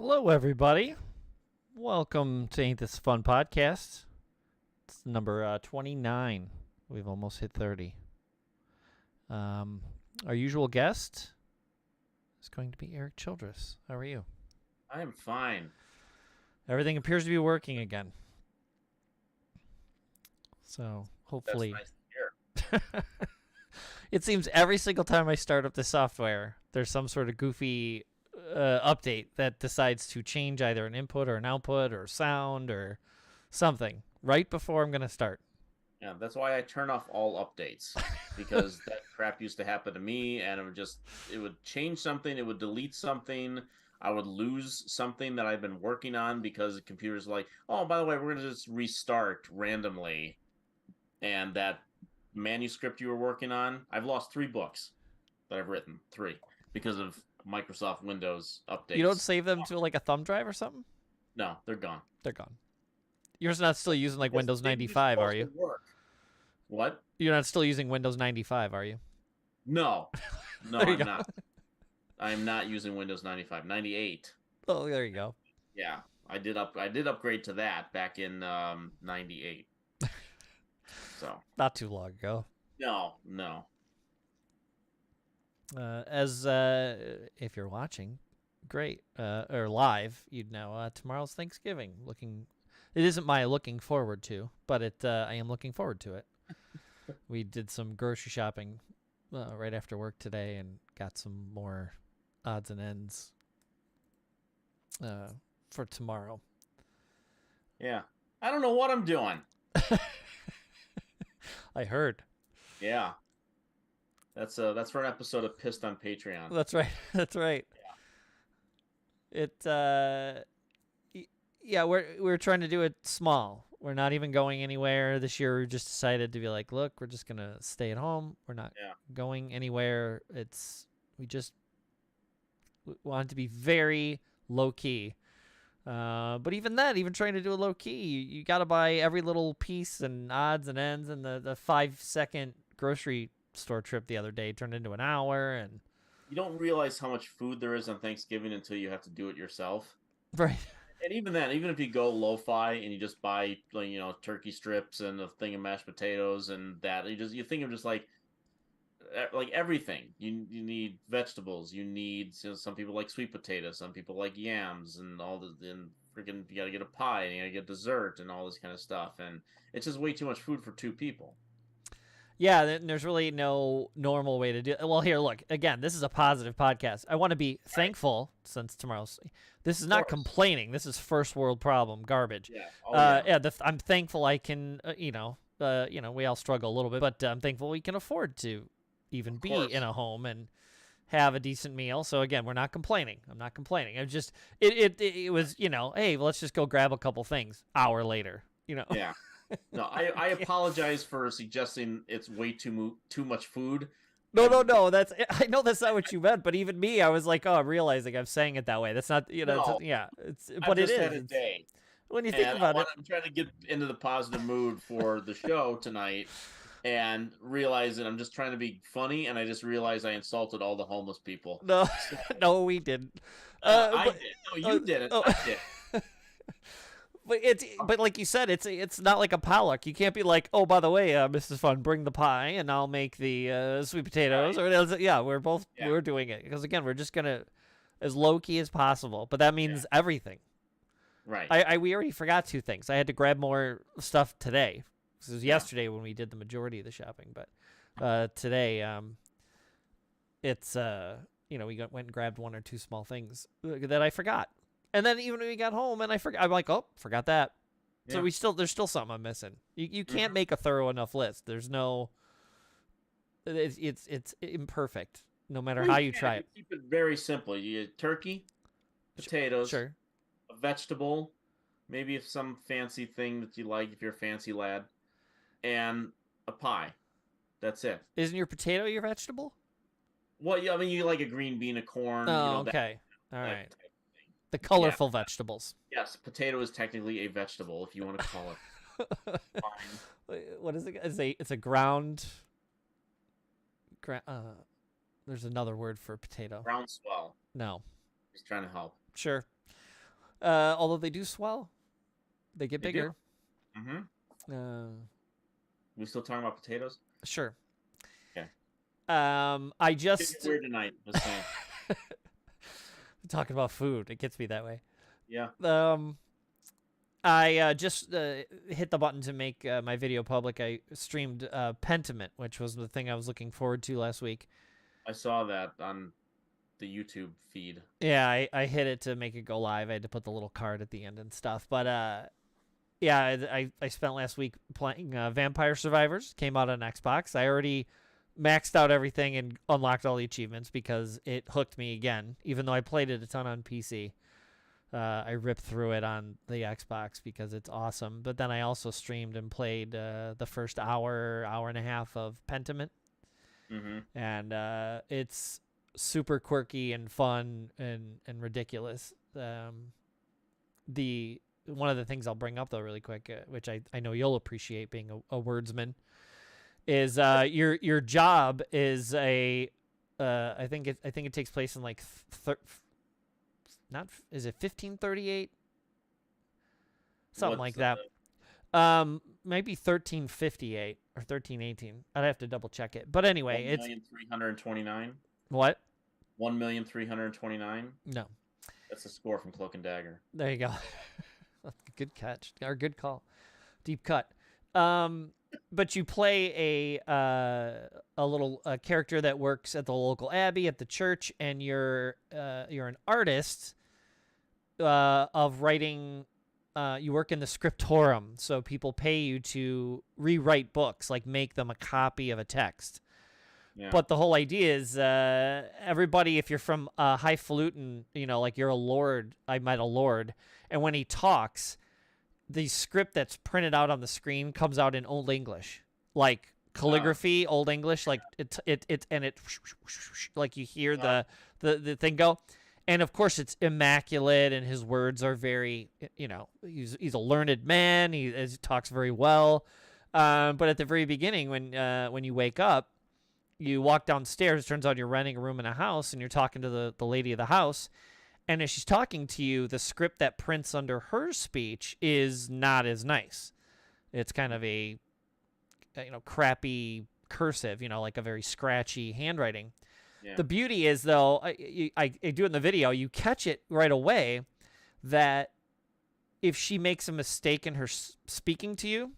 Hello, everybody. Welcome to Ain't This Fun podcast. It's number 29. We've almost hit 30. Our usual guest is going to be Erik Childress. How are you? I am fine. Everything appears to be working again. So, hopefully. That's nice to hear. It seems every single time I start up the software, there's some sort of goofy update that decides to change either an input or an output or sound or something right before I'm going to start. Yeah, that's why I turn off all updates, because that crap used to happen to me, and it would change something, it would delete something, I would lose something that I've been working on because the computer's like, oh, by the way, we're going to just restart randomly, and that manuscript you were working on, I've lost 3 books that I've written, 3, because of Microsoft Windows updates. You don't save them to like a thumb drive or something? No, they're gone. They're gone. You're not still using like Windows 95, are you? Work. What? You're not still using Windows 95, are you? No. No, I'm not. I'm not using Windows 95. 98. Oh, there you go. Yeah, I did upgrade to that back in 98. So. Not too long ago. No. If you're watching, great, or live, you'd know tomorrow's Thanksgiving. It isn't my looking forward to, but I am looking forward to it. We did some grocery shopping right after work today and got some more odds and ends for tomorrow. Yeah, I don't know what I'm doing. I heard. Yeah. That's for an episode of Pissed on Patreon. That's right. That's right. Yeah. We're trying to do it small. We're not even going anywhere this year. We just decided to be like, look, we're just gonna stay at home. We're not going anywhere. We just want it to be very low key. But even trying to do it low key, you got to buy every little piece and odds and ends. And the 5-second grocery store trip the other day turned into an hour, and you don't realize how much food there is on Thanksgiving until you have to do it yourself. Right. And even then, even if you go lo-fi and you just buy, like, turkey strips and a thing of mashed potatoes and that, you think of just like everything. You need vegetables. You need, some people like sweet potatoes, some people like yams, and and freaking you got to get a pie and you got to get dessert and all this kind of stuff, and it's just way too much food for 2 people. Yeah, there's really no normal way to do it. Well, here, look, again, this is a positive podcast. I want to be thankful since tomorrow's. This is not complaining. This is first world problem garbage. Yeah. I'm thankful I can, we all struggle a little bit, but I'm thankful we can afford to even be in a home and have a decent meal. So again, we're not complaining. I'm not complaining. I'm just, it was, hey, let's just go grab a couple things. Hour later, Yeah. No, I apologize for suggesting it's way too much food. No. I know that's not what you meant, but even me, I was like, oh, I'm realizing I'm saying it that way. That's not, No, but it is. Had a day. When you think about it, I'm trying to get into the positive mood for the show tonight, and realize that I'm just trying to be funny, and I just realized I insulted all the homeless people. No, we didn't. I did. No, you didn't. I did. But like you said, it's not like a potluck. You can't be like, oh, by the way, Mrs. Fun, bring the pie and I'll make the sweet potatoes. Right. We're doing it because again, we're just gonna as low key as possible. But that means everything. Right. We already forgot 2 things. I had to grab more stuff today. This was yesterday when we did the majority of the shopping, but today it's we went and grabbed 1 or 2 small things that I forgot. And then even when we got home and I forgot, I'm like, oh, forgot that. Yeah. So there's still something I'm missing. You can't make a thorough enough list. There's no, it's imperfect no matter how you try it. Keep it very simple. You get turkey, potatoes, sure, a vegetable, maybe if some fancy thing that you like, if you're a fancy lad, and a pie. That's it. Isn't your potato your vegetable? Well, yeah, I mean, you like a green bean, a corn. Oh, okay. All right. The colorful vegetables. Yes, potato is technically a vegetable, if you want to call it. Fine. What is it? It's a ground. There's another word for potato. Groundswell. No. He's trying to help. Sure. Although they do swell, they get bigger. Mm-hmm. We still talking about potatoes? Sure. Okay. I just it's weird tonight. Just saying. Talking about food, it gets me that way. Yeah. I just hit the button to make my video public. I streamed Pentiment, which was the thing I was looking forward to last week. I saw that on the YouTube feed. Yeah, I hit it to make it go live. I had to put the little card at the end and stuff. But yeah, I spent last week playing Vampire Survivors. Came out on Xbox. I already maxed out everything and unlocked all the achievements because it hooked me again. Even though I played it a ton on PC, I ripped through it on the Xbox because it's awesome. But then I also streamed and played the first hour and a half of Pentiment. Mm-hmm. And it's super quirky and fun and ridiculous. One of the things I'll bring up though really quick, which I know you'll appreciate being a wordsman, is your job is I think it takes place in like is it 1538? Something like that. Maybe 1358 or 1318. I'd have to double check it. But anyway, it's 1,329. What? 1,329. No. That's a score from Cloak and Dagger. There you go. Good catch or good call. Deep cut. But you play a little character that works at the local abbey at the church, and you're an artist of writing. You work in the scriptorum, so people pay you to rewrite books, like make them a copy of a text. Yeah. But the whole idea is everybody, if you're from highfalutin, like you're a lord, I met a lord, and when he talks, the script that's printed out on the screen comes out in Old English, like calligraphy, Old English, like it like you hear the thing go. And of course, it's immaculate, and his words are very, he's a learned man. He talks very well. But at the very beginning, when you wake up, you walk downstairs. It turns out you're renting a room in a house, and you're talking to the lady of the house. And as she's talking to you, the script that prints under her speech is not as nice. It's kind of a, crappy cursive, like a very scratchy handwriting. Yeah. The beauty is, though, I do it in the video, you catch it right away that if she makes a mistake in her speaking to you,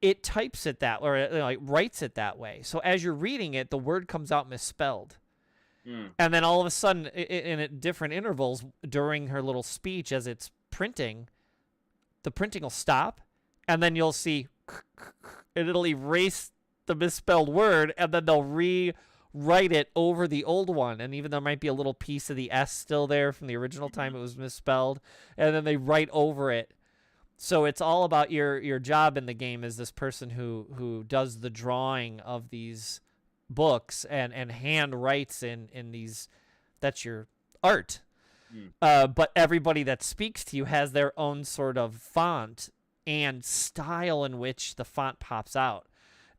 it types it that or like writes it that way. So as you're reading it, the word comes out misspelled. And then all of a sudden, at different intervals during her little speech as it's printing, the printing will stop, and then you'll see, and it'll erase the misspelled word, and then they'll rewrite it over the old one. And even there might be a little piece of the S still there from the original time it was misspelled, and then they write over it. So it's all about your job in the game as this person who does the drawing of these books and hand writes in these. That's your art. But everybody that speaks to you has their own sort of font and style in which the font pops out.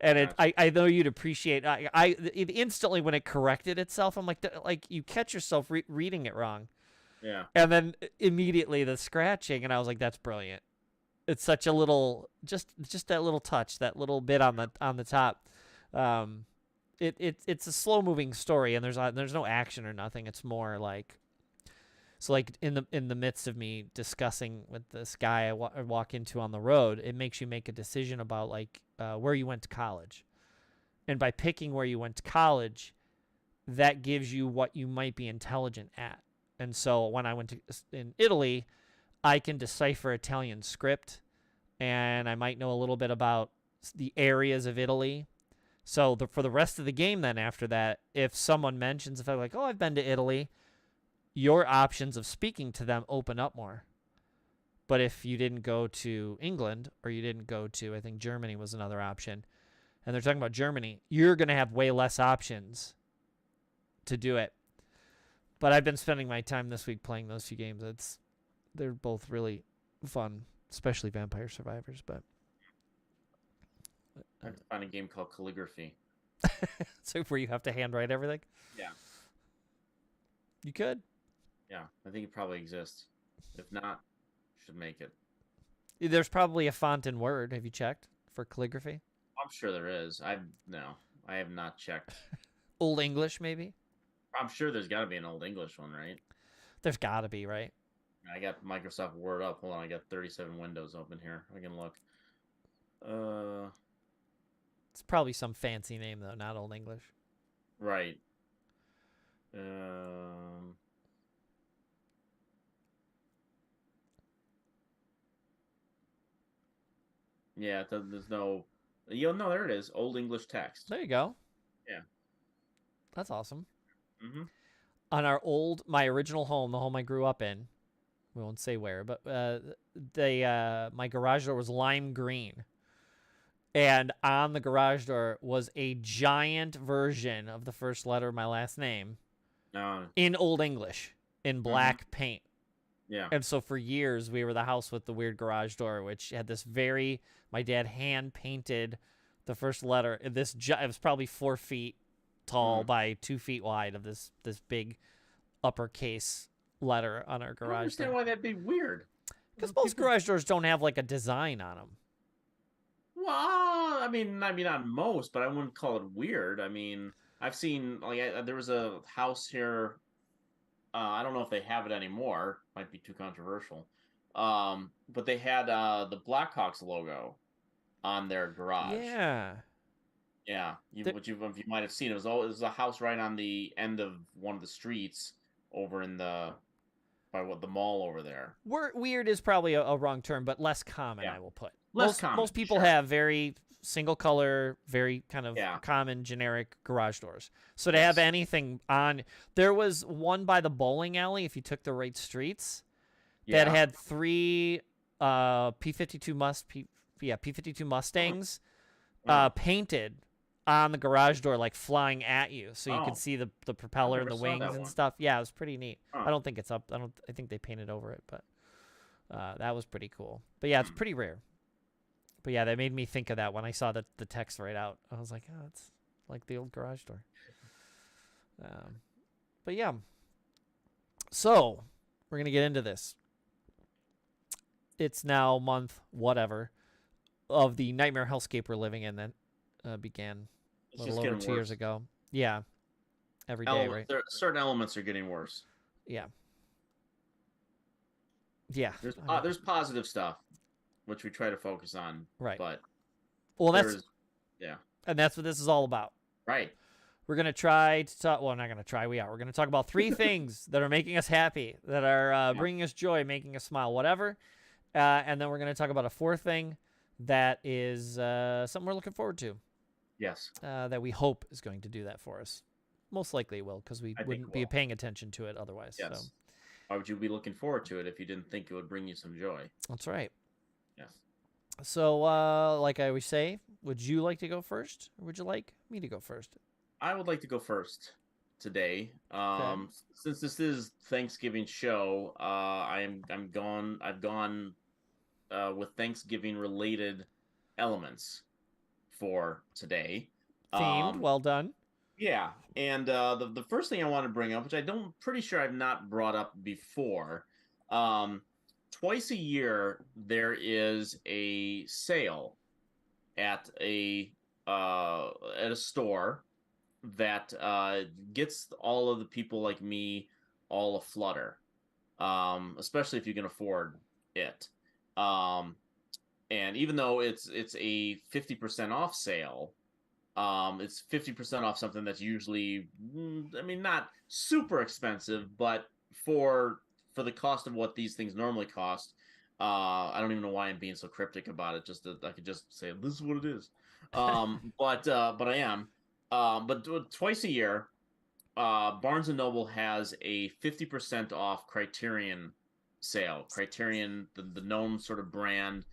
And I know you'd appreciate it instantly when it corrected itself. I'm like you catch yourself reading it wrong. Yeah. And then immediately the scratching, and I was like, that's brilliant. It's such a little, just that little touch, that little bit on the top. It's a slow moving story, and there's no action or nothing. It's more like, so like in the midst of me discussing with this guy I walk into on the road, it makes you make a decision about like where you went to college, and by picking where you went to college, that gives you what you might be intelligent at. And so when I went in Italy, I can decipher Italian script, and I might know a little bit about the areas of Italy. So for the rest of the game then after that, if someone mentions the fact like, oh, I've been to Italy, your options of speaking to them open up more. But if you didn't go to England, or you didn't go to, I think Germany was another option, and they're talking about Germany, you're going to have way less options to do it. But I've been spending my time this week playing those few games. They're both really fun, especially Vampire Survivors, but I have to find a game called Calligraphy. So where you have to handwrite everything? Yeah. You could. Yeah, I think it probably exists. If not, should make it. There's probably a font in Word. Have you checked for calligraphy? I'm sure there is. I have not checked. Old English, maybe? I'm sure there's got to be an Old English one, right? There's got to be, right? I got Microsoft Word up. Hold on, I got 37 windows open here. I can look. It's probably some fancy name, though, not Old English. Right. Yeah, there's no. No, there it is. Old English text. There you go. Yeah. That's awesome. Mm-hmm. On my original home, the home I grew up in, we won't say where, but my garage door was lime green. And on the garage door was a giant version of the first letter of my last name in Old English in black paint. Yeah. And so for years, we were the house with the weird garage door, which had this my dad hand painted the first letter. It was probably 4 feet tall by 2 feet wide of this big uppercase letter on our garage door. I don't understand why that'd be weird. Because most garage doors don't have like a design on them. Well, I mean, not most, but I wouldn't call it weird. I mean, I've seen there was a house here. I don't know if they have it anymore. Might be too controversial. But they had the Blackhawks logo on their garage. Yeah. Yeah, you might have seen, it was a house right on the end of one of the streets over in the mall over there. Weird is probably a wrong term, but less common, I will put. Less common. Most people have very single color, very kind of common generic garage doors. So to have anything on, there was one by the bowling alley, if you took the right streets, that had 3 P-52 Mustangs painted on the garage door, like flying at you, so you can see the propeller and the wings and stuff. Yeah, it was pretty neat. I don't think it's up. I think they painted over it, but that was pretty cool. But yeah, it's pretty rare. But yeah, that made me think of that when I saw the text right out. I was like, oh, it's like the old garage door. But yeah. So we're gonna get into this. It's now month whatever of the nightmare hellscape we're living in that began a little over 2 years ago. Yeah. Every day, right? Certain elements are getting worse. Yeah. Yeah. There's positive stuff, which we try to focus on. Right. But and that's what this is all about. Right. We're going to try to talk. Well, not going to try. We are. We're going to talk about 3 things that are making us happy, that are bringing us joy, making us smile, whatever. And then we're going to talk about a 4th thing that is something we're looking forward to. Yes. That we hope is going to do that for us. Most likely it will, because we wouldn't be paying attention to it otherwise. Yes. So. Why would you be looking forward to it if you didn't think it would bring you some joy? That's right. Yes. So, like I always say, would you like to go first, or would you like me to go first? I would like to go first today. Since this is Thanksgiving show, I've gone with Thanksgiving related elements for today. Themed, well done. Yeah, and the first thing I want to bring up, which pretty sure I've not brought up before, twice a year there is a sale at a store that gets all of the people like me all aflutter, especially if you can afford it. And even though it's a 50% off sale, it's 50% off something that's usually, not super expensive, but for the cost of what these things normally cost, I don't even know why I'm being so cryptic about it. Just I could just say this is what it is. But I am. But twice a year, Barnes & Noble has a 50% off Criterion sale. Criterion, the known sort of brand,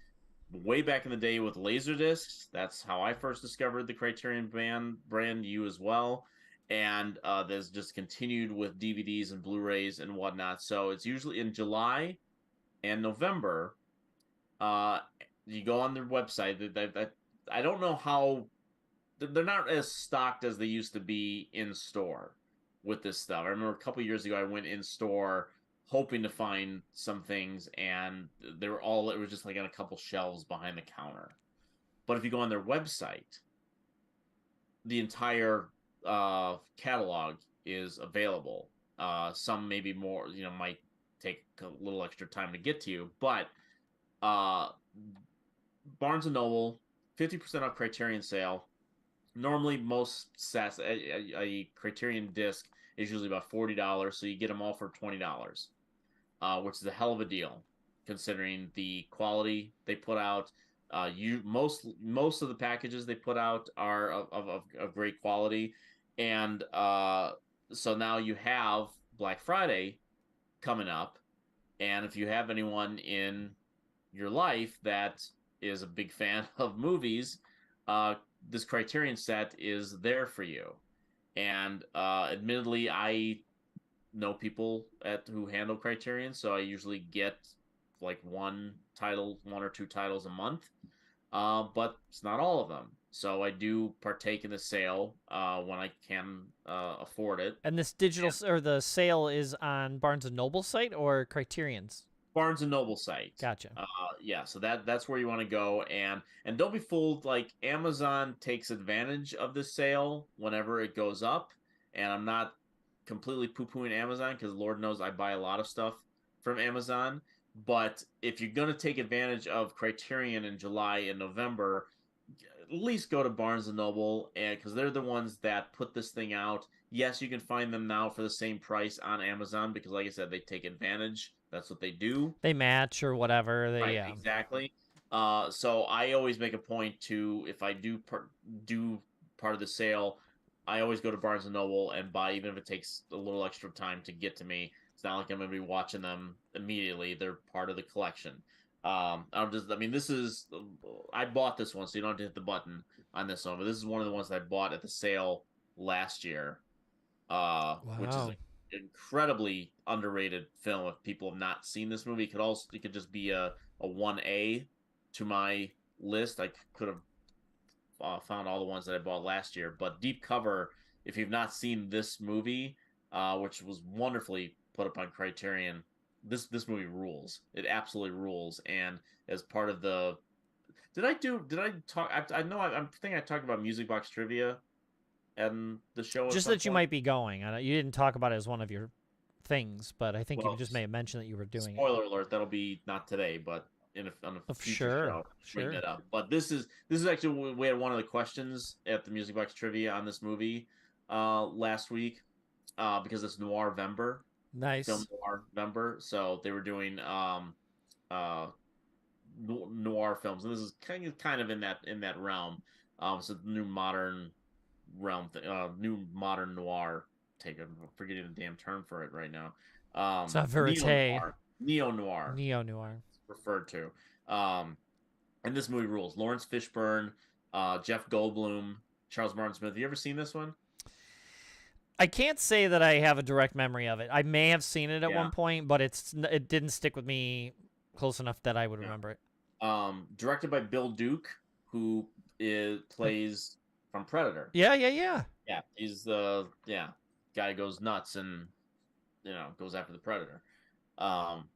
way back in the day with Laserdiscs. That's how I first discovered the Criterion brand. You as well. And there's just continued with DVDs and Blu-rays and whatnot. So it's usually in July and November. You go on their website. I don't know how. They're not as stocked as they used to be in store with this stuff. I remember a couple years ago I went in store hoping to find some things, and they were all, it was just like on a couple shelves behind the counter. But if you go on their website, the entire catalog is available. Some maybe more, might take a little extra time to get to you, but uh, Barnes and Noble, 50% off Criterion sale. Normally, most sets, a Criterion disc is usually about $40, so you get them all for $20, which is a hell of a deal considering the quality they put out. Most of the packages they put out are of great quality, and so now you have Black Friday coming up, and if you have anyone in your life that is a big fan of movies, this Criterion set is there for you. And admittedly, I know people who handle Criterion, so I usually get like one or two titles a month, but it's not all of them. So I do partake in the sale when I can afford it. And this digital or the sale is on Barnes and Noble site or Criterion's? Barnes and Noble site. Gotcha. Yeah, so that's where you want to go, and don't be fooled. Like, Amazon takes advantage of this sale whenever it goes up, and I'm not completely poo-pooing Amazon because Lord knows I buy a lot of stuff from Amazon. But if you're gonna take advantage of Criterion in July and November, at least go to Barnes and Noble, and because they're the ones that put this thing out. Yes, you can find them now for the same price on Amazon because, like I said, they take advantage. That's what they do. They match or whatever. Right, exactly. So I always make a point to, if I do part of the sale, I always go to Barnes and Noble and buy, even if it takes a little extra time to get to me. It's not like I'm going to be watching them immediately. They're part of the collection. I bought this one, so you don't have to hit the button on this one, but this is one of the ones that I bought at the sale last year, which is an incredibly underrated film. If people have not seen this movie, it could just be a 1A to my list. I could have found all the ones that I bought last year, but Deep Cover, if you've not seen this movie, which was wonderfully put up on Criterion, this movie rules. It absolutely rules. And as part of the, did I talk? I know I think I talked about Music Box Trivia and the show. Just that you might be going. You didn't talk about it as one of your things, but I think you just may have mentioned that you were doing spoiler alert, that'll be not today, but on a future show, bring that up. But this is actually, we had one of the questions at the Music Box Trivia on this movie last week, because it's Noir Vember. Nice. Film Noir Vember. So they were doing noir films, and this is kind of in that realm. So new modern realm, new modern noir take. I'm forgetting the damn term for it right now. It's not verite. Neo-noir. Neo-noir. Referred to. And this movie rules. Lawrence Fishburne, Jeff Goldblum, Charles Martin Smith. Have you ever seen this one? I can't say that I have a direct memory of it. I may have seen it at one point, but it didn't stick with me close enough that I would remember it. Directed by Bill Duke, who plays from Predator. Yeah. Yeah, he's the guy who goes nuts and goes after the Predator.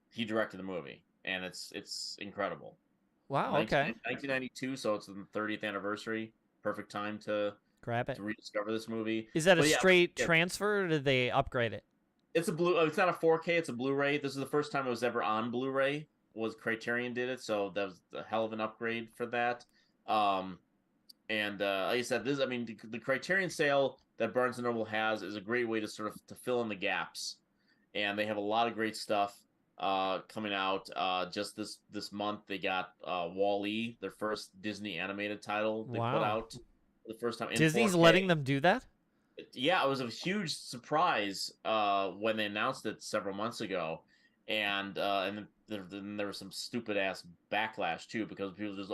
He directed the movie, and it's incredible. Wow. Okay. 1992, so it's the 30th anniversary. Perfect time to grab it, to rediscover this movie. Is that a straight transfer, or did they upgrade it? It's it's not a 4K, it's a Blu-ray. This is the first time it was ever on Blu-ray. Was Criterion did it, so that was a hell of an upgrade for that. And like I said, the Criterion sale that Barnes and Noble has is a great way to to fill in the gaps, and they have a lot of great stuff coming out. Just this month, they got Wall-E, their first Disney animated title they put out for the first time. Disney's letting them do that? Yeah, it was a huge surprise when they announced it several months ago, and then there was some stupid ass backlash too, because people just,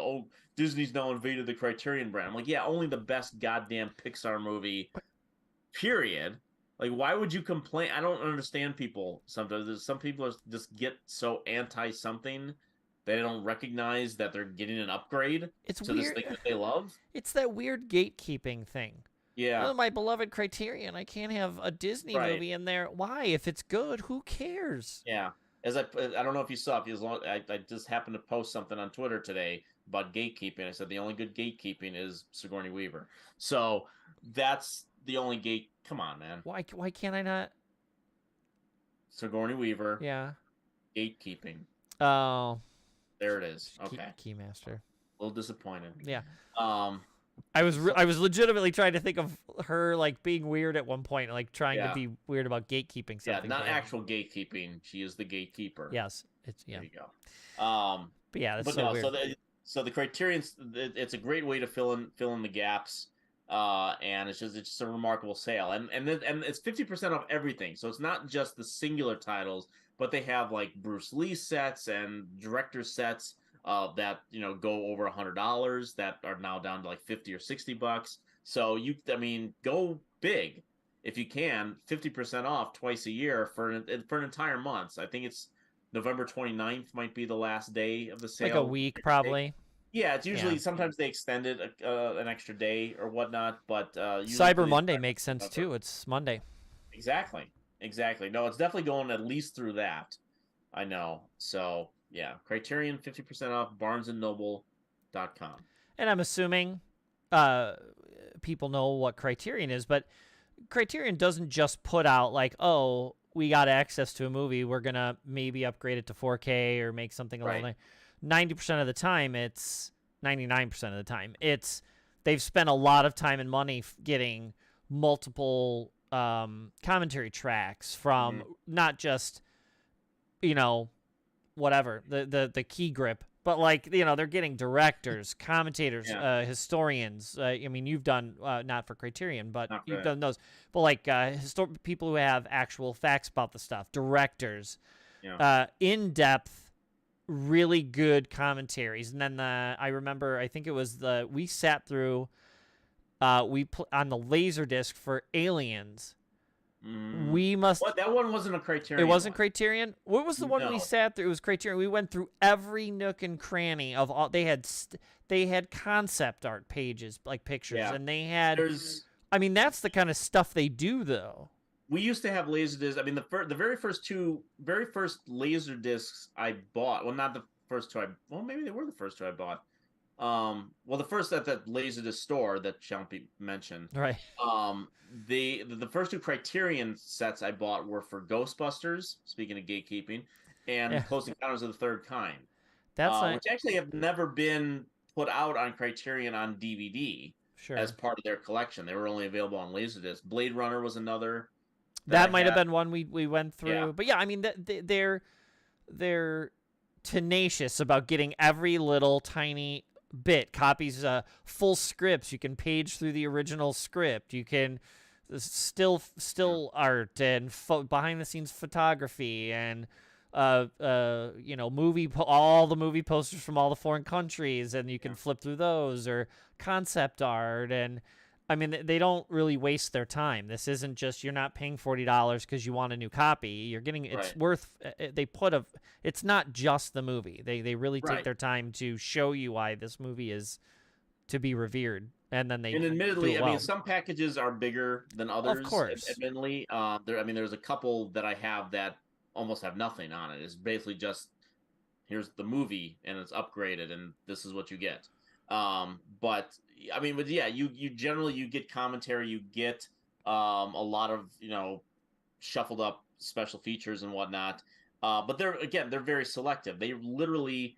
Disney's now invaded the Criterion brand. I'm like, yeah, only the best goddamn Pixar movie, period. Like, why would you complain? I don't understand people sometimes. Some people just get so anti something they don't recognize that they're getting an upgrade to this thing that they love. It's that weird gatekeeping thing. Yeah. Oh, my beloved Criterion. I can't have a Disney Right. movie in there. Why? If it's good, who cares? Yeah. I don't know if you saw, I just happened to post something on Twitter today about gatekeeping. I said the only good gatekeeping is Sigourney Weaver. So that's the only gate. Come on, man. Why can't I not? Sigourney Weaver, Yeah. gatekeeping. Oh. There it is. Okay. Keymaster. A little disappointed. Yeah. Um, I was legitimately trying to think of her like being weird at one point, like trying to be weird about gatekeeping something. Yeah, not actual gatekeeping. She is the gatekeeper. Yes, There you go. But yeah, that's but so no, weird. So the Criterion's it's a great way to fill in the gaps. And it's just a remarkable sale, and it's 50% off everything. So it's not just the singular titles, but they have like Bruce Lee sets and director sets that go over $100 that are now down to like 50 or $60. So go big if you can. 50% off twice a year for an entire month. So I think it's November 29th might be the last day of the sale. Like a week, probably. Yeah, it's usually sometimes they extend it an extra day or whatnot, but Cyber Monday makes sense too. It's Monday. Exactly. No, it's definitely going at least through that. I know. So yeah, Criterion 50% off. BarnesandNoble.com. And I'm assuming people know what Criterion is, but Criterion doesn't just put out like, oh, we got access to a movie, we're gonna maybe upgrade it to 4K or make something a little. 90% of the time, it's 99% of the time, it's they've spent a lot of time and money getting multiple commentary tracks from not just whatever the key grip, but like they're getting directors, commentators, historians. I mean, you've done not for Criterion, but you've done those. But like people who have actual facts about the stuff, directors, in-depth, really good commentaries. And then I remember, I think it was we sat through on the Laserdisc for Aliens. We must. What, that one wasn't a Criterion. It wasn't Criterion. What was the one we sat through? It was Criterion. We went through every nook and cranny of all. They had concept art pages, like pictures, and they had. I mean, that's the kind of stuff they do, though. We used to have Laserdiscs. I mean, the very first Laserdiscs I bought. Well, not the first two. Well, maybe they were the first two I bought. Well, the first at that Laserdisc store that Chumpy mentioned. Right. The first two Criterion sets I bought were for Ghostbusters. Speaking of gatekeeping, and Close Encounters of the Third Kind. That's which actually have never been put out on Criterion on DVD. Sure. As part of their collection, they were only available on Laserdisc. Blade Runner was another. That might have been one we went through. Yeah. But yeah, I mean, they're tenacious about getting every little tiny bit. Copies, full scripts. You can page through the original script. You can still art and behind the scenes photography and all the movie posters from all the foreign countries, and you can flip through those, or concept art. And I mean, they don't really waste their time. This isn't just, you're not paying $40 because you want a new copy. You're getting, it's worth, it's not just the movie. They really take their time to show you why this movie is to be revered. And then admittedly, I mean, some packages are bigger than others. Of course. Admittedly, there's a couple that I have that almost have nothing on it. It's basically just, here's the movie and it's upgraded and this is what you get. But yeah, you generally get commentary, you get a lot of shuffled up special features and whatnot. But they're very selective. They literally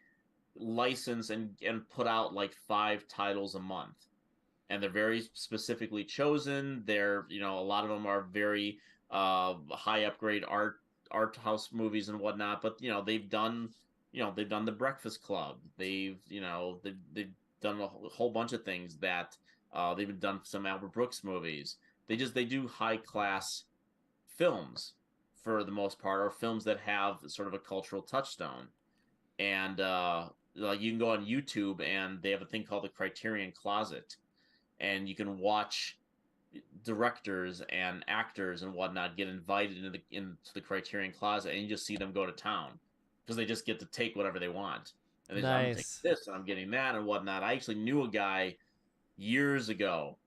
license and put out like 5 titles a month, and they're very specifically chosen. They're a lot of them are very high upgrade art house movies and whatnot. But they've done The Breakfast Club. They've done a whole bunch of things that they've even done some Albert Brooks movies. They do high class films for the most part, or films that have sort of a cultural touchstone. And like, you can go on YouTube and they have a thing called the Criterion Closet, and you can watch directors and actors and whatnot get invited into the Criterion Closet, and you just see them go to town because they just get to take whatever they want. And they say, I'm taking this and I'm getting that and whatnot. I actually knew a guy years ago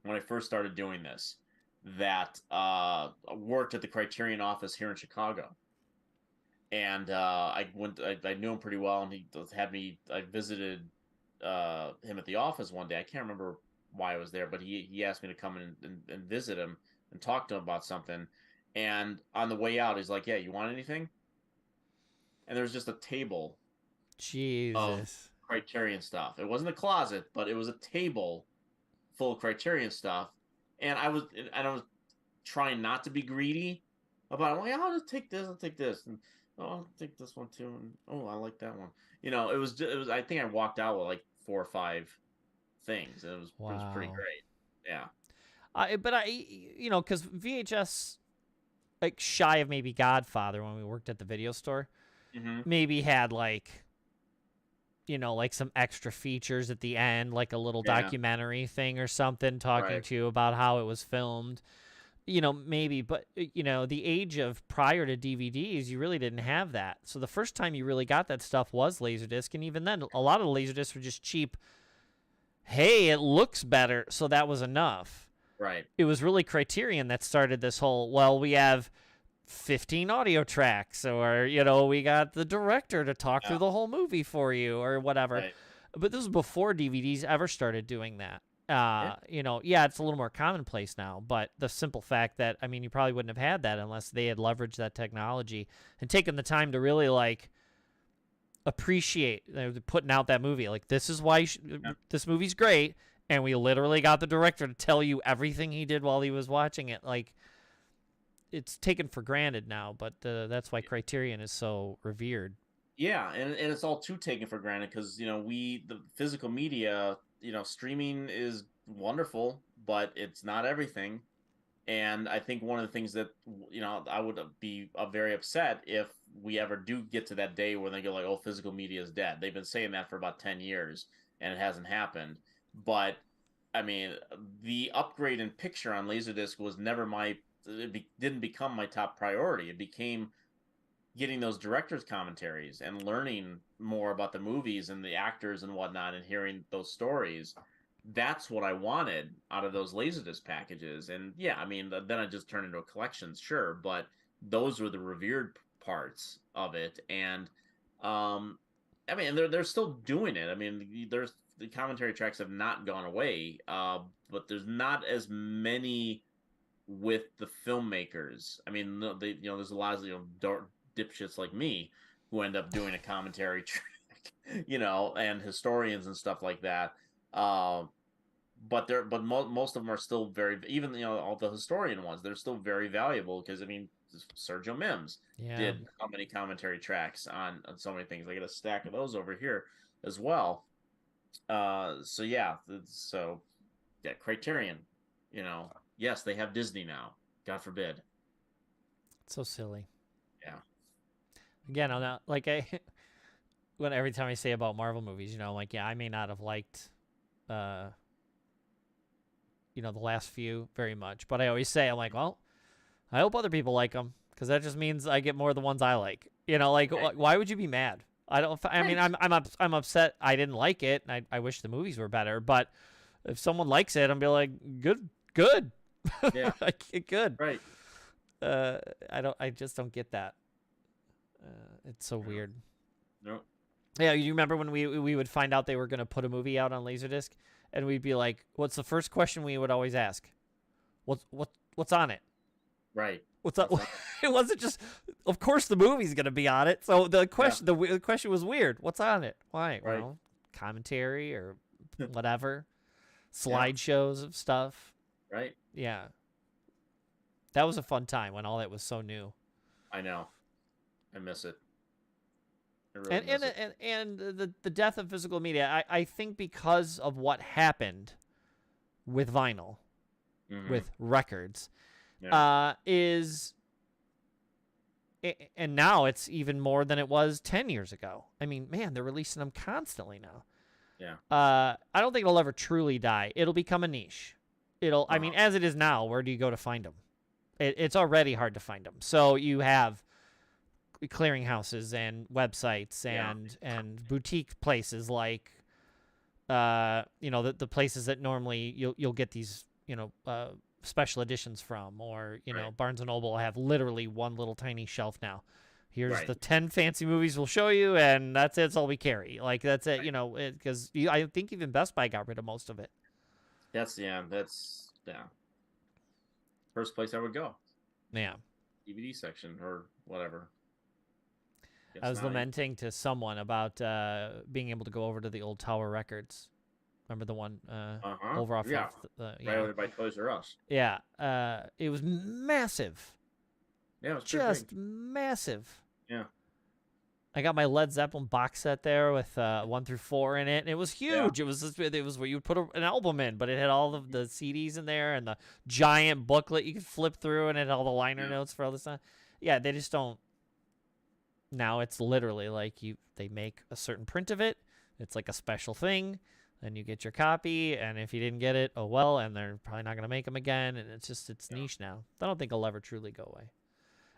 when I first started doing this that worked at the Criterion office here in Chicago. And I knew him pretty well, and he had me. I visited him at the office one day. I can't remember why I was there, but he asked me to come and visit him and talk to him about something. And on the way out, he's like, "Yeah, you want anything?" And there was just a table of Jesus. Criterion stuff. It wasn't a closet, but it was a table full of Criterion stuff. And I was trying not to be greedy about it. Like, I'll just take this. I'll take this. And oh, I'll take this one too. And oh, I like that one. You know, it was. I think I walked out with like 4 or 5 things, and it was pretty great. Yeah. Because VHS, like shy of maybe Godfather when we worked at the video store, maybe had like, like some extra features at the end, like a little documentary thing or something talking to you about how it was filmed. Maybe, but, the age of prior to DVDs, you really didn't have that. So the first time you really got that stuff was Laserdisc, and even then, a lot of the Laserdiscs were just cheap. Hey, it looks better, so that was enough. Right. It was really Criterion that started this whole, well, we have 15 audio tracks, or, we got the director to talk through the whole movie for you, or whatever. Right. But this was before DVDs ever started doing that. It's a little more commonplace now, but the simple fact that, you probably wouldn't have had that unless they had leveraged that technology and taken the time to really, like, appreciate putting out that movie. Like, this is why this movie's great, and we literally got the director to tell you everything he did while he was watching it. Like, it's taken for granted now, but that's why Criterion is so revered. Yeah, and it's all too taken for granted because, the physical media, streaming is wonderful, but it's not everything. And I think one of the things that, I would be very upset if we ever do get to that day where they go like, oh, physical media is dead. They've been saying that for about 10 years and it hasn't happened. But, the upgrade in picture on Laserdisc was never didn't become my top priority. It became getting those director's commentaries and learning more about the movies and the actors and whatnot and hearing those stories. That's what I wanted out of those Laserdisc packages. And yeah, then I just turned into a collection, sure, but those were the revered parts of it. And they're still doing it. There's the commentary tracks have not gone away, but there's not as many with the filmmakers. There's a lot of dark dipshits like me who end up doing a commentary track, and historians and stuff like that. But most of them are still very, even all the historian ones, they're still very valuable because Sergio Mims did how many commentary tracks on so many things. I got a stack of those over here as well. Criterion, yes, they have Disney now. God forbid. It's so silly. Yeah. Again, on that, like when every time I say about Marvel movies, I'm like, yeah, I may not have liked, the last few very much, but I always say, I'm like, well, I hope other people like them because that just means I get more of the ones I like. Why would you be mad? I'm upset I didn't like it, and I wish the movies were better. But if someone likes it, I'll be like, good. Yeah, good. Right. I just don't get that. It's so weird. No. Yeah, you remember when we would find out they were gonna put a movie out on Laserdisc, and we'd be like, "What's the first question we would always ask? What's on it?" Right. What's up? It wasn't just, of course, the movie's gonna be on it. So the question, the question was weird. What's on it? Why? Right. Well, commentary or whatever, slideshows of stuff. Right. Yeah. That was a fun time when all that was so new. I know. I miss it. And the death of physical media, I think because of what happened with vinyl, with records, is, and now it's even more than it was 10 years ago. Man, they're releasing them constantly now. Yeah. I don't think it'll ever truly die. It'll become a niche. As it is now, where do you go to find them? It's already hard to find them. So you have clearinghouses and websites and boutique places like, the places that normally you'll get these, special editions from, or Right. Barnes and Noble have literally one little tiny shelf now. Here's Right. the 10 fancy movies we'll show you, and that's it. That's all we carry. Like, that's it. Right. Because I think even Best Buy got rid of most of it. That's first place I would go. Yeah. DVD section or whatever. I was lamenting to someone about being able to go over to the old Tower Records. Remember the one over off right over by Toys R Us. Yeah. It was massive. Yeah, it was just massive. Yeah. I got my Led Zeppelin box set there with 1 through 4 in it, and it was huge. Yeah. It was where you would put an album in, but it had all of the CDs in there and the giant booklet you could flip through, and it had all the liner notes for all this stuff. Yeah, they just don't. Now it's literally like they make a certain print of it. It's like a special thing, and you get your copy, and if you didn't get it, oh well, and they're probably not going to make them again, and it's niche now. I don't think it'll ever truly go away.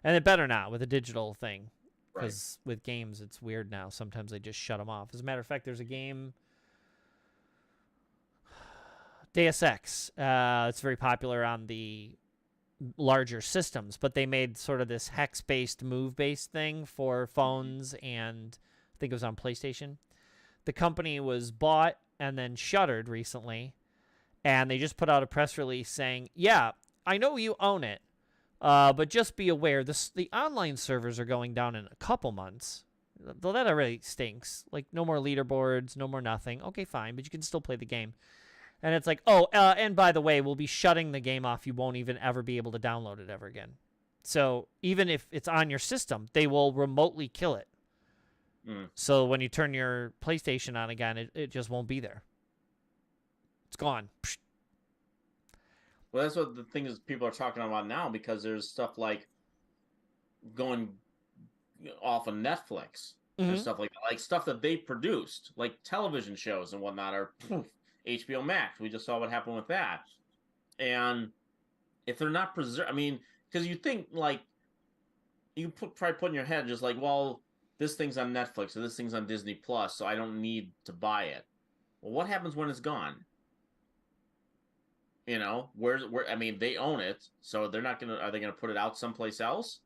And it better not with a digital thing, because with games, it's weird now. Sometimes they just shut them off. As a matter of fact, there's a game, Deus Ex. It's very popular on the larger systems, but they made sort of this hex-based, move-based thing for phones, and I think it was on PlayStation. The company was bought and then shuttered recently, and they just put out a press release saying, yeah, I know you own it, but just be aware, the online servers are going down in a couple months. Though that already stinks. Like, no more leaderboards, no more nothing. Okay, fine, but you can still play the game. And it's like, and by the way, we'll be shutting the game off. You won't even ever be able to download it ever again. So even if it's on your system, they will remotely kill it. So when you turn your PlayStation on again, it just won't be there. It's gone. Psh. Well, that's what the thing is people are talking about now, because there's stuff like going off of Netflix and stuff like that. Like stuff that they produced, like television shows and whatnot, are HBO Max. We just saw what happened with that. And if they're not preserved, I mean, because you think, like, you probably put in your head just like, well, this thing's on Netflix or this thing's on Disney Plus, so I don't need to buy it. Well, what happens when it's gone? Where? I mean, they own it, so they're not gonna. Are they gonna put it out someplace else?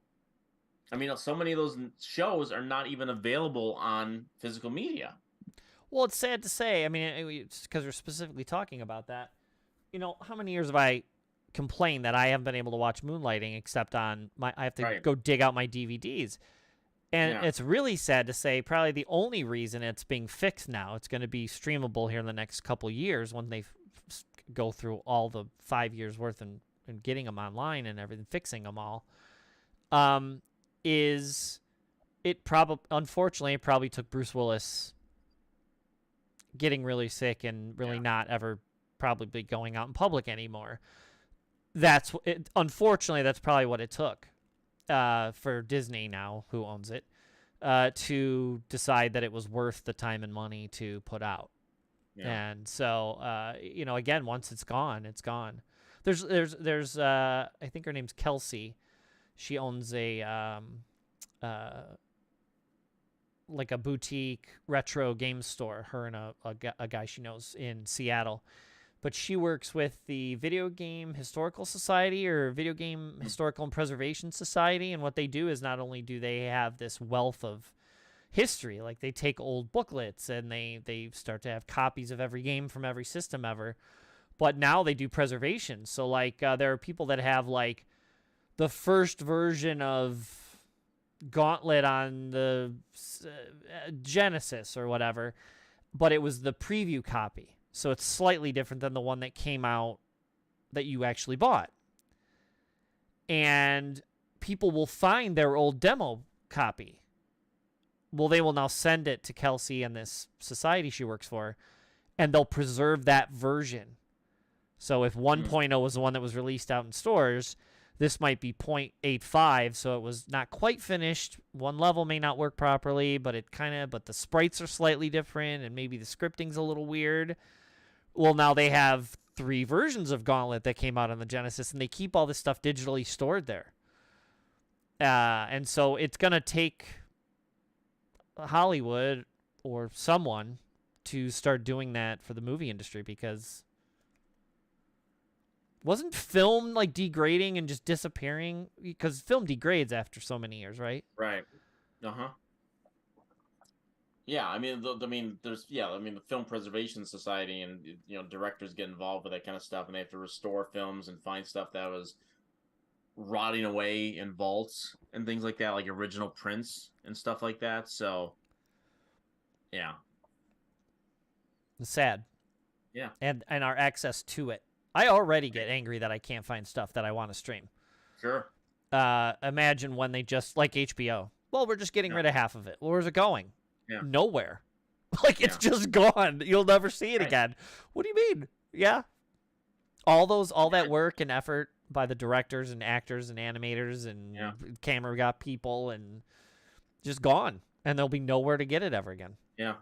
I mean, so many of those shows are not even available on physical media. Well, it's sad to say. I mean, because we're specifically talking about that. How many years have I complained that I haven't been able to watch Moonlighting except on I have to go dig out my DVDs. And it's really sad to say probably the only reason it's being fixed now, it's going to be streamable here in the next couple years when they go through all the 5 years worth and getting them online and everything, fixing them all, is it unfortunately, it probably took Bruce Willis getting really sick and really not ever probably going out in public anymore. Unfortunately, that's probably what it took for Disney now, who owns it, to decide that it was worth the time and money to put out. Yeah. And so, again, once it's gone, it's gone. There's I think her name's Kelsey. She owns a like a boutique retro game store, her and a guy she knows in Seattle. But she works with the Video Game Historical Society or Video Game Historical and Preservation Society. And what they do is not only do they have this wealth of history, like they take old booklets and they start to have copies of every game from every system ever. But now they do preservation. So like there are people that have like the first version of Gauntlet on the Genesis or whatever, but it was the preview copy. So it's slightly different than the one that came out that you actually bought. And people will find their old demo copy. Well, they will now send it to Kelsey and this society she works for, and they'll preserve that version. So if 1.0 was the one that was released out in stores, this might be 0.85, so it was not quite finished. One level may not work properly, but the sprites are slightly different, and maybe the scripting's a little weird. Well, now they have 3 versions of Gauntlet that came out on the Genesis, and they keep all this stuff digitally stored there. And so it's going to take Hollywood or someone to start doing that for the movie industry, because Wasn't film like degrading and just disappearing? Because film degrades after so many years, right? Right. Uh-huh. Yeah, I mean, the Film Preservation Society and directors get involved with that kind of stuff, and they have to restore films and find stuff that was rotting away in vaults and things like that, like original prints and stuff like that. So, yeah, It's sad. yeah, And our access to it. I already get angry that I can't find stuff that I want to stream. sure. Imagine when they just, like HBO. Well, we're just getting rid of half of it. Well, where's it going? Yeah. Nowhere. Like, it's just gone. You'll never see it again. What do you mean? Yeah. All that work and effort by the directors and actors and animators and camera got people and just gone. And there'll be nowhere to get it ever again. Yeah.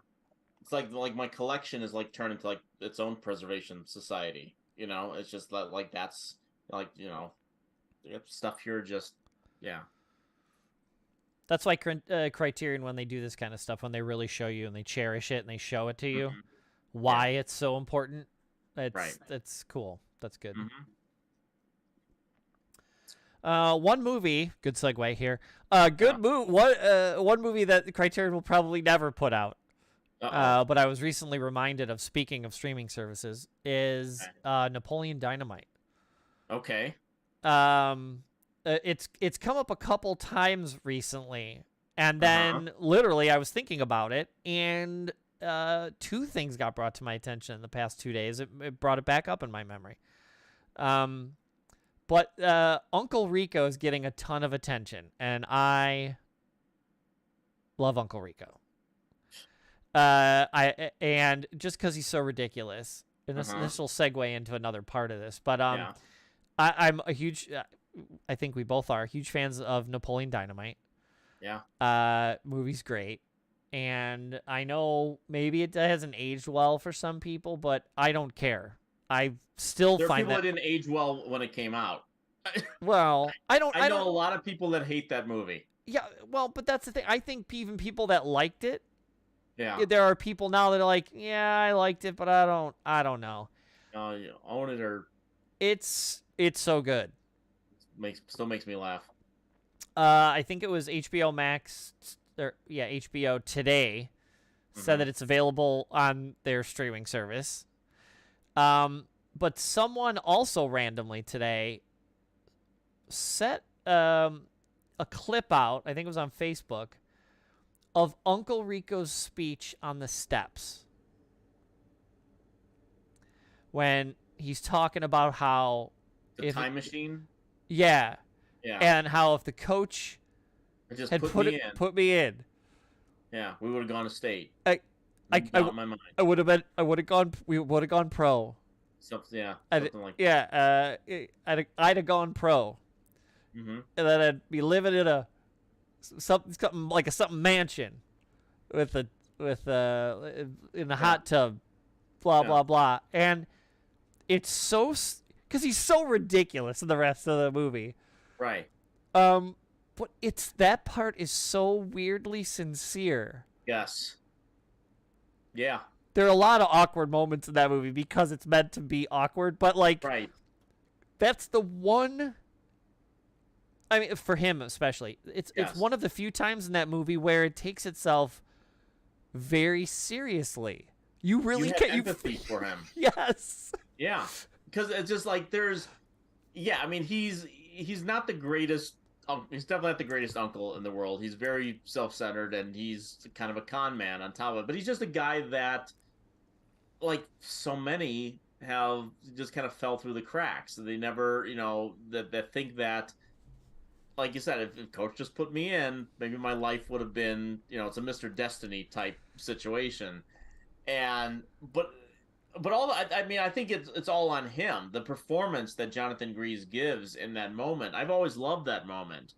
It's like my collection is like turned into like its own preservation society. It's just like that's like, stuff here just, yeah. That's why Criterion, when they do this kind of stuff, when they really show you and they cherish it and they show it to you, why it's so important, that's cool. That's good. One movie, good segue here. One movie that Criterion will probably never put out, but I was recently reminded of, speaking of streaming services, is Napoleon Dynamite. Okay. It's come up a couple times recently, and then literally I was thinking about it, and two things got brought to my attention in the past 2 days. It brought it back up in my memory. But Uncle Rico is getting a ton of attention, and I love Uncle Rico. And just because he's so ridiculous, and this will segue into another part of this, but I'm a huge. I think we both are huge fans of Napoleon Dynamite. Yeah. Movie's great. And I know maybe it hasn't aged well for some people, but I don't care. I still find that... There are people that didn't age well when it came out. Well, I know a lot of people that hate that movie. Yeah, well, but that's the thing. I think even people that liked it, there are people now that are like, yeah, I liked it, but I don't know. You own it or... It's so good. Still makes me laugh. I think it was HBO Max, HBO today said that it's available on their streaming service. But someone also randomly today set a clip out, I think it was on Facebook, of Uncle Rico's speech on the steps. When he's talking about how... The time machine? Yeah. And how if the coach had put me in. Yeah, we would have gone to state. We would have gone pro. Something like that. Yeah, I'd have gone pro. And then I'd be living in something like a mansion in a hot tub, blah blah. And it's so, because he's so ridiculous in the rest of the movie. Right. But that part is so weirdly sincere. Yes. Yeah. There are a lot of awkward moments in that movie because it's meant to be awkward, but that's the one. I mean, for him especially, it's one of the few times in that movie where it takes itself very seriously. You really have empathy for him. Yes. Yeah, because it's just like there's. Yeah, I mean he's not the greatest. He's definitely not the greatest uncle in the world. He's very self-centered and he's kind of a con man on top of it. But he's just a guy that, like so many, have just kind of fell through the cracks. They never, that think that, like you said, if coach just put me in, maybe my life would have been, it's a Mr. Destiny type situation. But all I think it's all on him. The performance that Jonathan Gries gives in that moment, I've always loved that moment.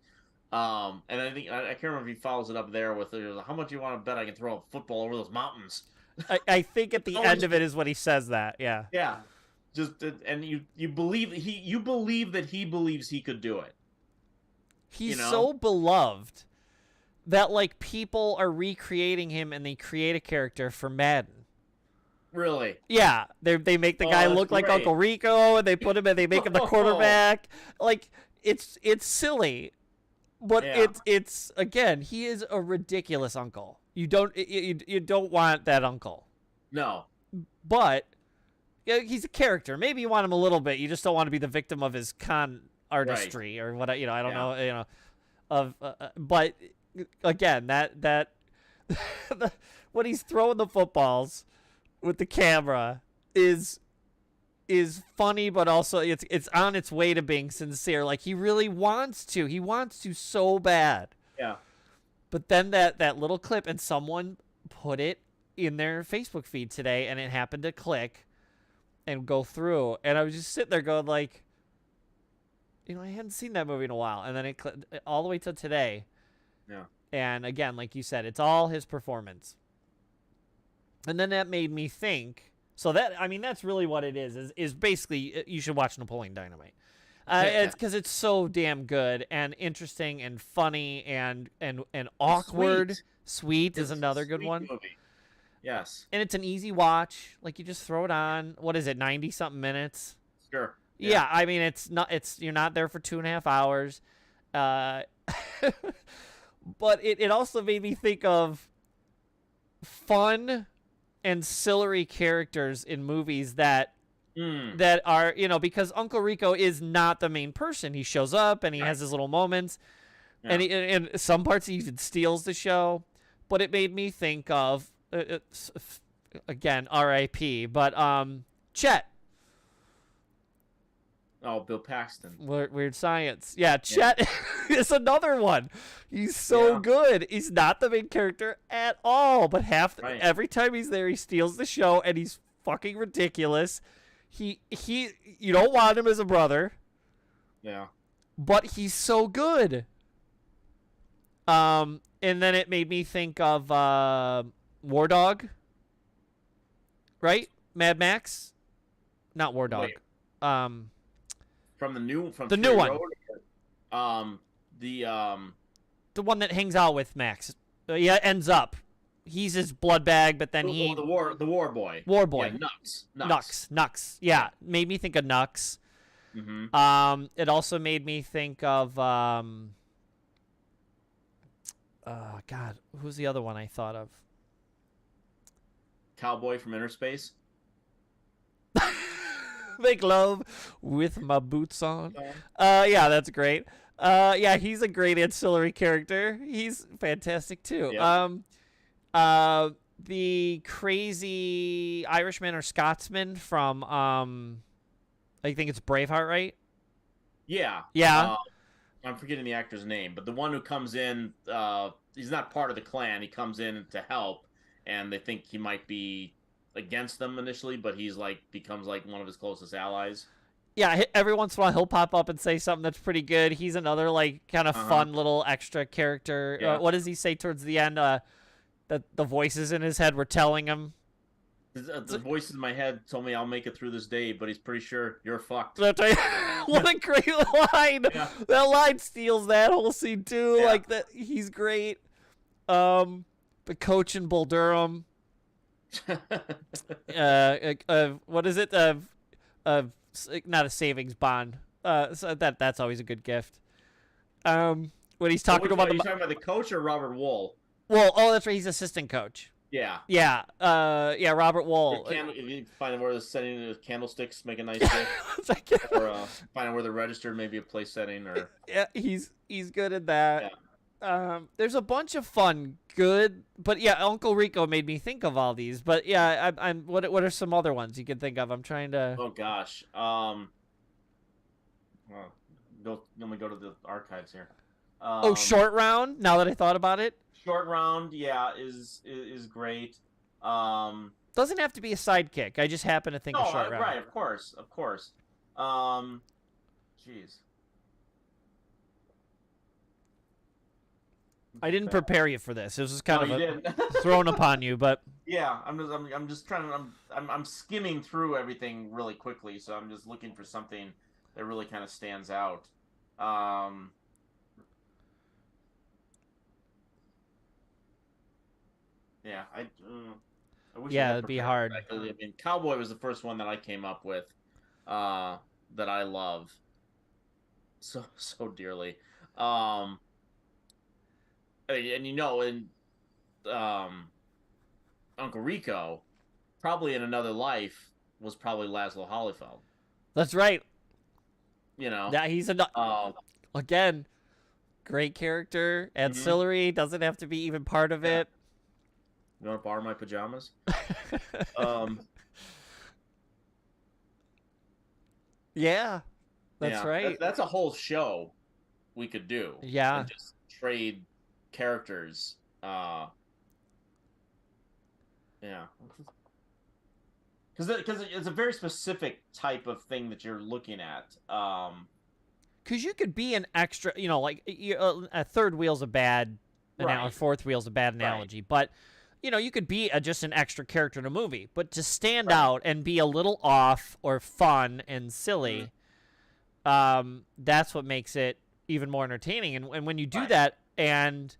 And I think I can't remember if he follows it up there with how much you want to bet I can throw a football over those mountains. I think at the end of it is when he says that. Yeah. Yeah. And you believe that he believes he could do it. He's so beloved that people are recreating him and they create a character for Madden. Really? Yeah, they make the guy look like Uncle Rico, and they put him and they make him the quarterback. Like it's silly, but it's again, he is a ridiculous uncle. You don't want that uncle. No. But yeah, he's a character. Maybe you want him a little bit. You just don't want to be the victim of his con artistry or what. I don't know. But again, that when he's throwing the footballs with the camera is funny, but also it's on its way to being sincere. Like he really wants to. He wants to so bad. Yeah. But then that little clip, and someone put it in their Facebook feed today, and it happened to click and go through, and I was just sitting there going like, I hadn't seen that movie in a while, and then it clicked all the way to today. Yeah. And again, like you said, it's all his performance. And then that made me think. So that's really what it is basically you should watch Napoleon Dynamite. It's because it's so damn good and interesting and funny and awkward. Sweet is another good one. Movie. Yes. And it's an easy watch. Like you just throw it on. What is it, 90 something minutes? Sure. Yeah, I mean you're not there for 2.5 hours. But it also made me think of fun ancillary characters in movies that are, because Uncle Rico is not the main person. He shows up and he has his little moments, and in some parts he even steals the show. But it made me think of again, R.I.P. But Chet. Oh, Bill Paxton. Weird Science. Yeah, Chet is another one. He's so good. He's not the main character at all, but every time he's there, he steals the show, and he's fucking ridiculous. He you don't want him as a brother. Yeah. But he's so good. And then it made me think of War Dog. Right? Mad Max? Not War Dog. Wait. From the new one. Road, the one that hangs out with Max. Ends up. He's his blood bag, but then the war boy. War boy. Yeah, Nux. Yeah, made me think of Nux. Mm-hmm. It also made me think of God, who's the other one I thought of? Cowboy from Inner Space. Make love with my boots on. Yeah, that's great. Yeah, he's a great ancillary character. He's fantastic too. Yep. The crazy Irishman or Scotsman from I think it's Braveheart, right? Yeah. Yeah. I'm forgetting the actor's name, but the one who comes in, he's not part of the clan. He comes in to help, and they think he might be against them initially, but he's becomes one of his closest allies. Yeah, every once in a while he'll pop up and say something that's pretty good. He's another kind of fun little extra character. Yeah. What does he say towards the end? That the voices in his head were telling him. The voices in my head told me I'll make it through this day, but he's pretty sure you're fucked. What a great line! Yeah. That line steals that whole scene too. Yeah. Like that, he's great. The coach in Bull Durham. What is it? Not a savings bond. So that's always a good gift. When he's talking about you talking about the coach or Robert Wool? Well, that's right. He's assistant coach. Yeah. Yeah. Robert Wool. If you find where the setting the candlesticks make a nice gift, or find where they're registered, maybe a place setting, or he's good at that. Yeah. There's a bunch of fun, good, but yeah, Uncle Rico made me think of all these. But yeah, what are some other ones you can think of? I'm trying to. Oh gosh. Let me go to the archives here. Short Round. Now that I thought about it. Short Round, yeah, is great. Doesn't have to be a sidekick. I just happen to think of Short Round. Right, of course. Jeez. I didn't prepare you for this. It was just kind of thrown upon you, but yeah, I'm just trying to I'm skimming through everything really quickly, so I'm just looking for something that really kind of stands out. Yeah, I wish I Yeah, had it'd be prepared hard. correctly. I mean, Cowboy was the first one that I came up with, that I love so dearly. Um, and in um, Uncle Rico, probably in another life was probably Laszlo Hollifeld. That's right. You know, Yeah, he's again, great character. Ancillary doesn't have to be even part of it. You want to borrow my pajamas? um, yeah, that's right. That's a whole show we could do. Yeah, and just trade characters. Yeah, because it's a very specific type of thing that you're looking at. because you could be an extra. Like a third wheel's a bad, Right. or fourth wheel's a bad analogy, but. You could be just an extra character in a movie, but to stand out and be a little off or fun and silly, that's what makes it even more entertaining. And when you do that, and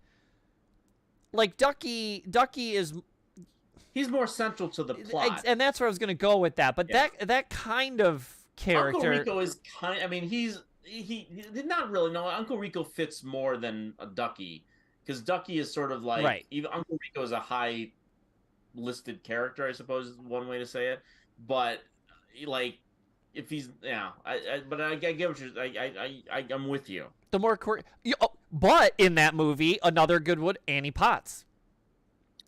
like Ducky is, he's more central to the plot, and that's where I was going to go with that. But that kind of character, Uncle Rico is kind. I mean, he did not really know. Uncle Rico fits more than a Ducky. Because Ducky is sort of like even Uncle Rico is a high listed character, I suppose is one way to say it. But like, if he's but I get what you're. I'm with you. The more but in that movie, another good one, Annie Potts.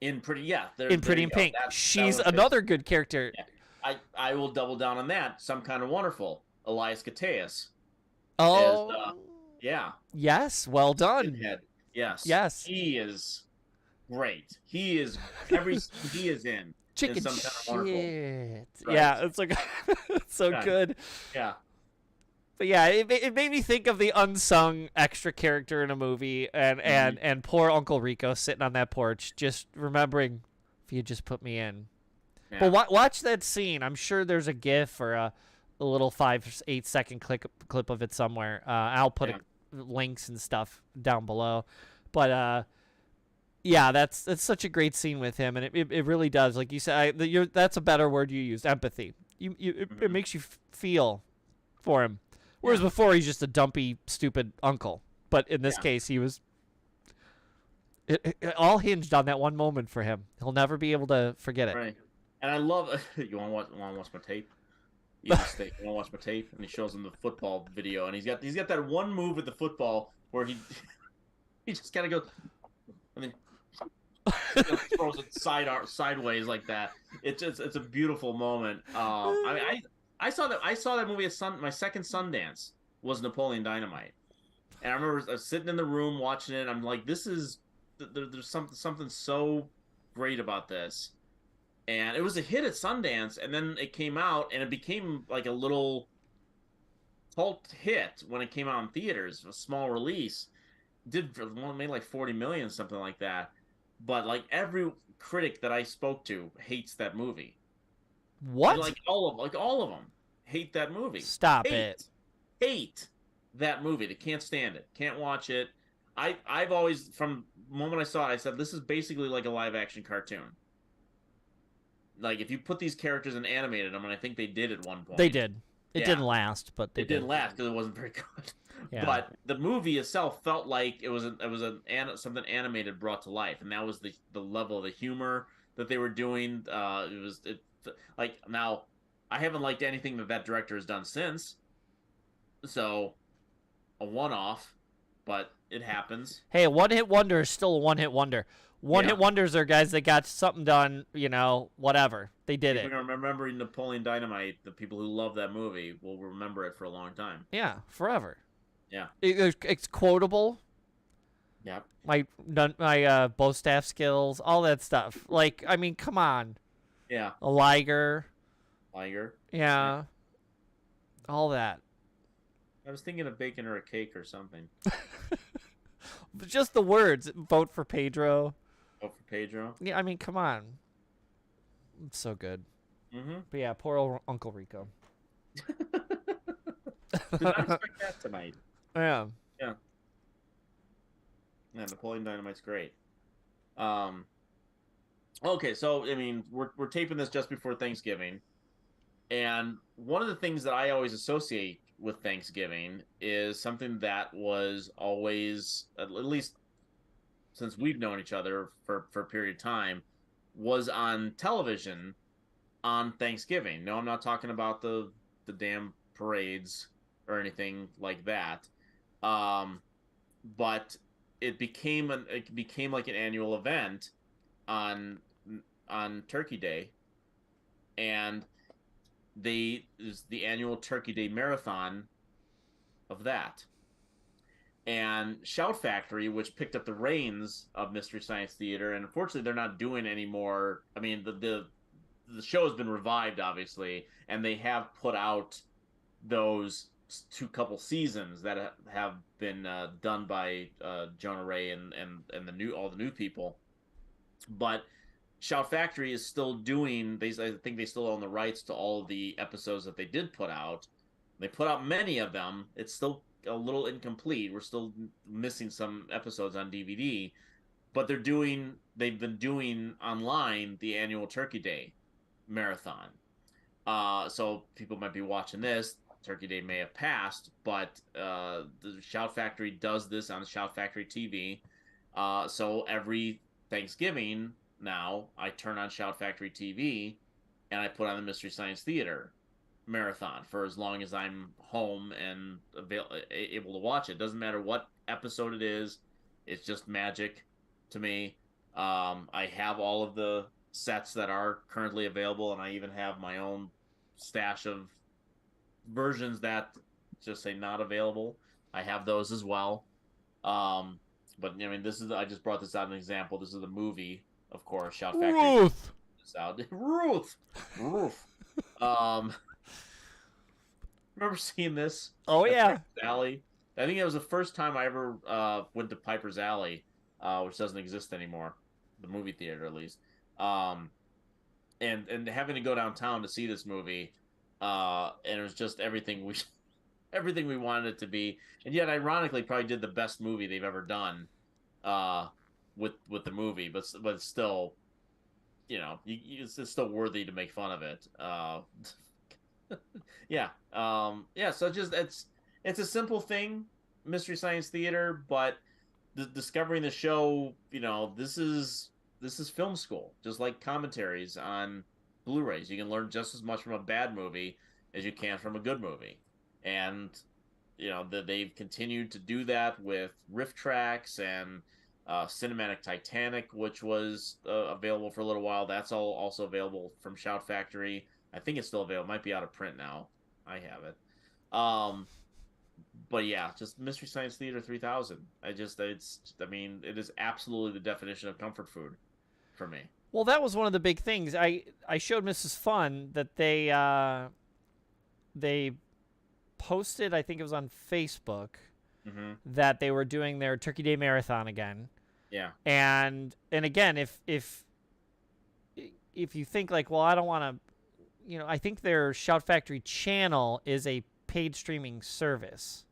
In Pretty in Pink, she's another good character. Yeah. I will double down on that. Some Kind of Wonderful, Elias Koteas. Oh, yeah. Yes, well done. Pinhead. Yes. He is great. He is in Chicken Some Kind of Wonderful. Right. Yeah, it's like it's so good. Yeah. But yeah, it made me think of the unsung extra character in a movie, and poor Uncle Rico sitting on that porch, just remembering, if you just put me in. Yeah. But watch that scene. I'm sure there's a GIF or a little 5-8 second clip of it somewhere. I'll put links and stuff down below. But yeah, that's such a great scene with him, and it really does, like you said, that's a better word you used, empathy. It makes you feel for him, whereas before he's just a dumpy, stupid uncle. But in this case, he was. It all hinged on that one moment for him. He'll never be able to forget it. Right, and I love. You want to watch my tape? You want to watch my tape? And he shows him the football video, and he's got that one move with the football where he just kind of goes, and then throws it sideways like that. It's a beautiful moment. I mean, I saw that movie at my second Sundance was Napoleon Dynamite, and I remember I was sitting in the room watching it. And I'm like, there's something so great about this. And it was a hit at Sundance, and then it came out, and it became like a little cult hit when it came out in theaters, a small release. Made like 40 million, something like that. But like every critic that I spoke to hates that movie. What? And, all of them hate that movie. Stop it. Hate that movie. They can't stand it. Can't watch it. I've always, from the moment I saw it, I said this is basically like a live action cartoon. Like, if you put these characters and animated them, and I think they did at one point. They did. It didn't last, but they did. It didn't last because it wasn't very good. Yeah. But the movie itself felt like it was something animated brought to life, and that was the level of the humor that they were doing. Now, I haven't liked anything that director has done since. So, a one-off, but it happens. Hey, a one-hit wonder is still a one-hit wonder. One-hit wonders are guys that got something done, whatever. They did it. If we're remembering Napoleon Dynamite, the people who love that movie will remember it for a long time. Yeah, forever. Yeah. It's quotable. Yeah. My bow staff skills, all that stuff. Like, I mean, come on. Yeah. A liger. Yeah. All that. I was thinking of bacon or a cake or something. Just the words. Vote for Pedro. Vote for Pedro? Yeah, I mean, come on. It's so good. Mm-hmm. But yeah, poor old Uncle Rico. Did not expect that tonight. Yeah. Yeah. Yeah, Napoleon Dynamite's great. Okay, so I mean, we're taping this just before Thanksgiving, and one of the things that I always associate with Thanksgiving is something that was always, at least since we've known each other for a period of time, was on television on Thanksgiving. No, I'm not talking about the damn parades or anything like that. Um, but it became like an annual event on Turkey Day, and they is the annual Turkey Day marathon of that. And Shout Factory, which picked up the reins of Mystery Science Theater, and unfortunately they're not doing any more. I mean, the show has been revived, obviously, and they have put out those two couple seasons that have been done by Jonah Ray and all the new people. But Shout Factory is still doing. I think they still own the rights to all of the episodes that they did put out. They put out many of them. It's still a little incomplete. We're still missing some episodes on DVD, but they've been doing online the annual Turkey Day marathon. So people might be watching this. Turkey Day may have passed, but the Shout Factory does this on Shout Factory TV. So every Thanksgiving now, I turn on Shout Factory TV and I put on the Mystery Science Theater marathon for as long as I'm home and able to watch it. Doesn't matter what episode it is, it's just magic to me. I have all of the sets that are currently available, and I even have my own stash of versions that just say not available. I have those as well. But I mean, I just brought this out as an example. This is the movie, of course. Shout Factory. Ruth. This out. Ruth. Um, remember seeing this? Oh yeah. Piper's Alley. I think it was the first time I ever went to Piper's Alley, which doesn't exist anymore, the movie theater at least. And having to go downtown to see this movie, and it was just everything we wanted it to be, and yet ironically probably did the best movie they've ever done, with the movie, but still, it's still worthy to make fun of it. Yeah, yeah. So it's a simple thing, Mystery Science Theater, but discovering the show, this is film school, just like commentaries on Blu-rays. You can learn just as much from a bad movie as you can from a good movie, and they've continued to do that with riff tracks and Cinematic Titanic, which was available for a little while. That's all also available from Shout Factory. I think it's still available. It might be out of print now. I have it. But yeah, just Mystery Science Theater 3000. I mean, it is absolutely the definition of comfort food for me. Well, that was one of the big things. I showed Mrs. Fun that they posted, I think it was on Facebook, that they were doing their Turkey Day Marathon again. Yeah. And again, if you think like, well, I don't want to, I think their Shout Factory channel is a paid streaming service.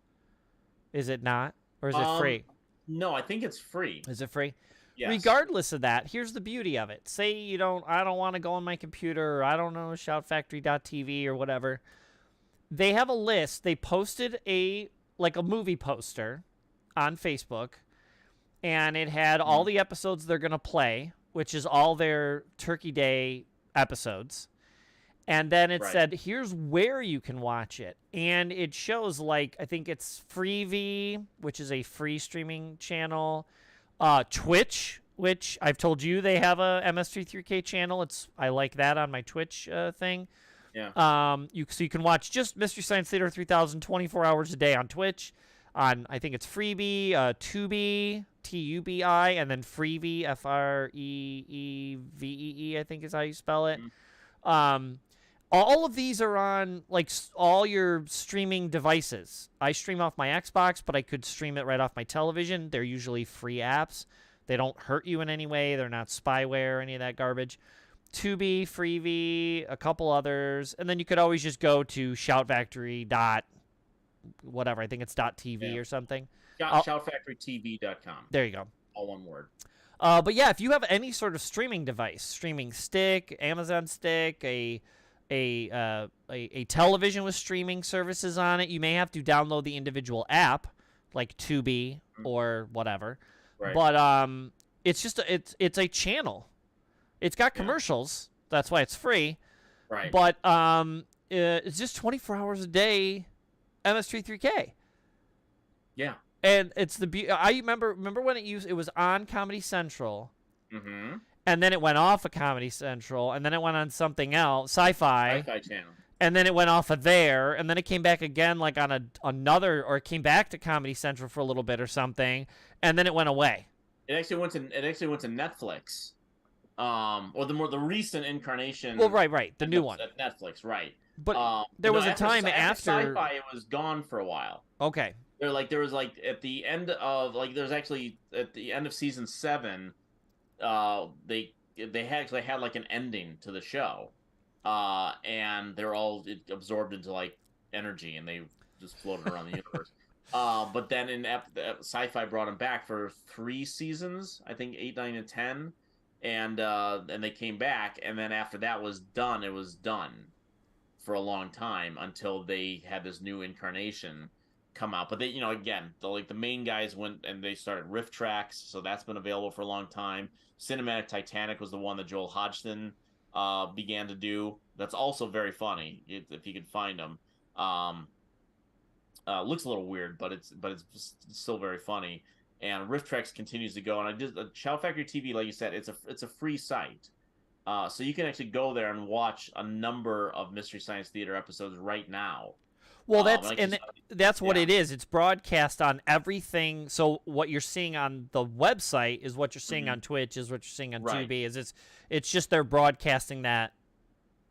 Is it not? Or is it free? No, I think it's free. Is it free? Yes. Regardless of that, here's the beauty of it. Say I don't want to go on my computer, or I don't know, shoutfactory.tv or whatever. They have a list. They posted a movie poster on Facebook, and it had all the episodes they're going to play, which is all their Turkey Day episodes. And then it said, here's where you can watch it. And it shows, I think it's Freevee, which is a free streaming channel. Twitch, which I've told you they have a MS33K channel. I like that on my Twitch thing. Yeah. So you can watch just Mystery Science Theater 3000 24 hours a day on Twitch. I think it's Freebie, Tubi, Tubi, and then Freevee, Freevee, I think is how you spell it. All of these are on all your streaming devices. I stream off my Xbox, but I could stream it right off my television. They're usually free apps. They don't hurt you in any way. They're not spyware or any of that garbage. Tubi, Freevee, a couple others, and then you could always just go to Shout Factory whatever. I think it's .tv or something. Shoutfactorytv.com. There you go. All one word. But yeah, if you have any sort of streaming device, streaming stick, Amazon stick, a television with streaming services on it, you may have to download the individual app, like Tubi or whatever. Right. But it's just it's a channel. It's got commercials. That's why it's free. Right. But it's just 24 hours a day, MS3K. Yeah. And it's I remember when it was on Comedy Central. Mm-hmm. And then it went off of Comedy Central, and then it went on something else, Sci-Fi Channel. And then it went off of there, and then it came back again like on another, or it came back to Comedy Central for a little bit or something, and then it went away. It actually went to Netflix. Or the recent incarnation. Well, right, the new one. At Netflix, right. But there was a time after Sci-Fi, it was gone for a while. Okay. There was at the end of there's actually at the end of season 7, they actually had like an ending to the show, and they're all absorbed into like energy, and they just floated around the universe. But then Sci-Fi brought them back for 3 seasons, I think 8, 9, and 10, and they came back, and then after that was done, it was done for a long time until they had this new incarnation come out. But they, again, the main guys went and they started riff tracks, so that's been available for a long time. Cinematic Titanic was the one that Joel Hodgson began to do. That's also very funny if you could find them. Looks a little weird, but it's still very funny. And riff tracks continues to go. And I did Shout Factory TV, like you said, it's a free site. So you can actually go there and watch a number of Mystery Science Theater episodes right now. Well, that's what it is. It's broadcast on everything. So what you're seeing on the website is what you're seeing on Twitch, is what you're seeing on Tubi. It's just they're broadcasting that.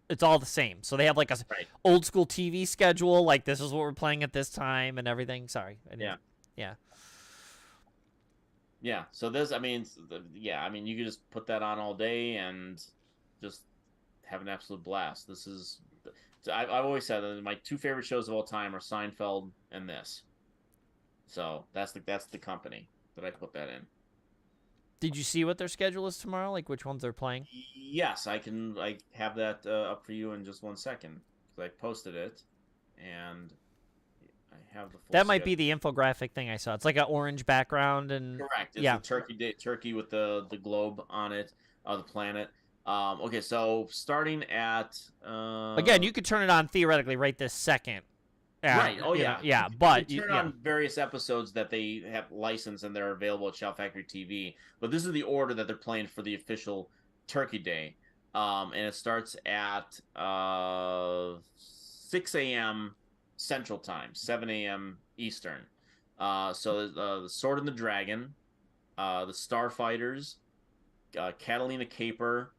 It's all the same. So they have like a old school TV schedule, like this is what we're playing at this time and everything. Sorry. Yeah. So you can just put that on all day and just have an absolute blast. This is. I've always said that my 2 favorite shows of all time are Seinfeld and this. So that's the company that I put that in. Did you see what their schedule is tomorrow? Like which ones they're playing? Yes, I have that up for you in just 1 second because I posted it, and I have the full. That might be the infographic thing I saw. It's like an orange background and correct. It's the turkey with the globe on it, the planet. Okay, so starting at again, you could turn it on theoretically right this second. Right. Oh yeah. Yeah, but you turn on various episodes that they have licensed and they're available at Shout Factory TV. But this is the order that they're playing for the official Turkey Day, and it starts at 6 a.m. Central Time, 7 a.m. Eastern. So the Sword and the Dragon, the Starfighters, Catalina Caper,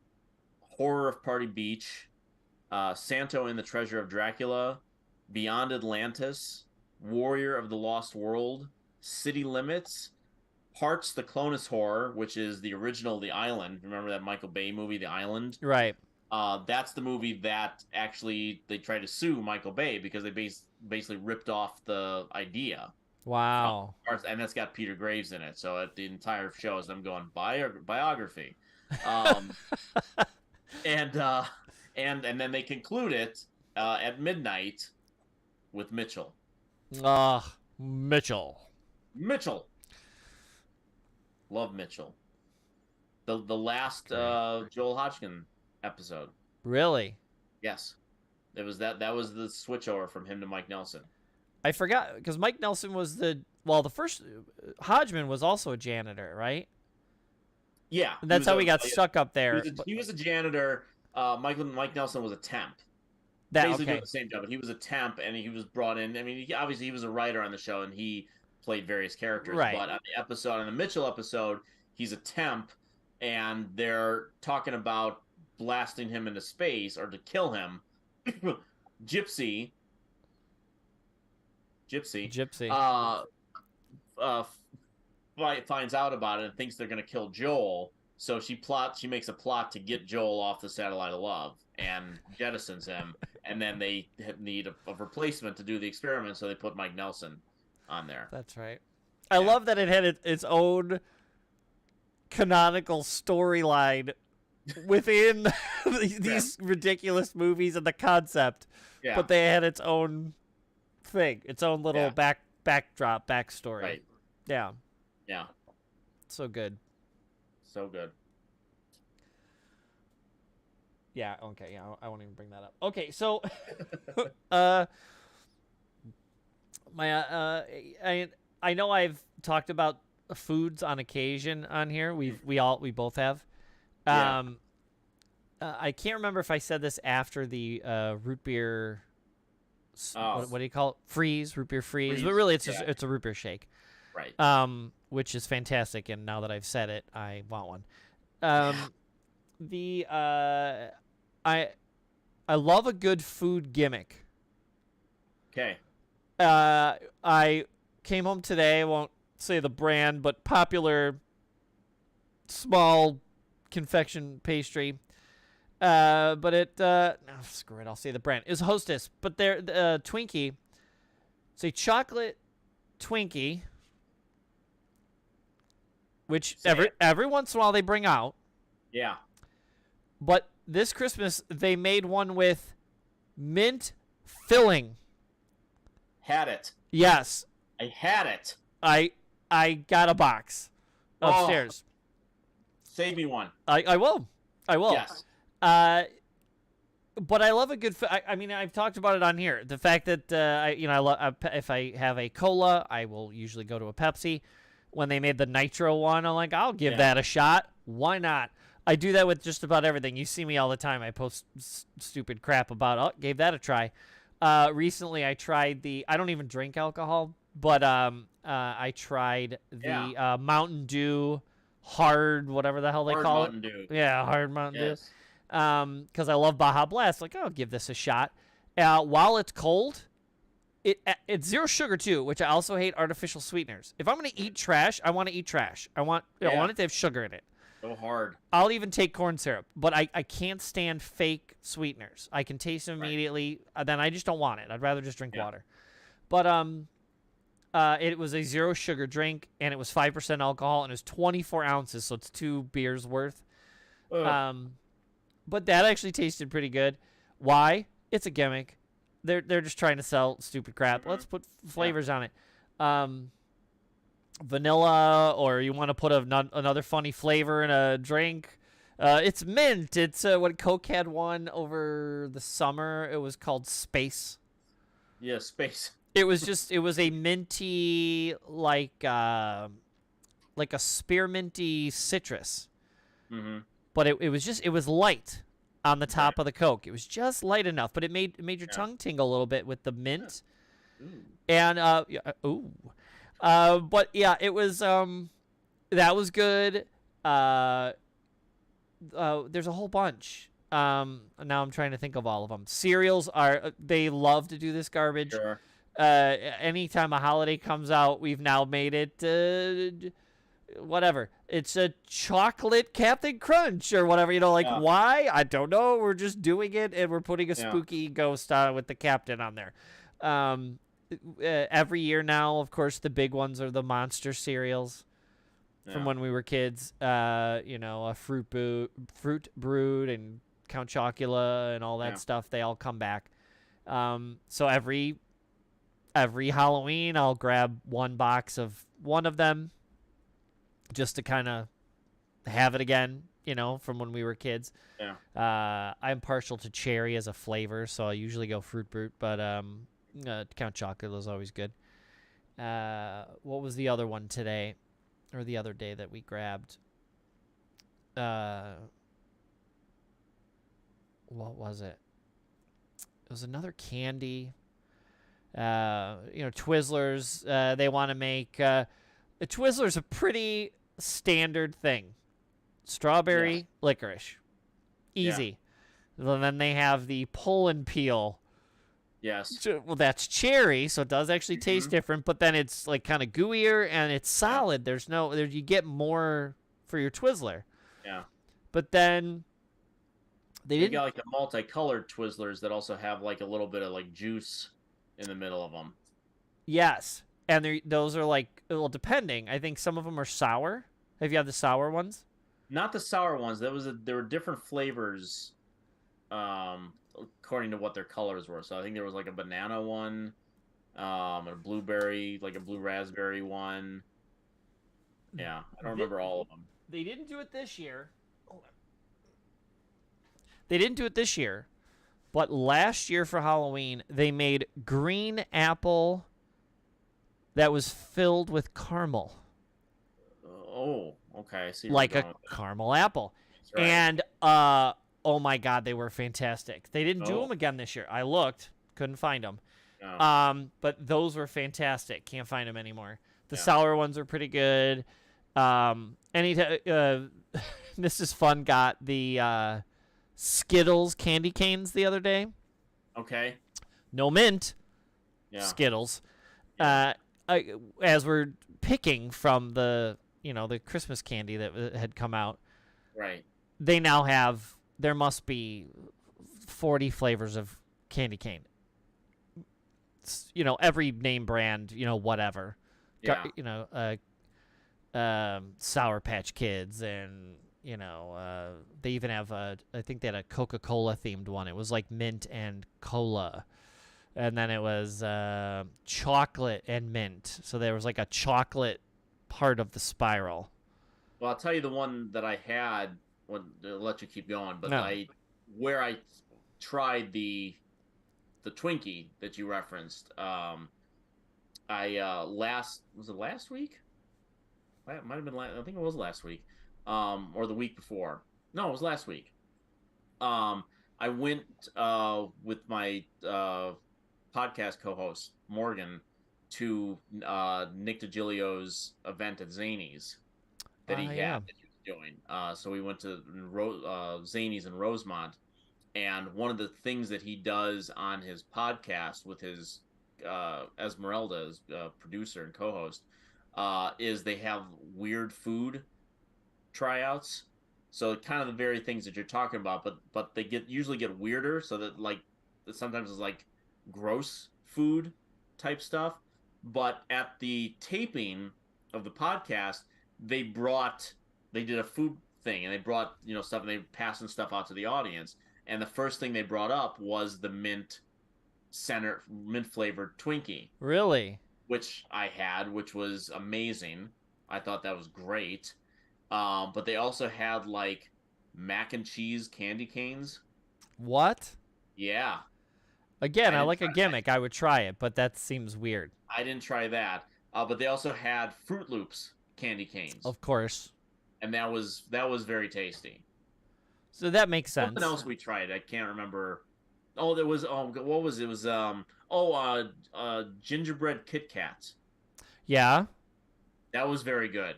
Horror of Party Beach, Santo and the Treasure of Dracula, Beyond Atlantis, Warrior of the Lost World, City Limits, Parts the Clonus Horror, which is the original The Island. Remember that Michael Bay movie, The Island? Right. That's the movie that actually they tried to sue Michael Bay because they basically ripped off the idea. Wow. And that's got Peter Graves in it. So the entire show is them going biography. And then they conclude it at midnight with Mitchell. Mitchell. Love Mitchell. The last Joel Hodgson episode. Really? Yes. It was that was the switch over from him to Mike Nelson. I forgot because Mike Nelson was the first Hodgman was also a janitor, right? Yeah. And that's how we got stuck up there. He was a janitor. Mike Nelson was a temp. Basically doing the same job, but he was a temp, and he was brought in. I mean, he was a writer on the show, and he played various characters. Right. But on the Mitchell episode, he's a temp, and they're talking about blasting him into space or to kill him. Gypsy. Finds out about it and thinks they're going to kill Joel. So she makes a plot to get Joel off the satellite of love and jettisons him. And then they need a replacement to do the experiment, so they put Mike Nelson on there. That's right. I love that it had its own canonical storyline within these ridiculous movies and the concept, but they had its own thing, its own little backstory. Right. Yeah. Yeah. So good. So good. Yeah. Okay. Yeah. I won't even bring that up. Okay. So, I know I've talked about foods on occasion on here. We both have. I can't remember if I said this after the root beer. What do you call it? Root beer freeze. But really, it's a root beer shake. Right. Which is fantastic. And now that I've said it, I want one. I love a good food gimmick. Okay. I came home today. I won't say the brand, but popular small confection pastry. But it screw it. I'll say the brand is Hostess. But they're Twinkie. It's a chocolate Twinkie, which every once in a while they bring out. Yeah. But this Christmas they made one with mint filling. Had it. Yes. I had it. I got a box upstairs. Save me one. I will. Yes. But I love a good. I mean, I've talked about it on here. The fact that I love if I have a cola, I will usually go to a Pepsi. When they made the nitro one, I'm like, I'll give that a shot. Why not? I do that with just about everything. You see me all the time. I post stupid crap about. Gave that a try. Recently, I tried I don't even drink alcohol, but I tried the Mountain Dew hard, whatever the hell they call it. Dew. Yeah, hard Mountain Dew. Because I love Baja Blast. Like, I'll give this a shot. While it's cold, it's zero sugar too, which I also hate artificial sweeteners. If I'm gonna eat trash, I want to eat trash. I want it to have sugar in it. So hard. I'll even take corn syrup, but I can't stand fake sweeteners. I can taste them immediately. Then I just don't want it. I'd rather just drink water. But it was a zero sugar drink, and it was 5% alcohol, and it was 24 ounces, so it's 2 beers worth. But that actually tasted pretty good. Why? It's a gimmick. They're just trying to sell stupid crap. Let's put flavors on it. Vanilla, or you want to put another funny flavor in a drink. It's mint. It's what Coke had one over the summer. It was called Space. Yeah, Space. It was a minty, like a spearminty citrus. Mm-hmm. But it was light on the top of the Coke. It was just light enough, but it made your tongue tingle a little bit with the mint. And but yeah, it was that was good. There's a whole bunch. Now I'm trying to think of all of them. Cereals they love to do this garbage. Sure. Anytime a holiday comes out, we've now made it whatever. It's a chocolate Captain Crunch or whatever, why? I don't know. We're just doing it, and we're putting a spooky ghost with the captain on there. Every year now, of course, the big ones are the monster cereals from when we were kids. A Fruit Brood and Count Chocula and all that stuff. They all come back. So every Halloween, I'll grab one box of one of them, just to kind of have it again, from when we were kids. Yeah. I'm partial to cherry as a flavor, so I usually go Fruit Brute, but Count Chocula is always good. What was the other one today, or the other day that we grabbed? What was it? It was another candy. Twizzlers. They want to make Twizzlers a pretty standard thing. Strawberry, licorice. Easy. Yeah. And then they have the pull and peel. Yes. Well, that's cherry, so it does actually taste different, but then it's like kind of gooier and it's solid. There's you get more for your Twizzler. Yeah. But then they got like the multicolored Twizzlers that also have like a little bit of like juice in the middle of them. Yes. And those are like, well, depending. I think some of them are sour. Have you had the sour ones? Not the sour ones. There were different flavors, according to what their colors were. So I think there was like a banana one, a blueberry, like a blue raspberry one. Yeah, I don't remember all of them. They didn't do it this year. They didn't do it this year, but last year for Halloween, they made green apple that was filled with caramel. Oh, okay. I see. Like a caramel apple. Right. And, oh my God, they were fantastic. They didn't do them again this year. I looked, couldn't find them. No. But those were fantastic. Can't find them anymore. The sour ones are pretty good. Mrs. Fun got the Skittles candy canes the other day. Okay. No mint. Yeah. Skittles. As we're picking from the Christmas candy that had come out. Right. They now have, there must be 40 flavors of candy cane. Every name brand, whatever. Yeah. Sour Patch Kids, and they even have I think they had a Coca-Cola themed one. It was like mint and cola, and then it was chocolate and mint. So there was like a chocolate part of the spiral. Well, I'll tell you the one that I had. I'll let you keep going, but where I tried the Twinkie that you referenced. Was it last week? It might have been I think it was last week, or the week before. No, it was last week. I went with my podcast co-host Morgan to Nick DiGilio's event at Zany's that he was doing. So we went to Zany's in Rosemont, and one of the things that he does on his podcast with his Esmeralda, as producer and co-host, is they have weird food tryouts. So kind of the very things that you're talking about, but they usually get weirder. So that like sometimes it's like gross food type stuff. But at the taping of the podcast, they did a food thing, and they brought stuff, and they passing stuff out to the audience. And the first thing they brought up was the mint flavored Twinkie. Really? Which I had, which was amazing. I thought that was great. But they also had like mac and cheese candy canes. What? Yeah. Again, I like a gimmick. I would try it, but that seems weird. I didn't try that. But they also had Fruit Loops candy canes. Of course. And that was very tasty. So that makes sense. Something else we tried. I can't remember. Oh, there was what was it? It was gingerbread Kit Kats. Yeah. That was very good.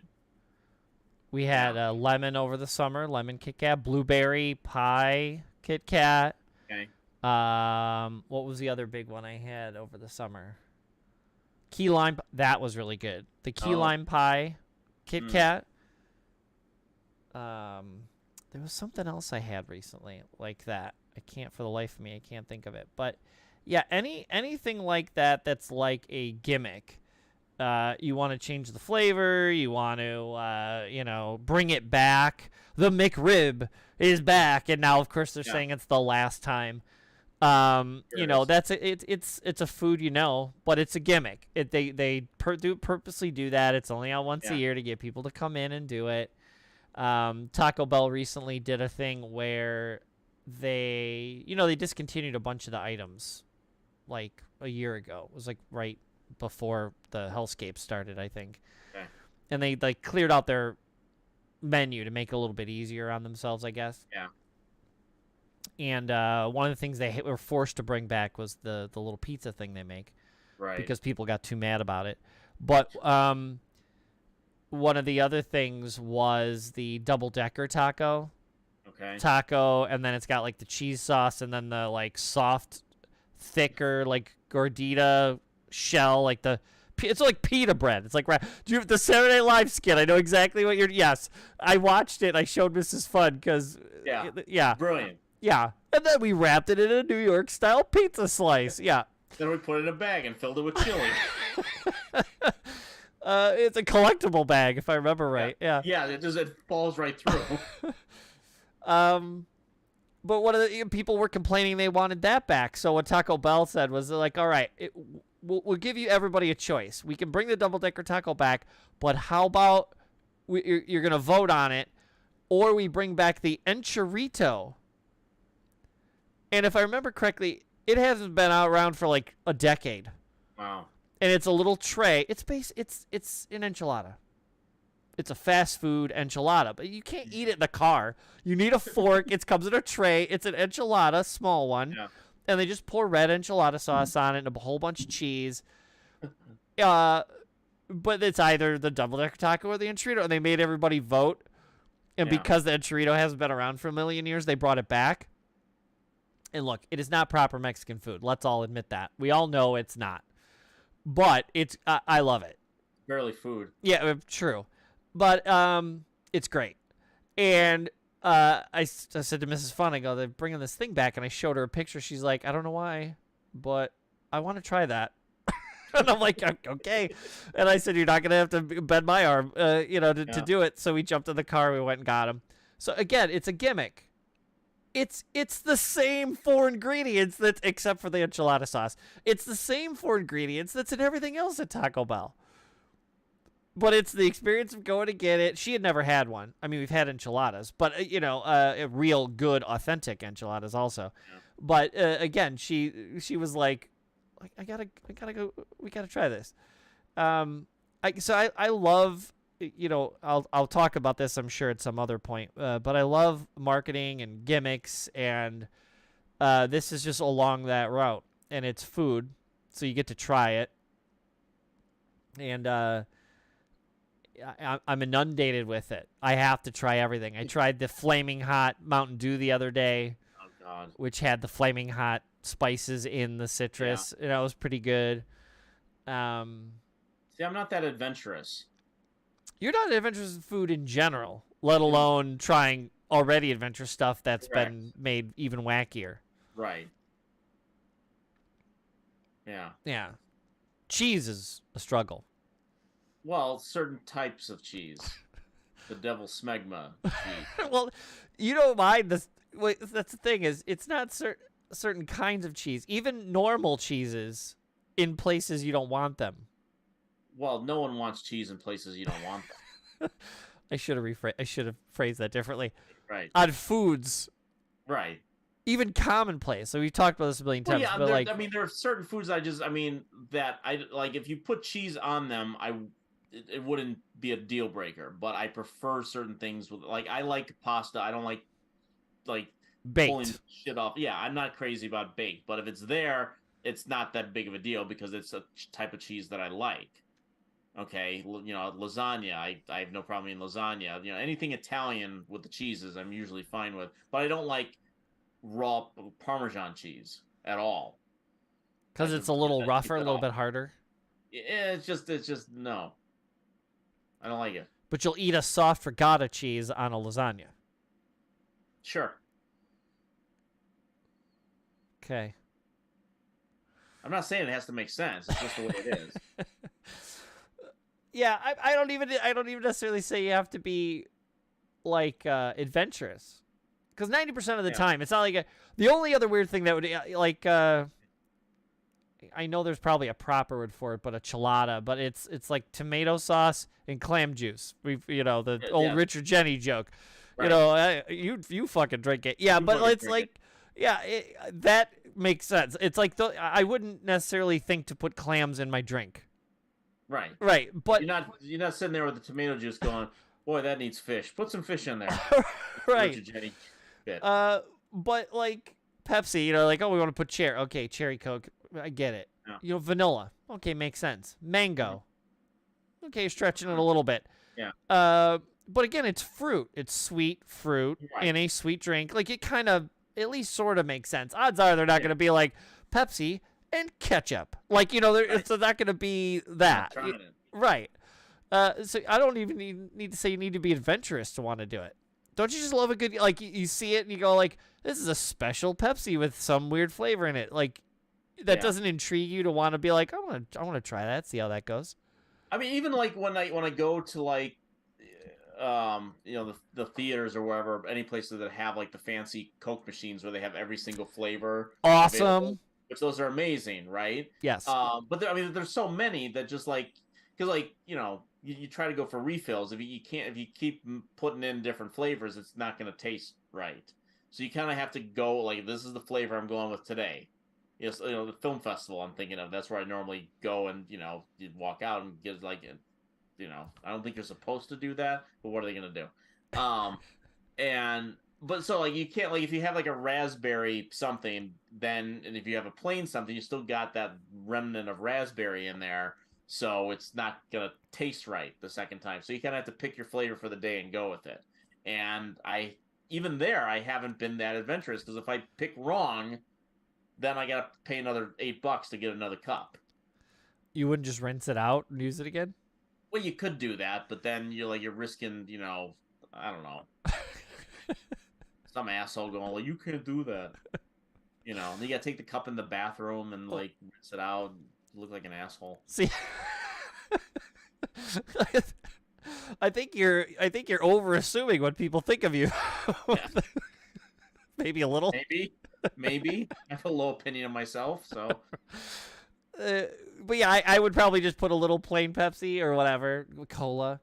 We had lemon over the summer, lemon Kit Kat, blueberry pie Kit Kat. Okay. What was the other big one I had over the summer? Key lime. That was really good. The key lime pie Kit Kat. There was something else I had recently like that. I can't, for the life of me, I can't think of it. But yeah, anything like that that's like a gimmick. You want to change the flavor. You want to, bring it back. The McRib is back, and now, of course, they're saying it's the last time. That's it's a food, but it's a gimmick. They purposely do that. It's only out once a year to get people to come in and do it. Taco Bell recently did a thing where they discontinued a bunch of the items like a year ago. It was like right before the hellscape started, I think. Okay. And they like cleared out their menu to make it a little bit easier on themselves, I guess. Yeah. And one of the things they were forced to bring back was the little pizza thing they make. Right. Because people got too mad about it. But one of the other things was the double-decker taco. Okay. Taco, and then it's got like the cheese sauce, and then the like soft, thicker like gordita shell, like it's like pita bread. It's like do you have the Saturday Night Live skit? I know exactly what you're. Yes, I watched it. I showed Mrs. Fun because yeah, brilliant. Yeah, and then we wrapped it in a New York style pizza slice. Yeah. Then we put it in a bag and filled it with chili. It's a collectible bag, if I remember right. Yeah. Yeah, it falls right through. But one of the people were complaining they wanted that back. So what Taco Bell said was like, all right, we'll give you everybody a choice. We can bring the double-decker taco back, but how about you're going to vote on it, or we bring back the enchilito. And if I remember correctly, it hasn't been around for like a decade. Wow. And it's a little tray. It's an enchilada. It's a fast food enchilada, but you can't eat it in the car. You need a fork. It comes in a tray. It's an enchilada, small one. Yeah. And they just pour red enchilada sauce on it and a whole bunch of cheese. But it's either the double-decker taco or the enchilada, and they made everybody vote. And because the enchilada hasn't been around for a million years, they brought it back. And look, it is not proper Mexican food. Let's all admit that. We all know it's not. But it's I love it. Barely food. Yeah, true. But it's great. And I said to Mrs. Fun, I go, they're bringing this thing back, and I showed her a picture. She's like, I don't know why, but I want to try that. And I'm like, okay. And I said, you're not going to have to bend my arm, to do it. So we jumped in the car. We went and got him. So, again, it's a gimmick. It's the same 4 ingredients except for the enchilada sauce. It's the same 4 ingredients that's in everything else at Taco Bell. But it's the experience of going to get it. She had never had one. I mean, we've had enchiladas, but real good, authentic enchiladas also. Yeah. But again, she was like, I gotta go. We gotta try this. I love. I'll talk about this, I'm sure, at some other point. But I love marketing and gimmicks, and this is just along that route. And it's food, so you get to try it. And I'm inundated with it. I have to try everything. I tried the Flaming Hot Mountain Dew the other day, which had the Flaming Hot spices in the citrus. Yeah. It was pretty good. See, I'm not that adventurous. You're not adventurous in food in general, let alone trying already adventurous stuff that's been made even wackier. Right. Yeah. Yeah. Cheese is a struggle. Well, certain types of cheese. The devil smegma cheese. Well, you don't mind this. That's the thing, is it's not certain kinds of cheese. Even normal cheeses in places you don't want them. Well, no one wants cheese in places you don't want them. I should have phrased that differently. Right. On foods. Right. Even commonplace. So we've talked about this a million times. Yeah, but there are certain foods that I like. If you put cheese on them, it wouldn't be a deal breaker. But I prefer certain things with, like, I like pasta. I don't like baked pulling shit off. Yeah, I'm not crazy about baked, but if it's there, it's not that big of a deal because it's a type of cheese that I like. Okay, lasagna. I have no problem eating lasagna. Anything Italian with the cheeses, I'm usually fine with. But I don't like raw Parmesan cheese at all. Because it's a little rougher, a little bit harder. It's just no. I don't like it. But you'll eat a soft ricotta cheese on a lasagna. Sure. Okay. I'm not saying it has to make sense. It's just the way it is. Yeah, I don't even necessarily say you have to be like adventurous, because 90% of the time it's not like the only other weird thing that would I know there's probably a proper word for it, but a chilada, but it's like tomato sauce and clam juice. Old Richard Jenny joke. Right. You fucking drink it. Yeah, but it's like that makes sense. It's like I wouldn't necessarily think to put clams in my drink. Right. Right. But you're not sitting there with the tomato juice going, boy, that needs fish. Put some fish in there. Right. Richard Jenny bit. But like Pepsi, we want to put cherry. Okay, cherry Coke. I get it. Yeah. Vanilla. Okay, makes sense. Mango. Mm-hmm. Okay, stretching it a little bit. Yeah. But again, it's fruit. It's sweet fruit in a sweet drink. Like, it kind of at least sort of makes sense. Odds are they're not going to be like Pepsi and ketchup. Like, it's not going to be that. Right. So I don't even need to say you need to be adventurous to want to do it. Don't you just love a good, like, you see it and you go like, this is a special Pepsi with some weird flavor in it. Like, that doesn't intrigue you to want to be like, I want to try that, see how that goes. I mean, even like when I go to like the theaters or wherever, any places that have like the fancy Coke machines where they have every single flavor available, Awesome. which those are amazing, right? Yes. But I mean, there's so many that just like because like you try to go for refills you can't if you keep putting in different flavors, it's not going to taste right. So you kind of have to go like this is the flavor I'm going with today. Yes, the film festival I'm thinking of. That's where I normally go and you walk out and get like I don't think you're supposed to do that, but what are they gonna do? And but so like you can't like if you have like a raspberry something, then and if you have a plain something, you still got that remnant of raspberry in there, so it's not gonna taste right the second time. So you kind of have to pick your flavor for the day and go with it. And even there I haven't been that adventurous because if I pick wrong, then I gotta pay another $8 to get another cup. You wouldn't just rinse it out and use it again? Well, you could do that, but then you're risking, I don't know, some asshole going, well, you can't do that. You gotta take the cup in the bathroom and like rinse it out, and look like an asshole. See, I think you're over assuming what people think of you. Yeah. Maybe a little. Maybe. I have a low opinion of myself, so. But yeah, I would probably just put a little plain Pepsi or whatever, cola,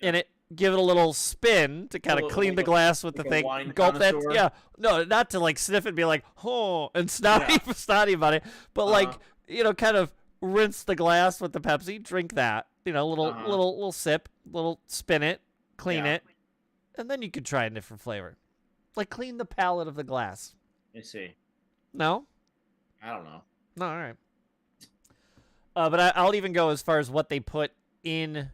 in it. Give it a little spin to kind of clean the glass with the thing. Gulp that. Yeah, no, not to like sniff it and be like, oh, and snotty about it, but like kind of rinse the glass with the Pepsi, drink that. Little sip, little spin it, clean it, and then you could try a different flavor. Like clean the palate of the glass. I see. No? I don't know. No, all right. But I'll even go as far as what they put in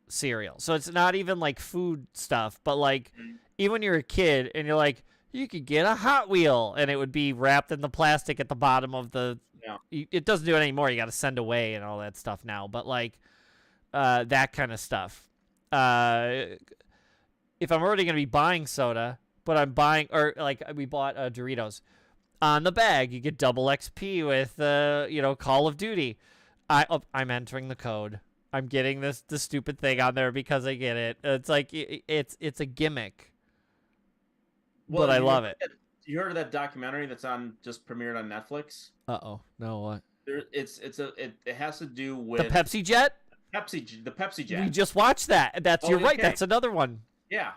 cereal. So it's not even like food stuff, but like even when you're a kid and you're like, you could get a Hot Wheel and it would be wrapped in the plastic at the bottom of the. Yeah. It doesn't do it anymore. You got to send away and all that stuff now. But like that kind of stuff. If I'm already going to be buying soda, but I'm buying, or like we bought Doritos. On the bag, you get double XP with, Call of Duty. I'm entering the code. I'm getting the stupid thing on there because I get it. It's like it's a gimmick, well, but I love it. You heard of that documentary that's just premiered on Netflix? No, what? It has to do with the Pepsi Jet. The Pepsi Jet. We just watched that. You're right. That's another one. Yeah,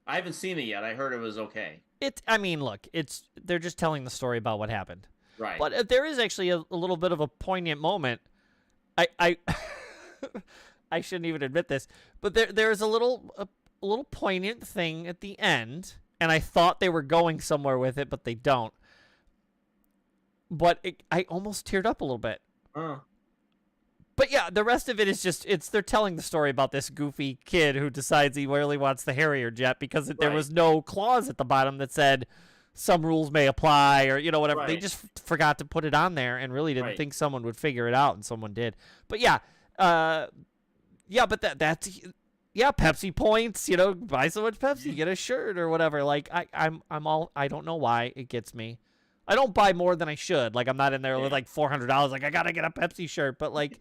I haven't seen it yet. I heard it was okay. I mean, look, they're just telling the story about what happened. Right. But there is actually a little bit of a poignant moment. I I shouldn't even admit this, but there's a little poignant thing at the end, and I thought they were going somewhere with it, but they don't. But I almost teared up a little bit. But yeah, the rest of it is just they're telling the story about this goofy kid who decides he really wants the Harrier jet because there was no clause at the bottom that said some rules may apply or whatever. Right. They just forgot to put it on there and really didn't think someone would figure it out, and someone did. But yeah, but that's Pepsi points. Buy so much Pepsi, get a shirt or whatever. Like I don't know why it gets me. I don't buy more than I should. Like I'm not in there with like $400. Like I gotta get a Pepsi shirt. But like,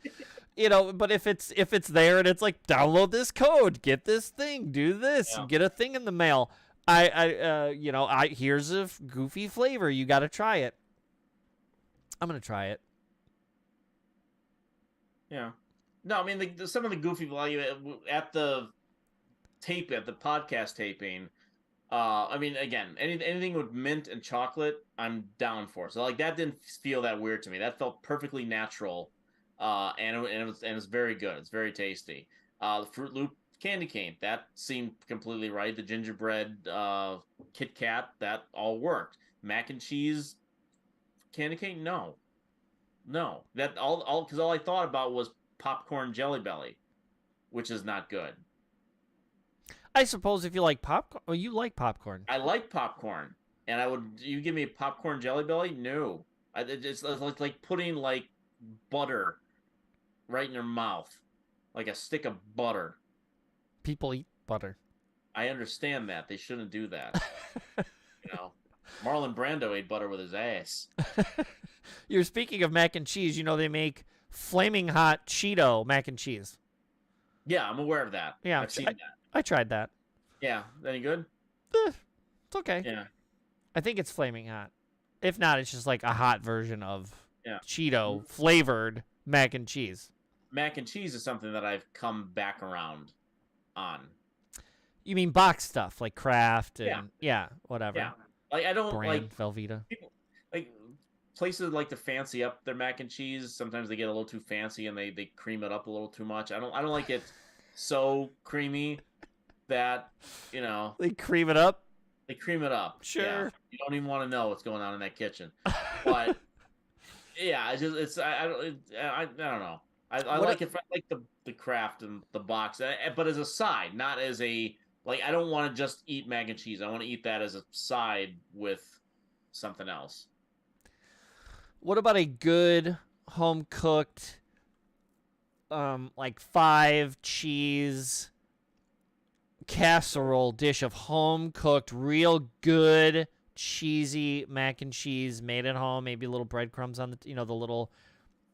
but if it's there and it's like download this code, get this thing, do this, get a thing in the mail. Here's a goofy flavor. You gotta try it. I'm gonna try it. Yeah. No, I mean some of the goofy value at the podcast taping. I mean, again, anything with mint and chocolate, I'm down for. So like that didn't feel that weird to me. That felt perfectly natural, and it's very good. It's very tasty. The Fruit Loop candy cane, that seemed completely right. The gingerbread Kit Kat, that all worked. Mac and cheese candy cane, no. That all because all I thought about was popcorn Jelly Belly, which is not good. I suppose if you like popcorn, well, you like popcorn. I like popcorn, and you give me popcorn Jelly Belly? No, it's like putting like butter right in your mouth, like a stick of butter. People eat butter. I understand that they shouldn't do that. Marlon Brando ate butter with his ass. You're speaking of mac and cheese. They make flaming hot Cheeto mac and cheese. Yeah, I'm aware of that. Yeah, I've seen that. I tried that. Yeah, any good? It's okay. Yeah. I think it's flaming hot. If not, it's just like a hot version of Cheeto flavored mac and cheese. Mac and cheese is something that I've come back around on. You mean box stuff like Kraft and whatever. Yeah, like I don't Brand, like Velveeta. people, like places like to fancy up their mac and cheese. Sometimes they get a little too fancy and they cream it up a little too much. I don't like it so creamy that they cream it up. They cream it up. Sure. Yeah. You don't even want to know what's going on in that kitchen. But yeah, I don't know. I like it. I like the Kraft and the box, but as a side, not as a like. I don't want to just eat mac and cheese. I want to eat that as a side with something else. What about a good home cooked, like 5 cheese casserole dish of home cooked, real good cheesy mac and cheese made at home? Maybe a little breadcrumbs on the the little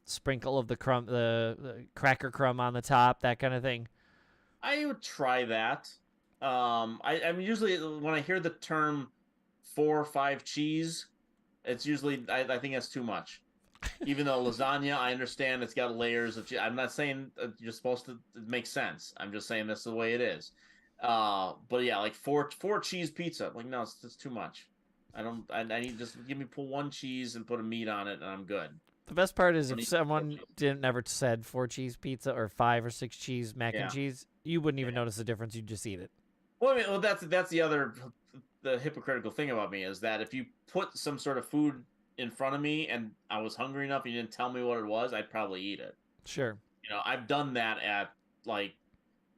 sprinkle of the crumb, the cracker crumb on the top, that kind of thing. I would try that. I'm usually when I hear the term 4 or 5 cheese, it's usually I think that's too much. Even though lasagna, I understand it's got layers of cheese. I'm not saying you're supposed to. It makes sense. I'm just saying that's the way it is. But yeah, like four cheese pizza. Like no, it's too much. I need just give me pull 1 cheese and put a meat on it, and I'm good. The best part is if someone never said 4 cheese pizza or 5 or 6 cheese mac and cheese, you wouldn't even notice the difference. You'd just eat it. Well, I mean, that's the hypocritical thing about me is that if you put some sort of food in front of me and I was hungry enough and you didn't tell me what it was, I'd probably eat it. Sure. I've done that at like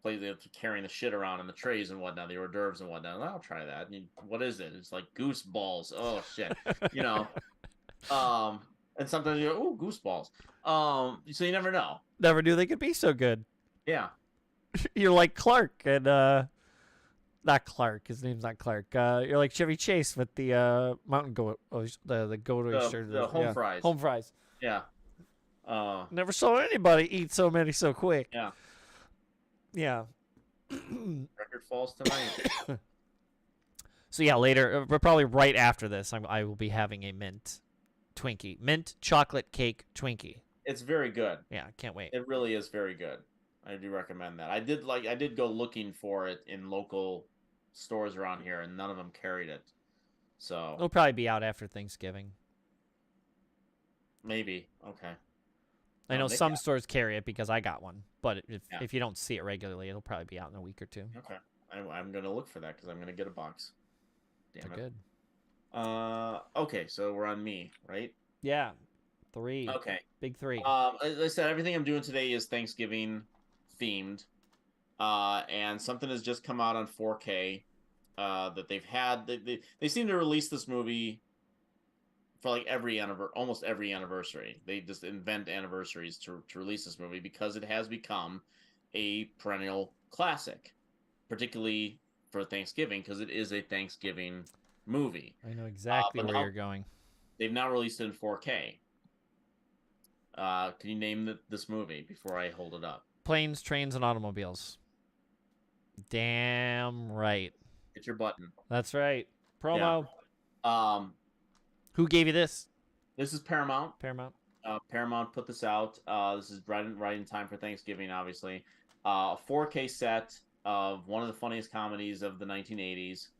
places carrying the shit around in the trays and whatnot, the hors d'oeuvres and whatnot. I'll try that. What is it? It's like goose balls. Oh shit. And sometimes you go, ooh, goose balls. So you never know. Never knew they could be so good. Yeah. You're like Clark and not Clark. His name's not Clark. You're like Chevy Chase with the mountain goat, the goat oyster, the home fries. Home fries. Yeah. Never saw anybody eat so many so quick. Yeah. Yeah. Record falls tonight. So yeah, later, but probably right after this, I will be having a mint chocolate cake Twinkie. It's very good. Yeah, can't wait. It really is very good. I do recommend that. I did go looking for it in local stores around here, and none of them carried it. So it'll probably be out after Thanksgiving. Maybe. Okay. I know some stores carry it because I got one, but if you don't see it regularly, it'll probably be out in a week or 2. Okay. I'm gonna look for that because I'm gonna get a box. Damn They're it. Good. Okay, so we're on me, right? Yeah. 3. Okay. Big 3. As I said, everything I'm doing today is Thanksgiving themed. And something has just come out on 4K that they've had. They seem to release this movie for like almost every anniversary. They just invent anniversaries to release this movie because it has become a perennial classic, particularly for Thanksgiving because it is a Thanksgiving movie. I know exactly where you're going. They've now released it in 4K. Can you name this movie before I hold it up? Planes, Trains, and Automobiles. Damn right. Hit your button. That's right. Promo. Yeah. Who gave you this? This is Paramount. Paramount. Paramount put this out. This is right in time for Thanksgiving, obviously. A 4K set of one of the funniest comedies of the 1980s.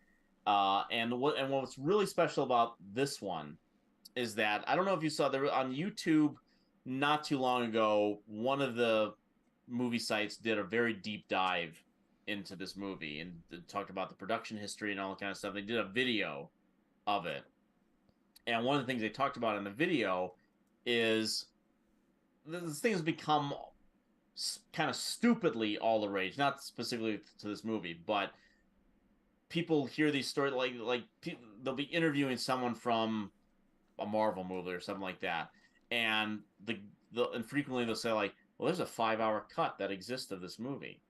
And what's really special about this one is that I don't know if you saw there on YouTube not too long ago. One of the movie sites did a very deep dive into this movie and talked about the production history and all that kind of stuff. They did a video of it. And one of the things they talked about in the video is this thing has become kind of stupidly all the rage, not specifically to this movie, but people hear these stories like they'll be interviewing someone from a Marvel movie or something like that, and and frequently they'll say like, well, there's a 5-hour cut that exists of this movie,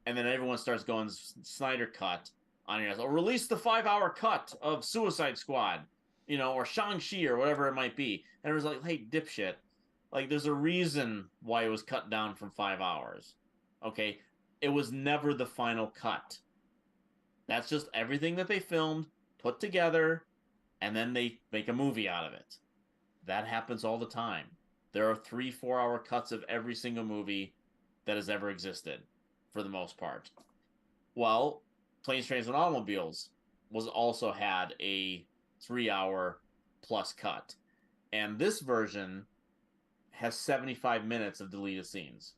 and then everyone starts going Snyder cut on your ass. Or release the 5-hour cut of Suicide Squad, or Shang-Chi or whatever it might be. And it was like, hey, dipshit, Like, there's a reason why it was cut down from 5 hours. Okay, it was never the final cut. That's just everything that they filmed, put together, and then they make a movie out of it. That happens all the time. There are 3-4 hour cuts of every single movie that has ever existed, for the most part. Well, Planes, Trains, and Automobiles was also had a 3 hour plus cut. And this version has 75 minutes of deleted scenes.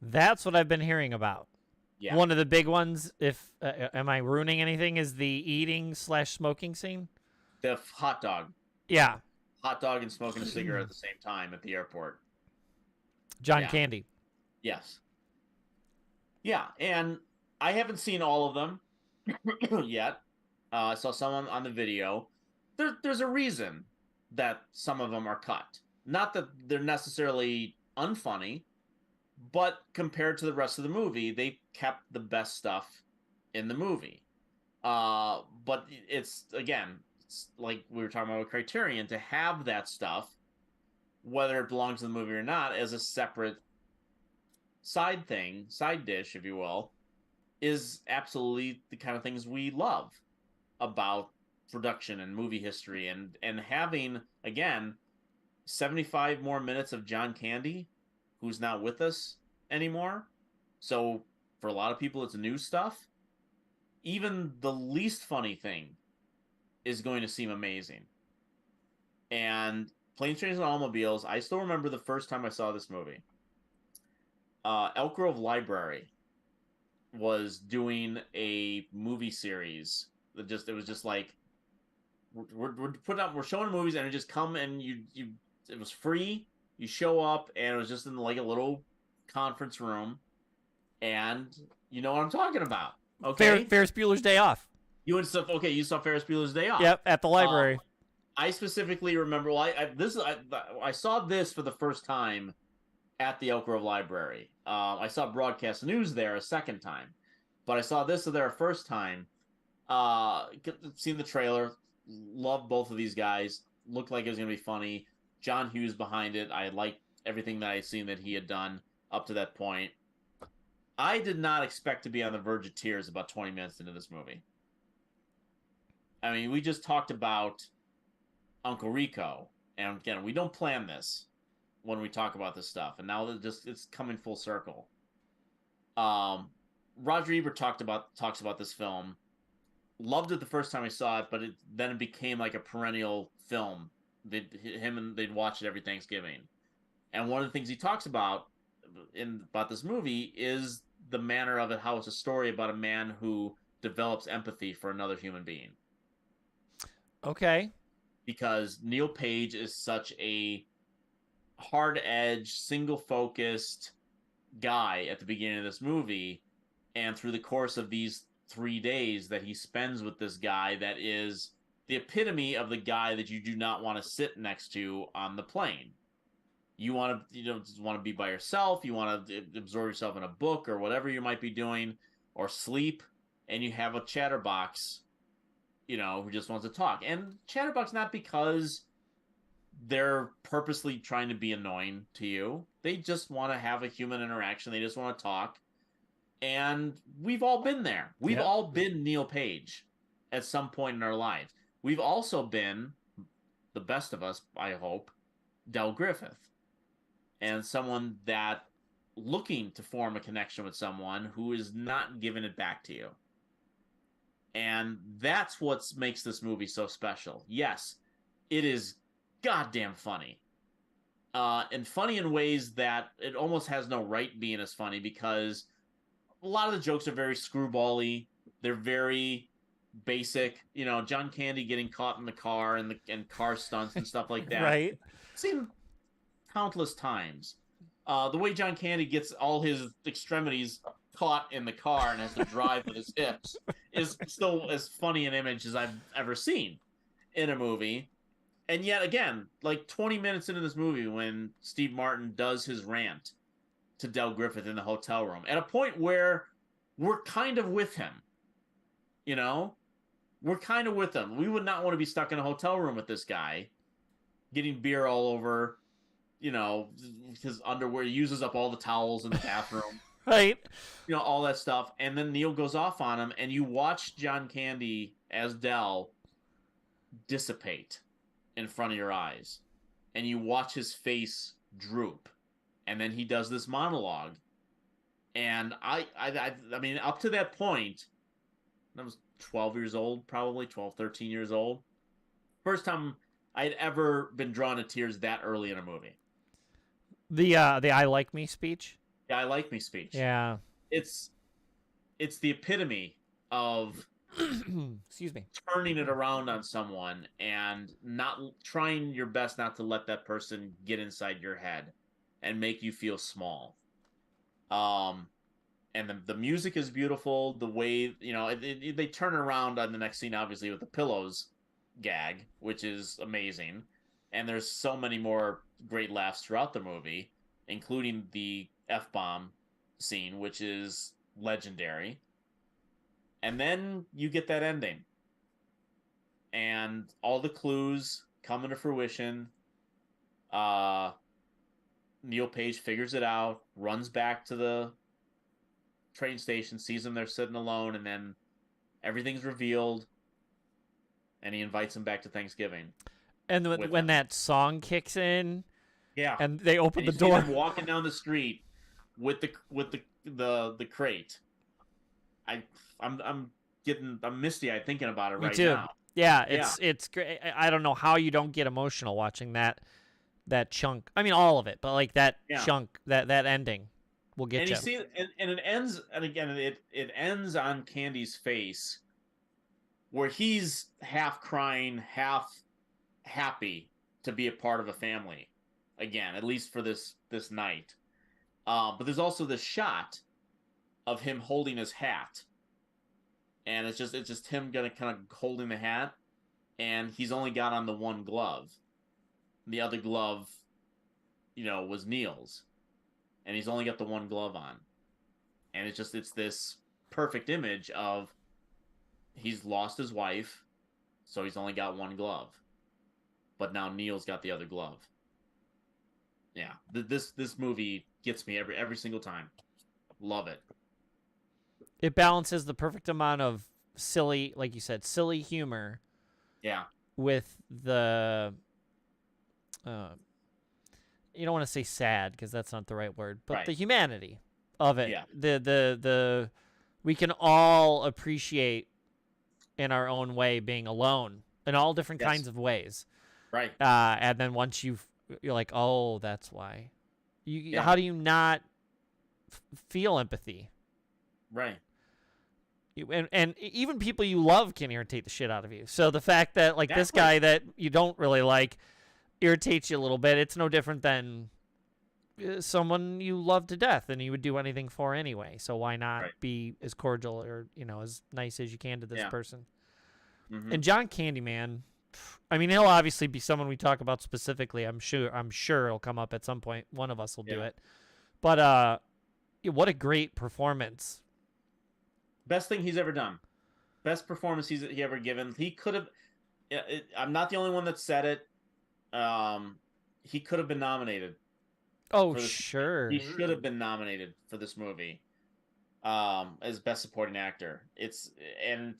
That's what I've been hearing about. Yeah. One of the big ones, if am I ruining anything, is the eating/smoking scene. The hot dog. Yeah. Hot dog and smoking a cigarette at the same time at the airport. John Candy. Yes. Yeah, and I haven't seen all of them yet. I saw some on the video. There's a reason that some of them are cut. Not that they're necessarily unfunny, but compared to the rest of the movie, they kept the best stuff in the movie. But it's, again, it's like we were talking about with Criterion, to have that stuff, whether it belongs to the movie or not, as a separate side dish, if you will, is absolutely the kind of things we love about production and movie history. And having, again, 75 more minutes of John Candy, who's not with us anymore. So for a lot of people, it's new stuff. Even the least funny thing is going to seem amazing. And Planes, Trains, and Automobiles, I still remember the first time I saw this movie. Elk Grove Library was doing a movie series. It was just like, we're showing movies, and it just come and it was free. You show up, and it was just in like a little conference room, and you know what I'm talking about. Okay, Ferris Bueller's Day Off. You saw Ferris Bueller's Day Off. Yep, at the library. I specifically remember. Well, I saw this for the first time at the Elk Grove Library. I saw Broadcast News there a second time, but I saw this there a first time. Seen the trailer, loved both of these guys. Looked like it was gonna be funny. John Hughes behind it. I liked everything that I'd seen that he had done up to that point. I did not expect to be on the verge of tears about 20 minutes into this movie. I mean, we just talked about Uncle Rico, and again, we don't plan this when we talk about this stuff, and now it's coming full circle. Roger Ebert talks about this film. Loved it the first time I saw it, but then it became like a perennial film. They'd watch it every Thanksgiving. And one of the things he talks about this movie is the manner of it, how it's a story about a man who develops empathy for another human being. Okay. Because Neil Page is such a hard-edged, single-focused guy at the beginning of this movie, and through the course of these 3 days that he spends with this guy that is the epitome of the guy that you do not want to sit next to on the plane. You just want to be by yourself. You want to absorb yourself in a book or whatever you might be doing, or sleep, and you have a chatterbox, who just wants to talk. And chatterbox, not because they're purposely trying to be annoying to you. They just want to have a human interaction. They just want to talk. And we've all been there. We've all been Neil Page at some point in our lives. We've also been, the best of us, I hope, Del Griffith. And someone that looking to form a connection with someone who is not giving it back to you. And that's what makes this movie so special. Yes, it is goddamn funny. And funny in ways that it almost has no right being as funny, because a lot of the jokes are very screwball-y. They're very basic. John Candy getting caught in the car and car stunts and stuff like that. Right. Seen countless times. The way John Candy gets all his extremities caught in the car and has to drive with his hips is still as funny an image as I've ever seen in a movie. And yet again, like 20 minutes into this movie, when Steve Martin does his rant to Del Griffith in the hotel room, at a point where we're kind of with him, we're kind of with him. We would not want to be stuck in a hotel room with this guy, getting beer all over his underwear, he uses up all the towels in the bathroom. Right. All that stuff. And then Neil goes off on him, and you watch John Candy as Del dissipate in front of your eyes. And you watch his face droop. And then he does this monologue. And I mean, up to that point, I was 12 years old, probably 12, 13 years old. First time I'd ever been drawn to tears that early in a movie. The I like me speech. Yeah, I like me speech. Yeah. It's the epitome of excuse me, turning it around on someone and not trying your best not to let that person get inside your head and make you feel small. And the music is beautiful. The way, they turn around on the next scene, obviously, with the pillows gag, which is amazing. And there's so many more great laughs throughout the movie, including the F-bomb scene, which is legendary. And then you get that ending. And all the clues come into fruition. Neil Page figures it out, runs back to the train station, sees them there sitting alone, and then everything's revealed, and he invites them back to Thanksgiving. And when that song kicks in, yeah, and they open the door, walking down the street with the crate. I'm misty-eyed thinking about it now. Yeah, it's great. I don't know how you don't get emotional watching that chunk. I mean, all of it, but like that chunk, that ending will get you. And you see, and it ends, and again, it ends on Candy's face, where he's half crying, half happy to be a part of a family again, at least for this night. But there's also this shot of him holding his hat, and it's just him kind of holding the hat, and he's only got on the one glove. The other glove, was Neil's, and he's only got the one glove on, and it's this perfect image of he's lost his wife, so he's only got one glove, but now Neil's got the other glove. Yeah, this movie gets me every single time. Love it. It balances the perfect amount of silly, like you said, silly humor. Yeah. With the, you don't want to say sad because that's not the right word, but the humanity of it. Yeah. The we can all appreciate in our own way being alone in all different kinds of ways. Right. And then once you're like, oh, that's why. How do you not feel empathy? Right. And even people you love can irritate the shit out of you. So the fact that this guy that you don't really like irritates you a little bit, it's no different than someone you love to death and you would do anything for anyway. So why not be as cordial or as nice as you can to this person? Mm-hmm. And John Candy, man, I mean, he'll obviously be someone we talk about specifically. I'm sure it'll come up at some point. One of us will do it. But what a great performance. Best thing he's ever done. Best performance he ever given. He could have. I'm not the only one that said it. He could have been nominated. Oh, sure. He should have been nominated for this movie as best supporting actor. And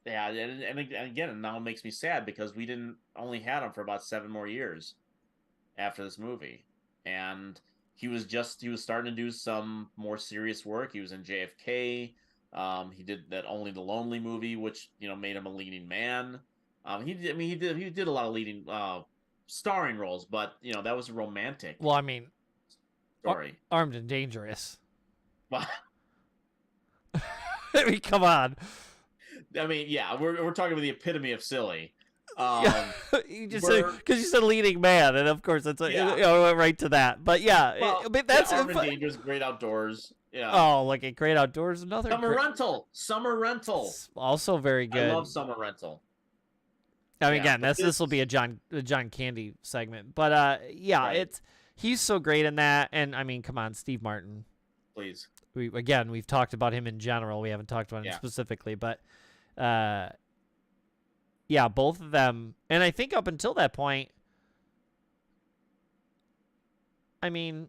again, it now makes me sad because we didn't only had him for about 7 more years after this movie, and he was starting to do some more serious work. He was in JFK. He did that Only the Lonely movie, which made him a leading man. He did a lot of leading starring roles, but that was a romantic. Well, I mean, story. Armed and Dangerous. I mean, come on. I mean, yeah, we're talking about the epitome of silly. You just said because you said leading man, and of course that's right to that. But but that's Armed and Dangerous, Great Outdoors. Yeah. Oh, like a Great Outdoors, another Summer Rental. Also very good. I love Summer Rental. I mean, again, this will be a John Candy segment, but he's so great in that, and I mean, come on, Steve Martin. Please. We've talked about him in general. We haven't talked about him specifically, but both of them, and I think up until that point, I mean,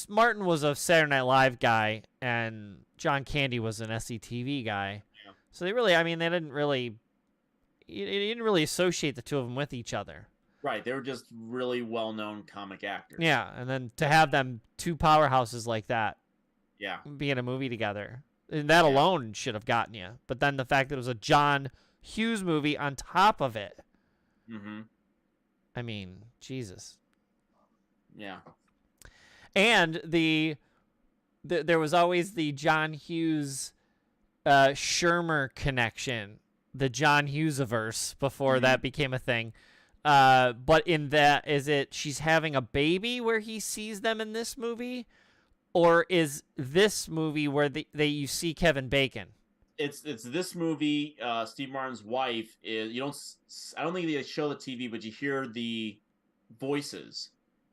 Martin was a Saturday Night Live guy, and John Candy was an SCTV guy. Yeah. So they really, I mean, they didn't really, you didn't really associate the two of them with each other. Right. They were just really well-known comic actors. Yeah, and then to have them two powerhouses like that, yeah, be in a movie together, and that alone should have gotten you. But then the fact that it was a John Hughes movie on top of it. Mm-hmm. I mean, Jesus. Yeah. And there was always the John Hughes Shermer connection, the John Hughes-averse before that became a thing. But in that, is it she's having a baby where he sees them in this movie? Or is this movie where you see Kevin Bacon? It's this movie. Steve Martin's wife is. I don't think they show the TV, but you hear the voices,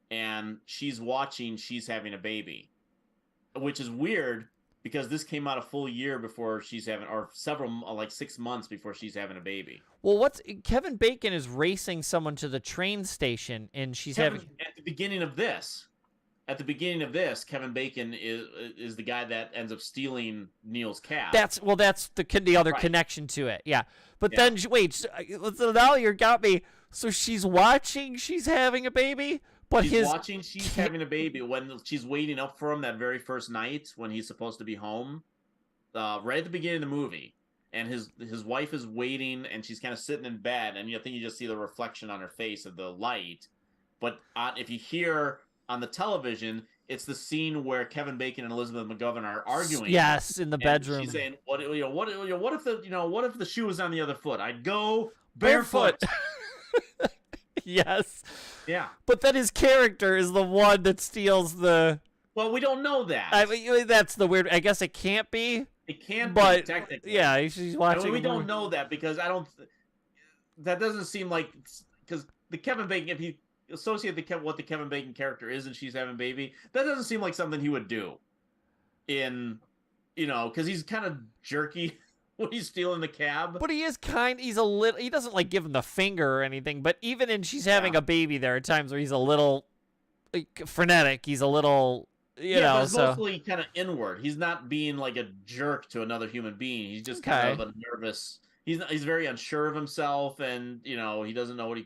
and she's watching. She's having a baby, which is weird because this came out a full year before she's having, or several, like 6 months before she's having a baby. Well, Kevin Bacon is racing someone to the train station, and she's having at the beginning of this. At the beginning of this, Kevin Bacon is the guy that ends up stealing Neil's cab. That's the other connection to it. Yeah. But then, wait, so now you got me. So she's watching she's having a baby? But she's watching she's having a baby when she's waiting up for him that very first night when he's supposed to be home. Right at the beginning of the movie. And his wife is waiting, and she's kind of sitting in bed, and I think you just see the reflection on her face of the light. But if you hear on the television, it's the scene where Kevin Bacon and Elizabeth McGovern are arguing. Yes, in the bedroom. She's saying, "What if the shoe was on the other foot? I'd go barefoot." Yes. Yeah. But then his character is the one that steals the. Well, we don't know that. I mean, that's the weird. I guess it can't be. It can't be technically. Yeah, she's watching. I mean, we don't know that because that doesn't seem like, because the Kevin Bacon, if you associate what the Kevin Bacon character is and she's having a baby, that doesn't seem like something he would do. Because he's kind of jerky when he's stealing the cab. But he he doesn't like give him the finger or anything, but even in she's having a baby, there are times where he's a little frenetic. He's a little, but it's mostly kind of inward. He's not being like a jerk to another human being. He's just kind of a nervous. He's very unsure of himself, and he doesn't know what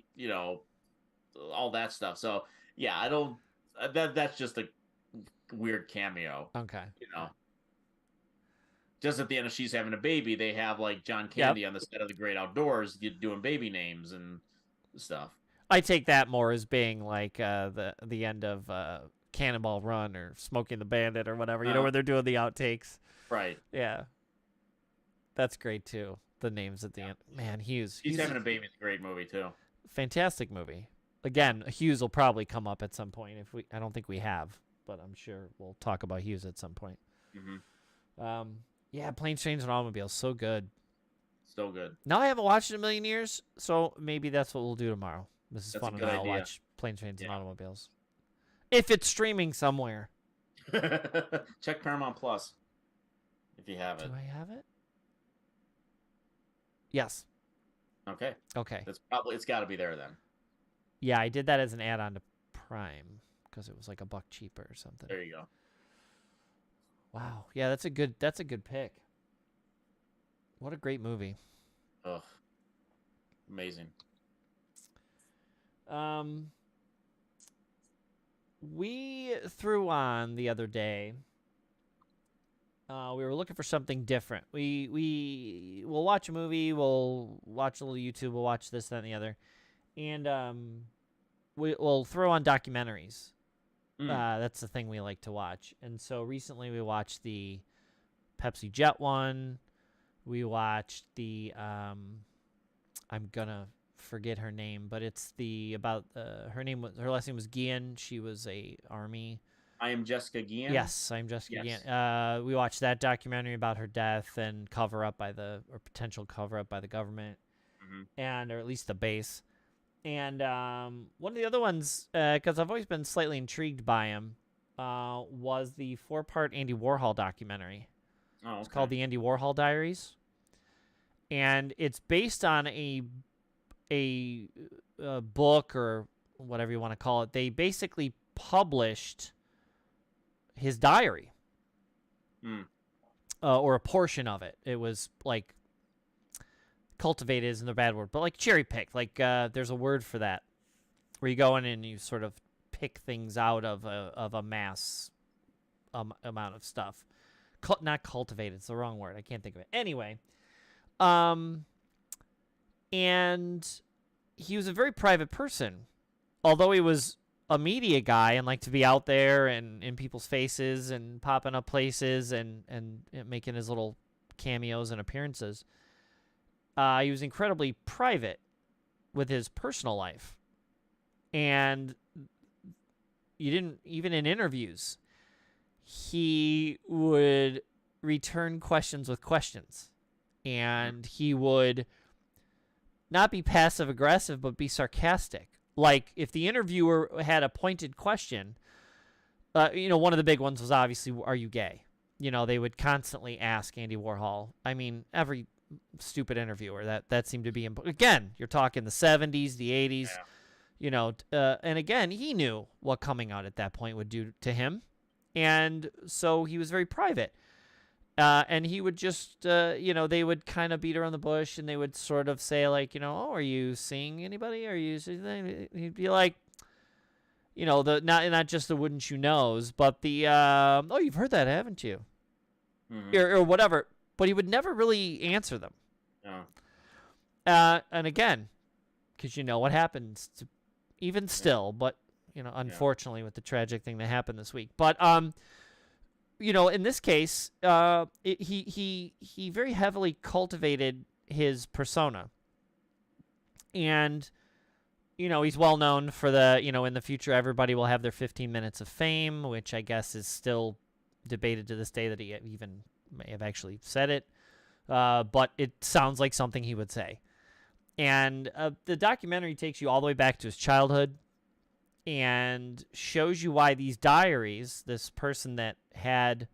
all that stuff. So yeah, I don't. That's just a weird cameo. Okay. Just at the end of she's having a baby, they have like John Candy on the set of The Great Outdoors doing baby names and stuff. I take that more as being like the end of Cannonball Run or Smokey and the Bandit or whatever, where they're doing the outtakes. Right. Yeah. That's great too. The names at the end. Man, Hughes. He's having a baby is a great movie too. Fantastic movie. Again, Hughes will probably come up at some point. I don't think we have, but I'm sure we'll talk about Hughes at some point. Mm-hmm. Yeah, Planes, Trains, and Automobiles, so good. So good. Now I haven't watched it in a million years, so maybe that's what we'll do tomorrow. Mrs. Fun and I'll watch Planes, Trains, and Automobiles. If it's streaming somewhere. Check Paramount Plus if you have it. Do I have it? Yes. Okay. It's got to be there then. Yeah, I did that as an add-on to Prime because it was like $1 cheaper or something. There you go. Wow. Yeah, that's a good pick. What a great movie. Ugh. Amazing. We threw on the other day. We were looking for something different. We'll watch a movie, we'll watch a little YouTube, we'll watch this, that, and the other. And we'll throw on documentaries. That's the thing we like to watch. And so recently we watched the Pepsi Jet one. We watched the I'm gonna forget her name, but it's her last name was Guillen. She was a army. I Am Jessica Guillen. Yes, I Am Jessica Guillen. We watched that documentary about her death and potential cover up by the government, or at least the base. And one of the other ones, because I've always been slightly intrigued by him, was the 4-part Andy Warhol documentary. Oh, okay. It's called the Andy Warhol Diaries, and it's based on a book or whatever you want to call it. They basically published his diary. Mm. Or a portion of it. It was like cultivated isn't a bad word, but like cherry picked. Like there's a word for that, where you go in and you sort of pick things out of a mass amount of stuff. Not cultivated. It's the wrong word. I can't think of it. Anyway, and he was a very private person, although he was a media guy and liked to be out there and in people's faces and popping up places and making his little cameos and appearances. He was incredibly private with his personal life. And you didn't, even in interviews, he would return questions with questions. And he would not be passive aggressive, but be sarcastic. Like, if the interviewer had a pointed question, one of the big ones was obviously, are you gay? They would constantly ask Andy Warhol. I mean, every stupid interviewer, that seemed to be again, you're talking the 70s, the 80s, and again, he knew what coming out at that point would do to him. And so he was very private. And he would just, they would kind of beat around the bush, and they would sort of say, like, oh, are you seeing anybody? Are you seeing anything? He'd be like, the not just the wouldn't you knows, but the, oh, you've heard that, haven't you? Mm-hmm. Or whatever. But he would never really answer them. No. And again, because what happens even still, but, unfortunately with the tragic thing that happened this week. But, in this case, he very heavily cultivated his persona. And, he's well known for the, in the future, everybody will have their 15 minutes of fame, which I guess is still debated to this day that he even may have actually said it. But it sounds like something he would say. And the documentary takes you all the way back to his childhood and shows you why these diaries, this person that had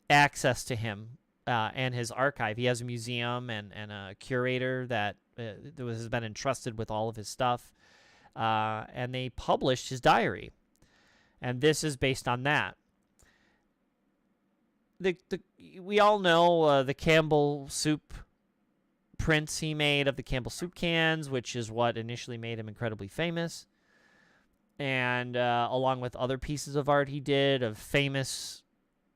access to him and his archive, he has a museum and a curator that has been entrusted with all of his stuff, and they published his diary. And this is based on that. We all know the Campbell soup prints he made of the Campbell soup cans, which is what initially made him incredibly famous. And along with other pieces of art he did of famous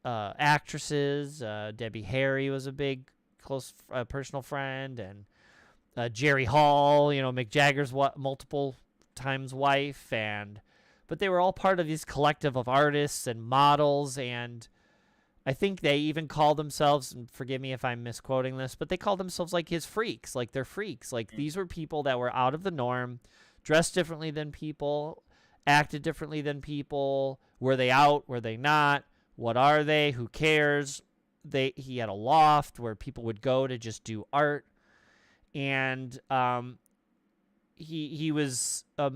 actresses. Debbie Harry was a big, close personal friend. And Jerry Hall, Mick Jagger's multiple times wife. But they were all part of this collective of artists and models. And I think they even called themselves, and forgive me if I'm misquoting this, but they called themselves like his freaks. Like they're freaks. Like these were people that were out of the norm, dressed differently than people, acted differently than people. Were they out? Were they not? What are they? Who cares? He had a loft where people would go to just do art. And he was a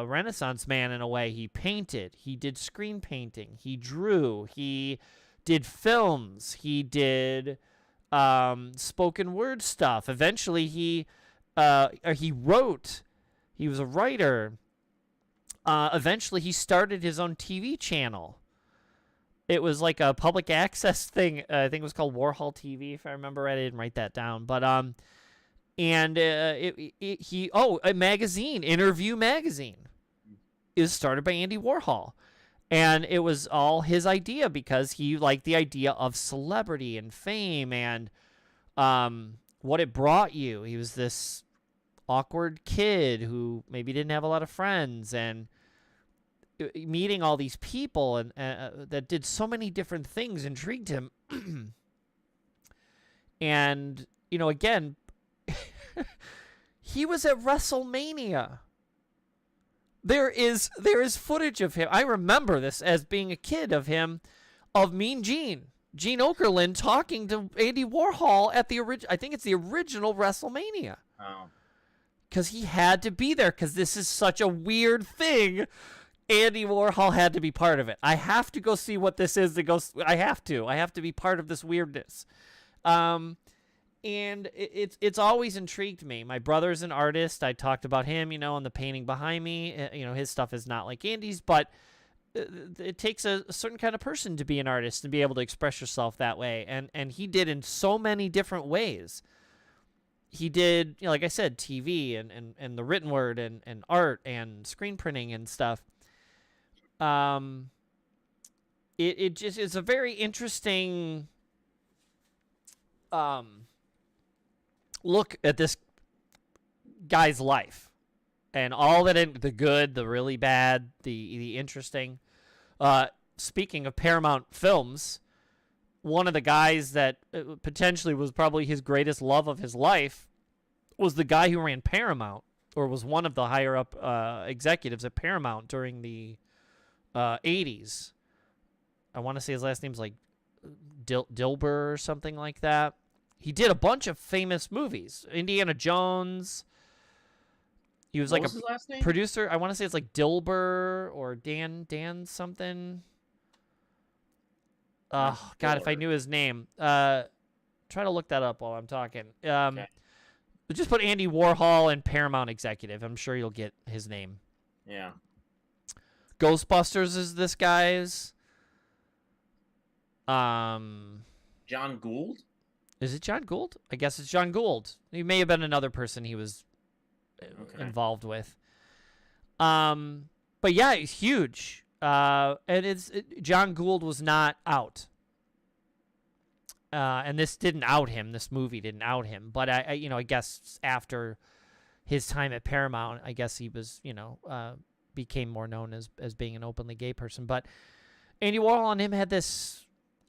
Renaissance man in a way. He painted. He did screen painting. He drew. He did films. He did spoken word stuff. Eventually, he wrote. He was a writer. Eventually, he started his own TV channel. It was like a public access thing. I think it was called Warhol TV, if I remember right. I didn't write that down, but a magazine, Interview magazine, is started by Andy Warhol, and it was all his idea because he liked the idea of celebrity and fame and what it brought you. He was this awkward kid who maybe didn't have a lot of friends, and meeting all these people and that did so many different things intrigued him. And again, he was at WrestleMania. There is footage of him. I remember this as being a kid of him, of Mean Gene Okerlund talking to Andy Warhol at I think it's the original WrestleMania. Oh. Because he had to be there, because this is such a weird thing. Andy Warhol had to be part of it. I have to go see what this is. I have to be part of this weirdness. And it's always intrigued me. My brother's an artist. I talked about him, and the painting behind me. His stuff is not like Andy's, but it takes a certain kind of person to be an artist and be able to express yourself that way. And he did in so many different ways. He did, like I said, TV and the written word and art and screen printing and stuff. It just is a very interesting look at this guy's life and all that, the good, the really bad, the interesting. Speaking of Paramount Films, one of the guys that potentially was probably his greatest love of his life was the guy who ran Paramount, or was one of the higher up executives at Paramount during the 80s. I want to say his last name's like Dilber or something like that. He did a bunch of famous movies. Indiana Jones. He was like a producer. I want to say it's like Dilber or Dan something. Oh, God, if I knew his name. Try to look that up while I'm talking. Okay. Just put Andy Warhol and Paramount executive. I'm sure you'll get his name. Yeah. Ghostbusters is this guy's. John Gould? Is it John Gould? I guess it's John Gould. He may have been another person he was involved with. But yeah, it's huge. And John Gould was not out. And this didn't out him. This movie didn't out him. But I guess after his time at Paramount, I guess he was, became more known as being an openly gay person. But Andy Warhol and him had this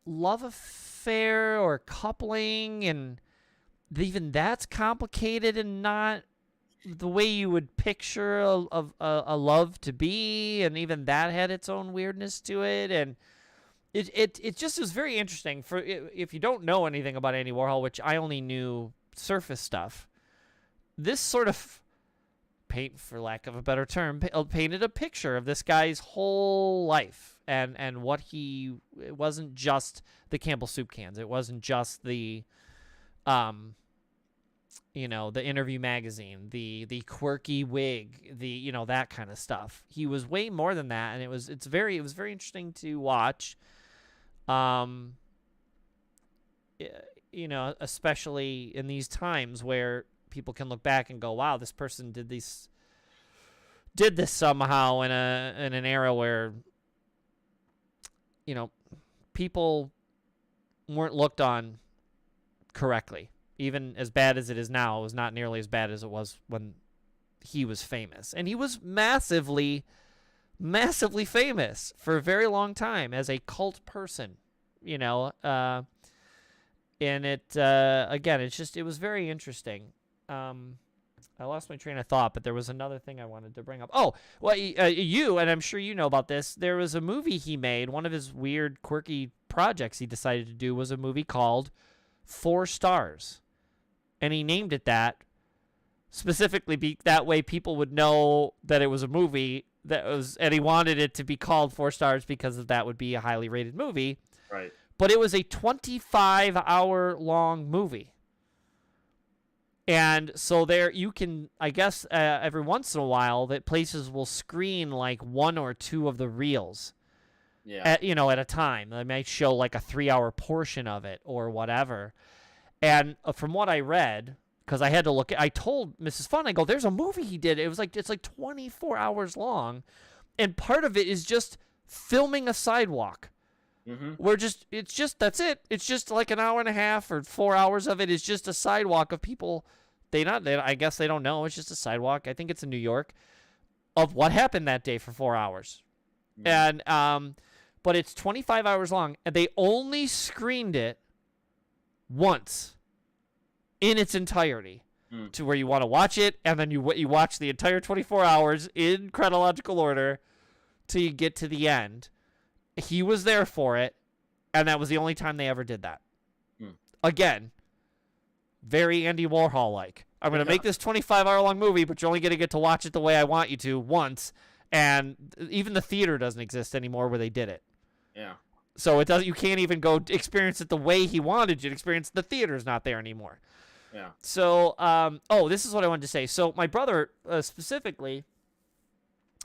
love affair or coupling, and even that's complicated and not the way you would picture a love to be, and even that had its own weirdness to it, and it just was very interesting. For if you don't know anything about Andy Warhol, which I only knew surface stuff, this sort of for lack of a better term, painted a picture of this guy's whole life. And what it wasn't just the Campbell soup cans. It wasn't just the interview magazine, the quirky wig, that kind of stuff. He was way more than that, and it was very interesting to watch. Especially in these times where people can look back and go, wow, this person did this somehow in an era where people weren't looked on correctly. Even as bad as it is now, it was not nearly as bad as it was when he was famous. And he was massively, massively famous for a very long time as a cult person, and it was very interesting. I lost my train of thought, but there was another thing I wanted to bring up. Oh, well, and I'm sure you know about this, there was a movie he made. One of his weird, quirky projects he decided to do was a movie called 4 Stars. And he named it that specifically that way people would know that it was a movie and he wanted it to be called 4 Stars because that would be a highly rated movie. Right. But it was a 25-hour long movie. And so there you can, I guess, every once in a while that places will screen like 1 or 2 of the reels. Yeah. At a time. They might show like a 3-hour portion of it or whatever. And from what I read, because I had to look, I told Mrs. Fun, I go, there's a movie he did. It's like 24 hours long. And part of it is just filming a sidewalk. Mm-hmm. That's it. It's just like an hour and a half or 4 hours of it is just a sidewalk of people. I guess they don't know. It's just a sidewalk. I think it's in New York of what happened that day for 4 hours. Mm-hmm. And, but it's 25 hours long and they only screened it once in its entirety to where you want to watch it. And then you watch the entire 24 hours in chronological order till you get to the end. He was there for it, and that was the only time they ever did that. Again, very Andy Warhol-like. I'm going to make this 25-hour long movie, but you're only going to get to watch it the way I want you to once, and even the theater doesn't exist anymore where they did it. Yeah. So you can't even go experience it the way he wanted you to experience. The theater's not there anymore. Yeah. So, this is what I wanted to say. So my brother, specifically,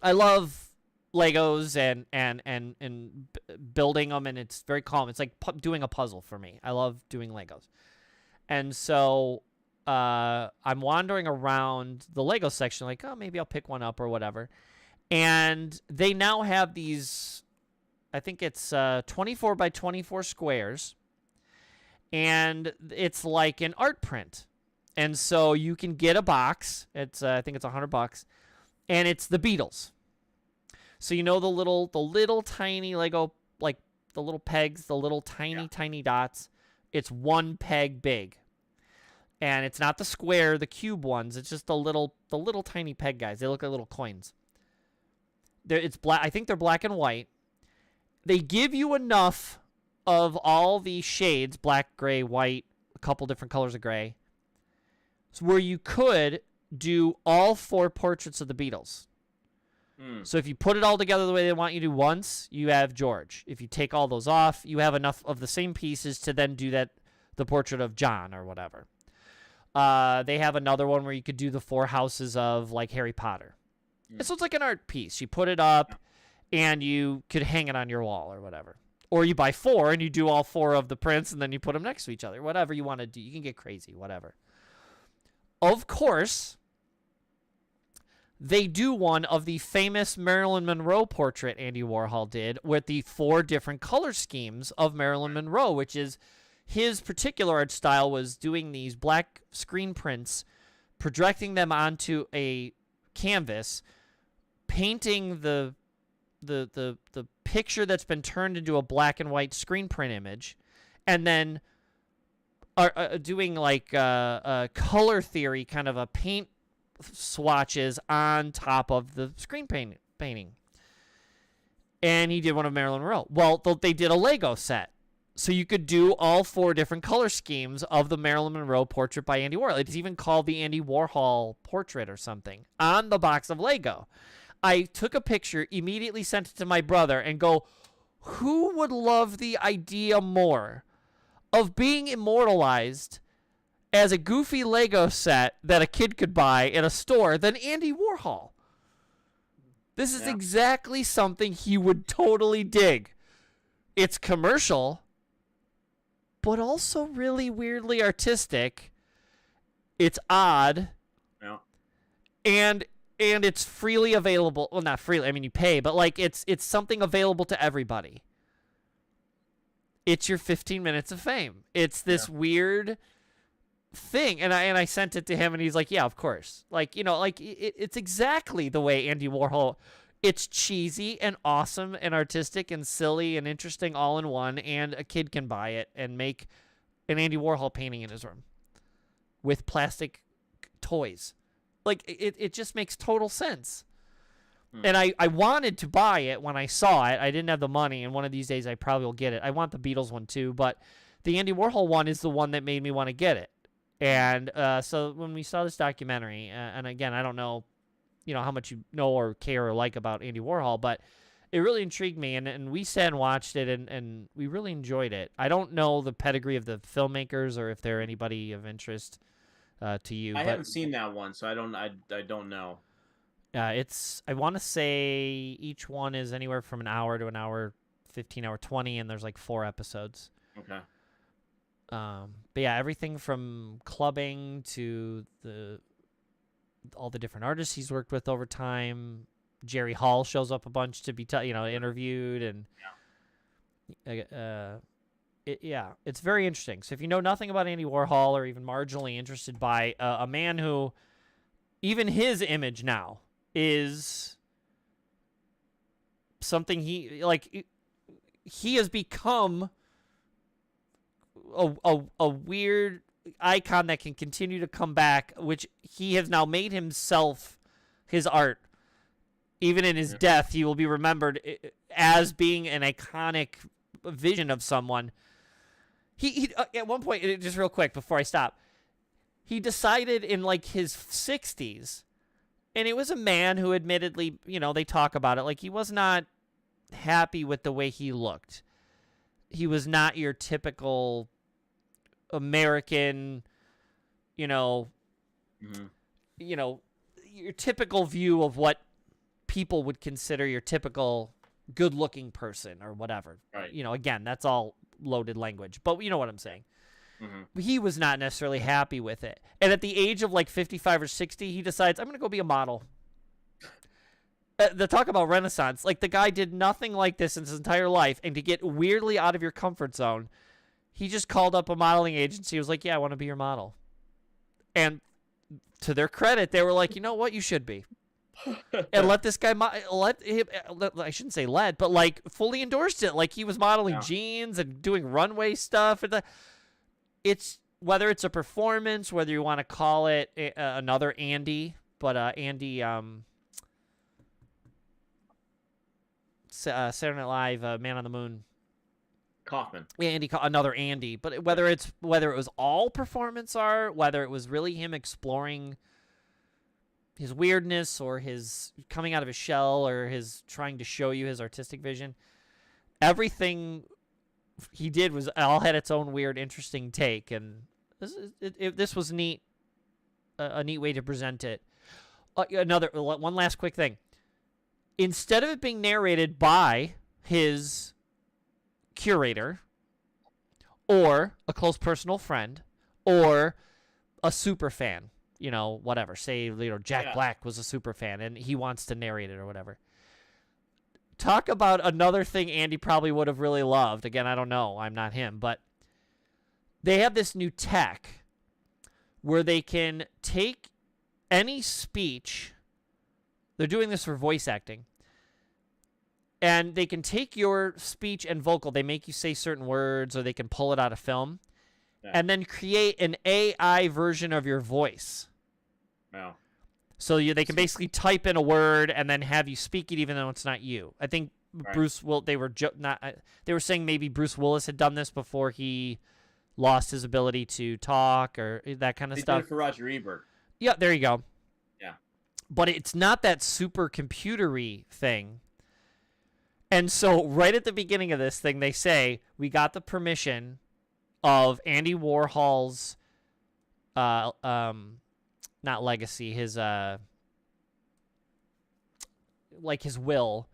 I love Legos and building them, and it's very calm. It's like doing a puzzle for me. I love doing Legos. And so I'm wandering around the Lego section like, oh, maybe I'll pick one up or whatever. And they now have these, I think it's 24 by 24 squares, and it's like an art print. And so you can get a box. It's I think it's $100, and it's the Beatles. So you know the little tiny Lego, like the little pegs, the little tiny dots. It's one peg big, and it's not the square, the cube ones. It's just the little tiny peg guys. They look like little coins. It's black. I think they're black and white. They give you enough of all the shades, black, gray, white, a couple different colors of gray, so where you could do all 4 portraits of the Beatles. So if you put it all together the way they want you to once, you have George. If you take all those off, you have enough of the same pieces to then do the portrait of John or whatever. They have another one where you could do the 4 houses of like Harry Potter. So it's like an art piece. You put it up and you could hang it on your wall or whatever. Or you buy 4 and you do all 4 of the prints and then you put them next to each other. Whatever you want to do. You can get crazy, whatever. Of course, they do one of the famous Marilyn Monroe portrait Andy Warhol did with the 4 different color schemes of Marilyn Monroe, which is his particular art style was doing these black screen prints, projecting them onto a canvas, painting the picture that's been turned into a black and white screen print image, and then doing like a color theory, kind of a paint swatches on top of the screen painting. And he did one of Marilyn Monroe. Well, they did a Lego set. So you could do all 4 different color schemes of the Marilyn Monroe portrait by Andy Warhol. It's even called the Andy Warhol portrait or something on the box of Lego. I took a picture, immediately sent it to my brother, and go, who would love the idea more of being immortalized as a goofy Lego set that a kid could buy in a store than Andy Warhol? This is exactly something he would totally dig. It's commercial, but also really weirdly artistic. It's odd. Yeah. And it's freely available. Well, not freely. I mean, you pay, but like it's something available to everybody. It's your 15 minutes of fame. It's this weird thing, and I sent it to him, and he's like, yeah, of course. Like, you know, like it's exactly the way Andy Warhol. It's cheesy and awesome and artistic and silly and interesting all in one, and a kid can buy it and make an Andy Warhol painting in his room with plastic toys. Like, it just makes total sense. And I wanted to buy it when I saw it. I didn't have the money, and one of these days I probably will get it. I want the Beatles one too, but the Andy Warhol one is the one that made me want to get it. And so when we saw this documentary, and again, I don't know, how much you know or care or like about Andy Warhol, but it really intrigued me, and we sat and watched it, and we really enjoyed it. I don't know the pedigree of the filmmakers or if they're anybody of interest to you. I haven't seen that one, so I don't know. I want to say each one is anywhere from an hour to an hour 15, hour 20, and there's like 4 episodes. Okay. But yeah, everything from clubbing to all the different artists he's worked with over time. Jerry Hall shows up a bunch to be interviewed, and it's very interesting. So if you know nothing about Andy Warhol or even marginally interested by a man who, even his image now is something he has become a weird icon that can continue to come back, which he has now made himself his art. Even in his death, he will be remembered as being an iconic vision of someone. He at one point, just real quick before I stop, he decided in like his 60s, and it was a man who admittedly, they talk about it, like he was not happy with the way he looked. He was not your typical American, your typical view of what people would consider your typical good-looking person or whatever. Right. Again, that's all loaded language, but you know what I'm saying. Mm-hmm. He was not necessarily happy with it. And at the age of like 55 or 60, he decides, I'm going to go be a model. The talk about Renaissance. Like, the guy did nothing like this in his entire life. And to get weirdly out of your comfort zone, he just called up a modeling agency. He was like, yeah, I want to be your model. And to their credit, they were like, you know what? You should be. And let this guy, I shouldn't say let, but like fully endorsed it. Like, he was modeling jeans and doing runway stuff. And it's whether it's a performance, whether you want to call it another Andy, but Andy, Saturday Night Live, Man on the Moon, Kaufman. Another Andy. But whether it was all performance art, whether it was really him exploring his weirdness or his coming out of his shell or his trying to show you his artistic vision, everything he did was all had its own weird, interesting take, and this was neat, a neat way to present it. One last quick thing. Instead of it being narrated by his curator or a close personal friend or a super fan, whatever. Say, Jack Black was a super fan and he wants to narrate it or whatever. Talk about another thing Andy probably would have really loved. Again, I don't know. I'm not him. But they have this new tech where they can take any speech. They're doing this for voice acting. And they can take your speech and vocal. They make you say certain words, or they can pull it out of film. Yeah. And then create an AI version of your voice. Wow. So they can basically type in a word and then have you speak it, even though it's not you. I think Bruce Will. They were They were saying maybe Bruce Willis had done this before he lost his ability to talk or that kind of stuff. They did it for Roger Ebert. Yeah, there you go. Yeah. But it's not that super computery thing. And so right at the beginning of this thing, they say we got the permission of Andy Warhol's not legacy, his his will,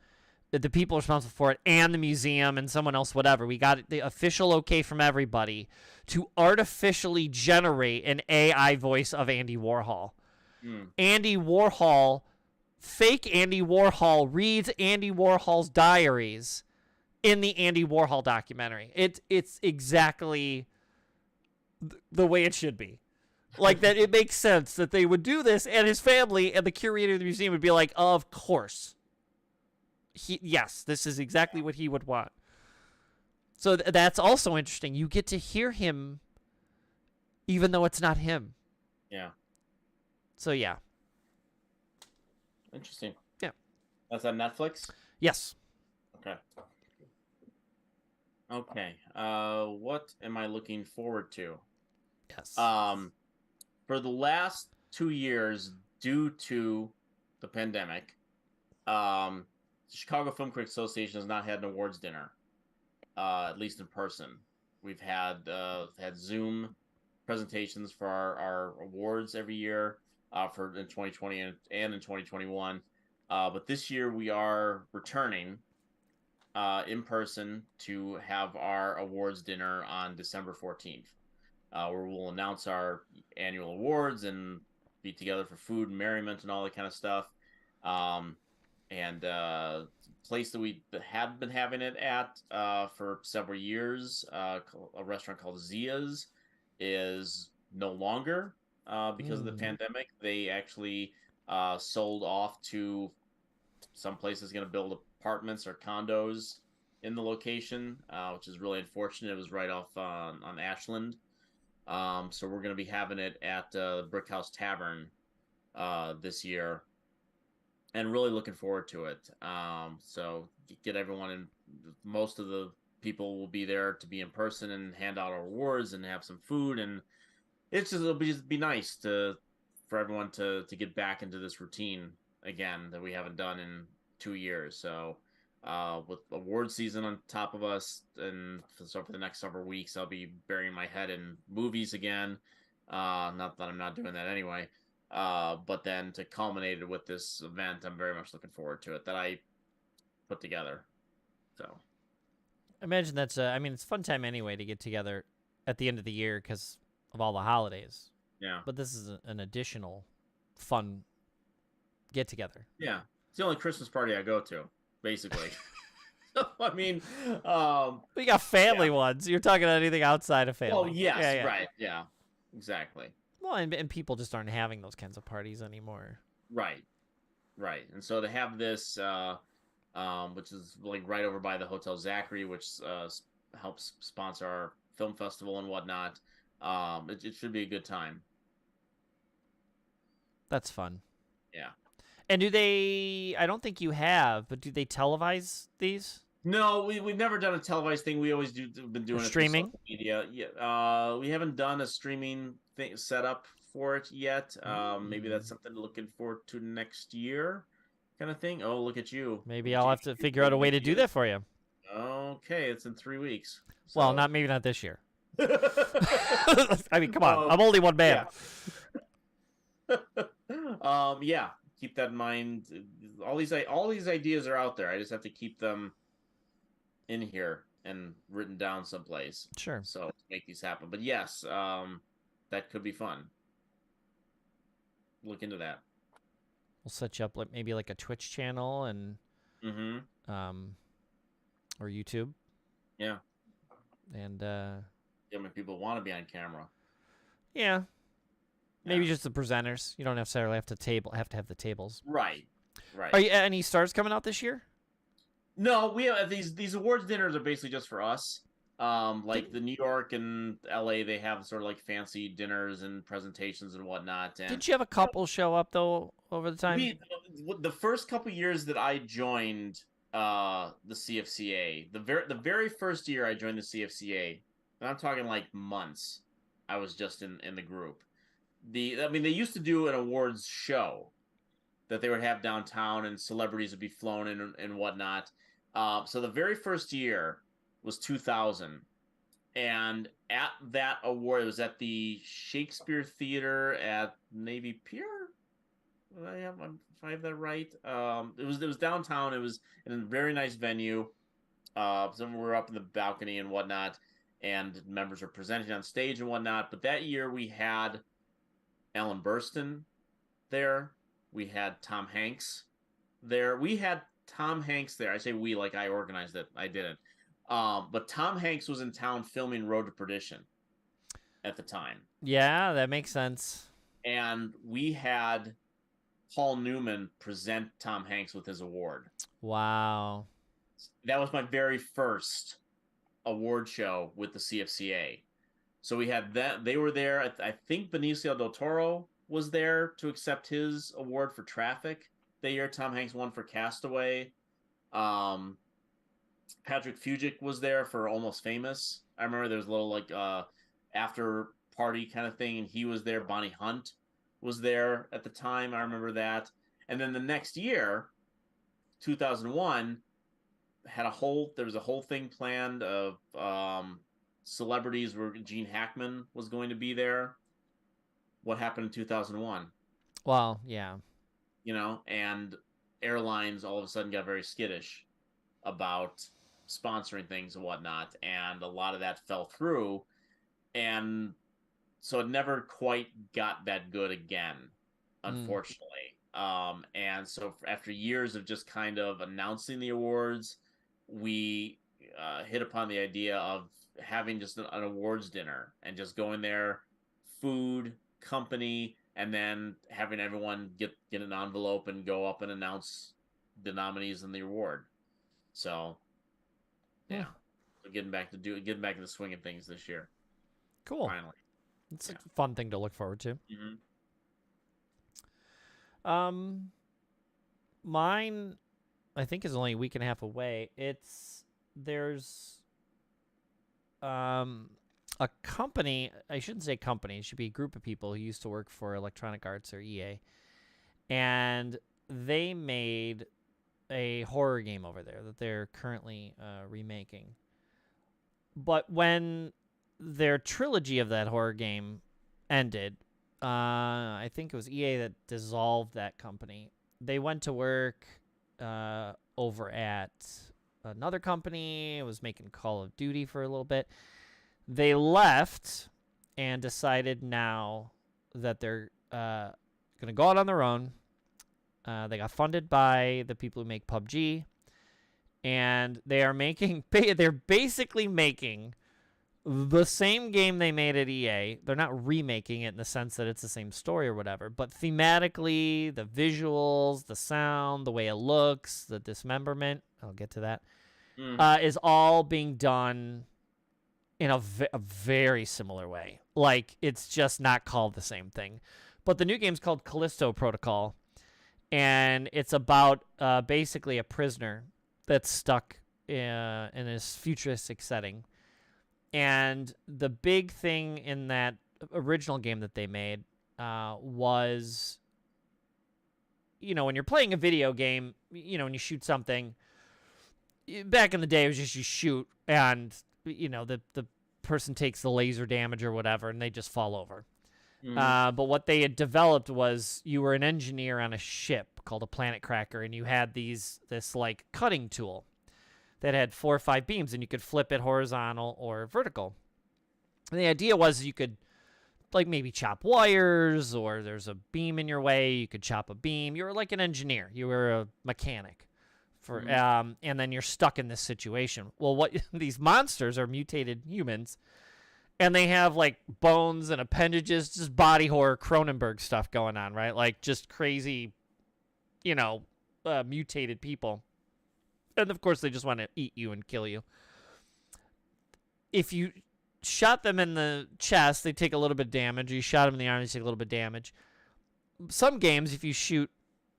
that the people responsible for it and the museum and someone else, whatever. We got the official okay from everybody to artificially generate an AI voice of Andy Warhol. Andy Warhol, fake Andy Warhol, reads Andy Warhol's diaries in the Andy Warhol documentary. It's exactly the way it should be. Like, that it makes sense that they would do this, and his family and the curator of the museum would be like, of course. Yes, this is exactly what he would want. So that's also interesting. You get to hear him even though it's not him. Yeah. So, yeah. Interesting. Yeah. That's on Netflix? Yes. Okay. What am I looking forward to? Yes. For the last 2 years, due to the pandemic, the Chicago Film Critics Association has not had an awards dinner, at least in person. We've had Zoom presentations for our awards every year, for in 2020 and in 2021. But this year we are returning in person to have our awards dinner on December 14th. Where we'll announce our annual awards and be together for food and merriment and all that kind of stuff. And place that we had been having it at for several years, a restaurant called Zia's, is no longer because of the pandemic. They actually sold off to some place that's going to build apartments or condos in the location, which is really unfortunate. It was right off on Ashland. So we're going to be having it at Brick House Tavern this year, and really looking forward to it. So get everyone in. Most of the people will be there to be in person and hand out our awards and have some food, and it'll be nice for everyone to get back into this routine again that we haven't done in 2 years. So. With award season on top of us, and so for the next several weeks, I'll be burying my head in movies again. Not that I'm not doing that anyway, But then to culminate it with this event, I'm very much looking forward to it that I put together. So Imagine that's I mean, it's a fun time anyway to get together at the end of the year because of all the holidays. yeah, But this is an additional fun get together. yeah, it's the only Christmas party I go to, basically. I mean, We got family ones. You're talking about anything outside of family. Oh yes, yeah. right, yeah, exactly. Well, and people just aren't having those kinds of parties anymore. Right, and so to have this, which is like right over by the Hotel Zachary, which helps sponsor our film festival and whatnot, it should be a good time. That's fun. Yeah. And do they? I don't think you have, but do they televise these? No, we've never done a televised thing. We always been doing it streaming through social media. Yeah, we haven't done a streaming thing setup for it yet. Maybe that's something to looking forward to next year, kind of thing. Oh, look at you. Maybe I'll have to figure out a way to do that for you. Okay, it's in 3 weeks. So. Well, not this year. I mean, come on. I'm only one man. Yeah. Keep that in mind. All these ideas are out there. I just have to keep them in here and written down someplace. Sure. So make these happen. But yes, that could be fun. Look into that. We'll set you up maybe like a Twitch channel and or YouTube. Yeah. And people want to be on camera. Yeah. Maybe just the presenters. You don't necessarily have to have the tables. Right. Are you any stars coming out this year? No, we have these awards dinners are basically just for us. Like the New York and LA, they have sort of like fancy dinners and presentations and whatnot. And did you have a couple show up though over the time? The first couple years that I joined the CFCA, the very first year I joined the CFCA, and I'm talking like months, I was just in the group. They used to do an awards show that they would have downtown, and celebrities would be flown in and whatnot. So the very first year was 2000, and at that award, it was at the Shakespeare Theater at Navy Pier. If I have that right, it was downtown. It was in a very nice venue. Some were up in the balcony and whatnot, and members were presenting on stage and whatnot. But that year we had Ellen Burstyn there. We had Tom Hanks there. We had Tom Hanks there. I say we like I organized it. I didn't. But Tom Hanks was in town filming Road to Perdition at the time. Yeah, that makes sense. And we had Paul Newman present Tom Hanks with his award. Wow. That was my very first award show with the CFCA. So we had that. They were there. I think Benicio del Toro was there to accept his award for Traffic that year. Tom Hanks won for Castaway. Patrick Fugit was there for Almost Famous. I remember there was a little like after party kind of thing, and he was there. Bonnie Hunt was there at the time. I remember that. And then the next year, 2001, there was a whole thing planned of celebrities where Gene Hackman was going to be there. What happened in 2001? Well, yeah. And airlines all of a sudden got very skittish about sponsoring things and whatnot, and a lot of that fell through, and so it never quite got that good again, unfortunately. And so after years of just kind of announcing the awards, we hit upon the idea of having just an awards dinner and just going there, food, company, and then having everyone get an envelope and go up and announce the nominees and the award. So, yeah, so getting back to the swing of things this year. Cool. Finally, it's a fun thing to look forward to. Mine, I think, is only a week and a half away. There's a company, I shouldn't say company, it should be a group of people who used to work for Electronic Arts or EA, and they made a horror game over there that they're currently remaking. But when their trilogy of that horror game ended, I think it was EA that dissolved that company. They went to work over at another company. It was making Call of Duty for a little bit. They left and decided now that they're going to go out on their own. They got funded by the people who make PUBG, and they're basically making the same game they made at EA. They're not remaking it in the sense that it's the same story or whatever, but thematically, the visuals, the sound, the way it looks, the dismemberment, I'll get to that, is all being done in a very similar way. Like, it's just not called the same thing. But the new game's called Callisto Protocol, and it's about basically a prisoner that's stuck in this futuristic setting. And the big thing in that original game that they made was, when you're playing a video game, when you shoot something, back in the day, it was just you shoot, and, the person takes the laser damage or whatever, and they just fall over. But what they had developed was you were an engineer on a ship called a planet cracker, and you had this like cutting tool that had 4 or 5 beams, and you could flip it horizontal or vertical. And the idea was you could like maybe chop wires, or there's a beam in your way, you could chop a beam. You were like an engineer. You were a mechanic. And then you're stuck in this situation. Well, what these monsters are mutated humans, and they have like bones and appendages, just body horror Cronenberg stuff going on, right? Like just crazy, mutated people. And of course, they just want to eat you and kill you. If you shot them in the chest, they take a little bit of damage. You shot them in the arm, they take a little bit of damage. Some games, if you shoot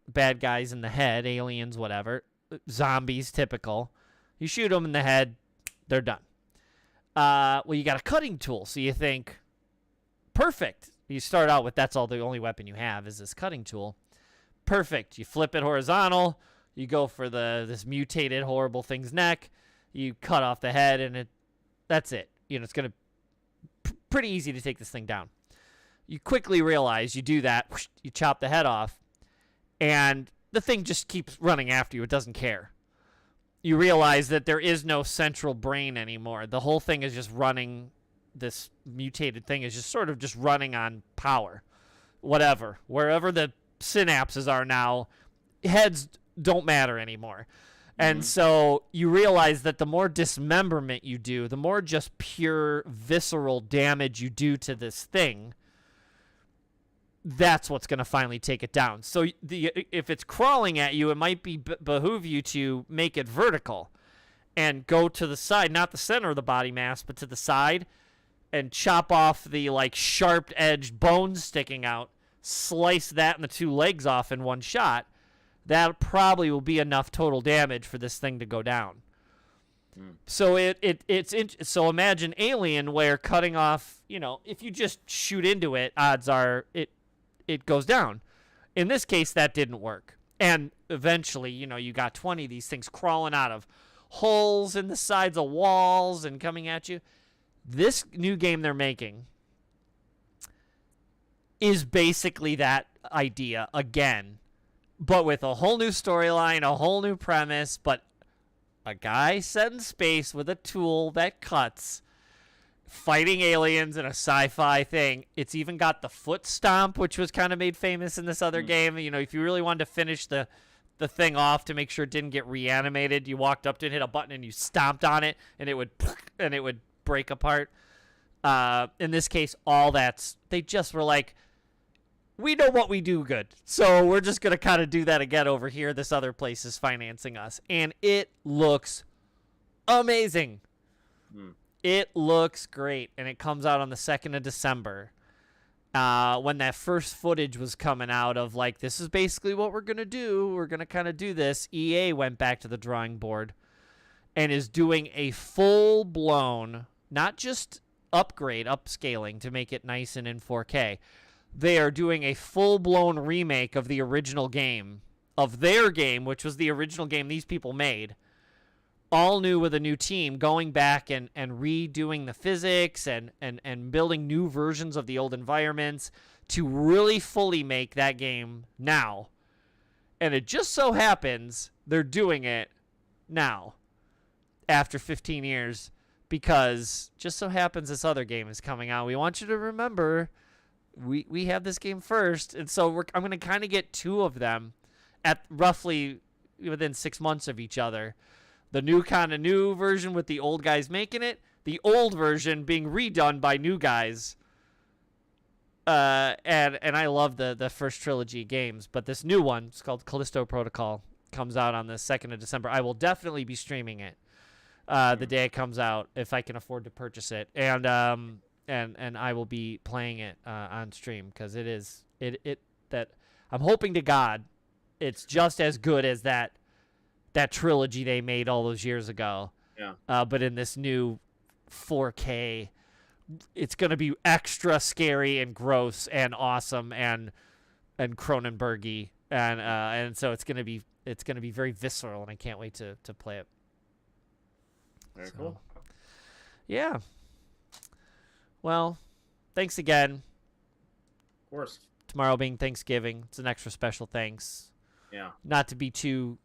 bad guys in the head, aliens, whatever, zombies, typical, you shoot them in the head, they're done. Well, you got a cutting tool, so you think, perfect. You start out with the only weapon you have is this cutting tool. Perfect. You flip it horizontal. You go for this mutated horrible thing's neck. You cut off the head, and that's it. It's going to pretty easy to take this thing down. You quickly realize you do that. Whoosh, you chop the head off, and the thing just keeps running after you. It doesn't care. You realize that there is no central brain anymore. The whole thing is just running. This mutated thing is just sort of just running on power. Whatever. Wherever the synapses are now, heads don't matter anymore. And so you realize that the more dismemberment you do, the more just pure visceral damage you do to this thing, that's what's going to finally take it down. So if it's crawling at you, it might behoove you to make it vertical and go to the side, not the center of the body mass, but to the side, and chop off the like sharp-edged bones sticking out, slice that and the 2 legs off in one shot. That probably will be enough total damage for this thing to go down. So so imagine Alien, where cutting off, if you just shoot into it, odds are it goes down. In this case, that didn't work. And eventually, you got 20 of these things crawling out of holes in the sides of walls and coming at you. This new game they're making is basically that idea again, but with a whole new storyline, a whole new premise, but a guy set in space with a tool that cuts, fighting aliens in a sci-fi thing. It's even got the foot stomp, which was kind of made famous in this other game. If you really wanted to finish the thing off to make sure it didn't get reanimated, you walked up to it, hit a button, and you stomped on it, and it would break apart. In this case, they just were like, we know what we do good, so we're just going to kind of do that again over here. This other place is financing us. And it looks amazing. It looks great. And it comes out on the 2nd of December. When that first footage was coming out of, like, this is basically what we're going to do. We're going to kind of do this. EA went back to the drawing board and is doing a full-blown, not just upscaling to make it nice and in 4K. They are doing a full-blown remake of the original game, of their game, which was the original game these people made, all new with a new team, going back and redoing the physics and building new versions of the old environments, to really fully make that game now. And it just so happens they're doing it now after 15 years because just so happens this other game is coming out. We want you to remember we have this game first. And so I'm going to kind of get two of them at roughly within 6 months of each other. The new version with the old guys making it, the old version being redone by new guys. And I love the first trilogy games, but this new one, it's called Callisto Protocol, comes out on the 2nd of December. I will definitely be streaming it the day it comes out if I can afford to purchase it, and I will be playing it on stream because that I'm hoping to God it's just as good as that trilogy they made all those years ago. Yeah. But in this new 4K. It's going to be extra scary and gross and awesome and Cronenbergy and so it's going to be very visceral, and I can't wait to play it. Very cool. Yeah. Well, thanks again. Of course. Tomorrow being Thanksgiving, it's an extra special thanks. Yeah. Not to be too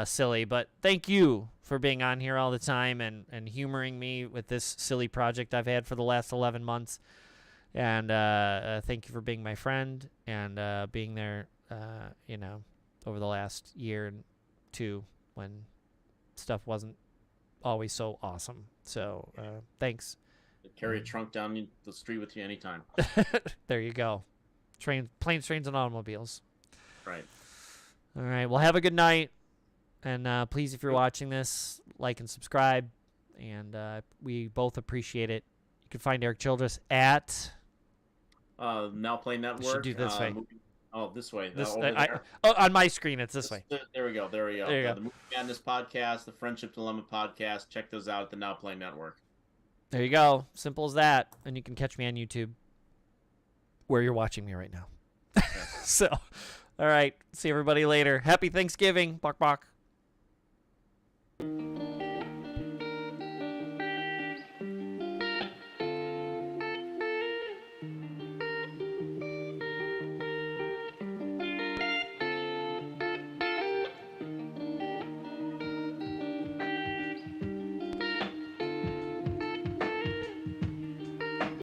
silly, but thank you for being on here all the time and humoring me with this silly project I've had for the last 11 months. And thank you for being my friend and being there, over the last year and two when stuff wasn't always so awesome. So thanks. Carry a trunk down the street with you anytime. There you go. Planes, trains, and automobiles. Right. All right. Well, have a good night. And please, if you're watching this, like and subscribe. And we both appreciate it. You can find Erik Childress at... Now Play Network. Should do this way. This way. On my screen, it's this way. There we go. There you go. The Movie Madness podcast, the Friendship Dilemma podcast. Check those out at the Now Play Network. There you go. Simple as that. And you can catch me on YouTube where you're watching me right now. So, all right. See everybody later. Happy Thanksgiving. Bark, bark.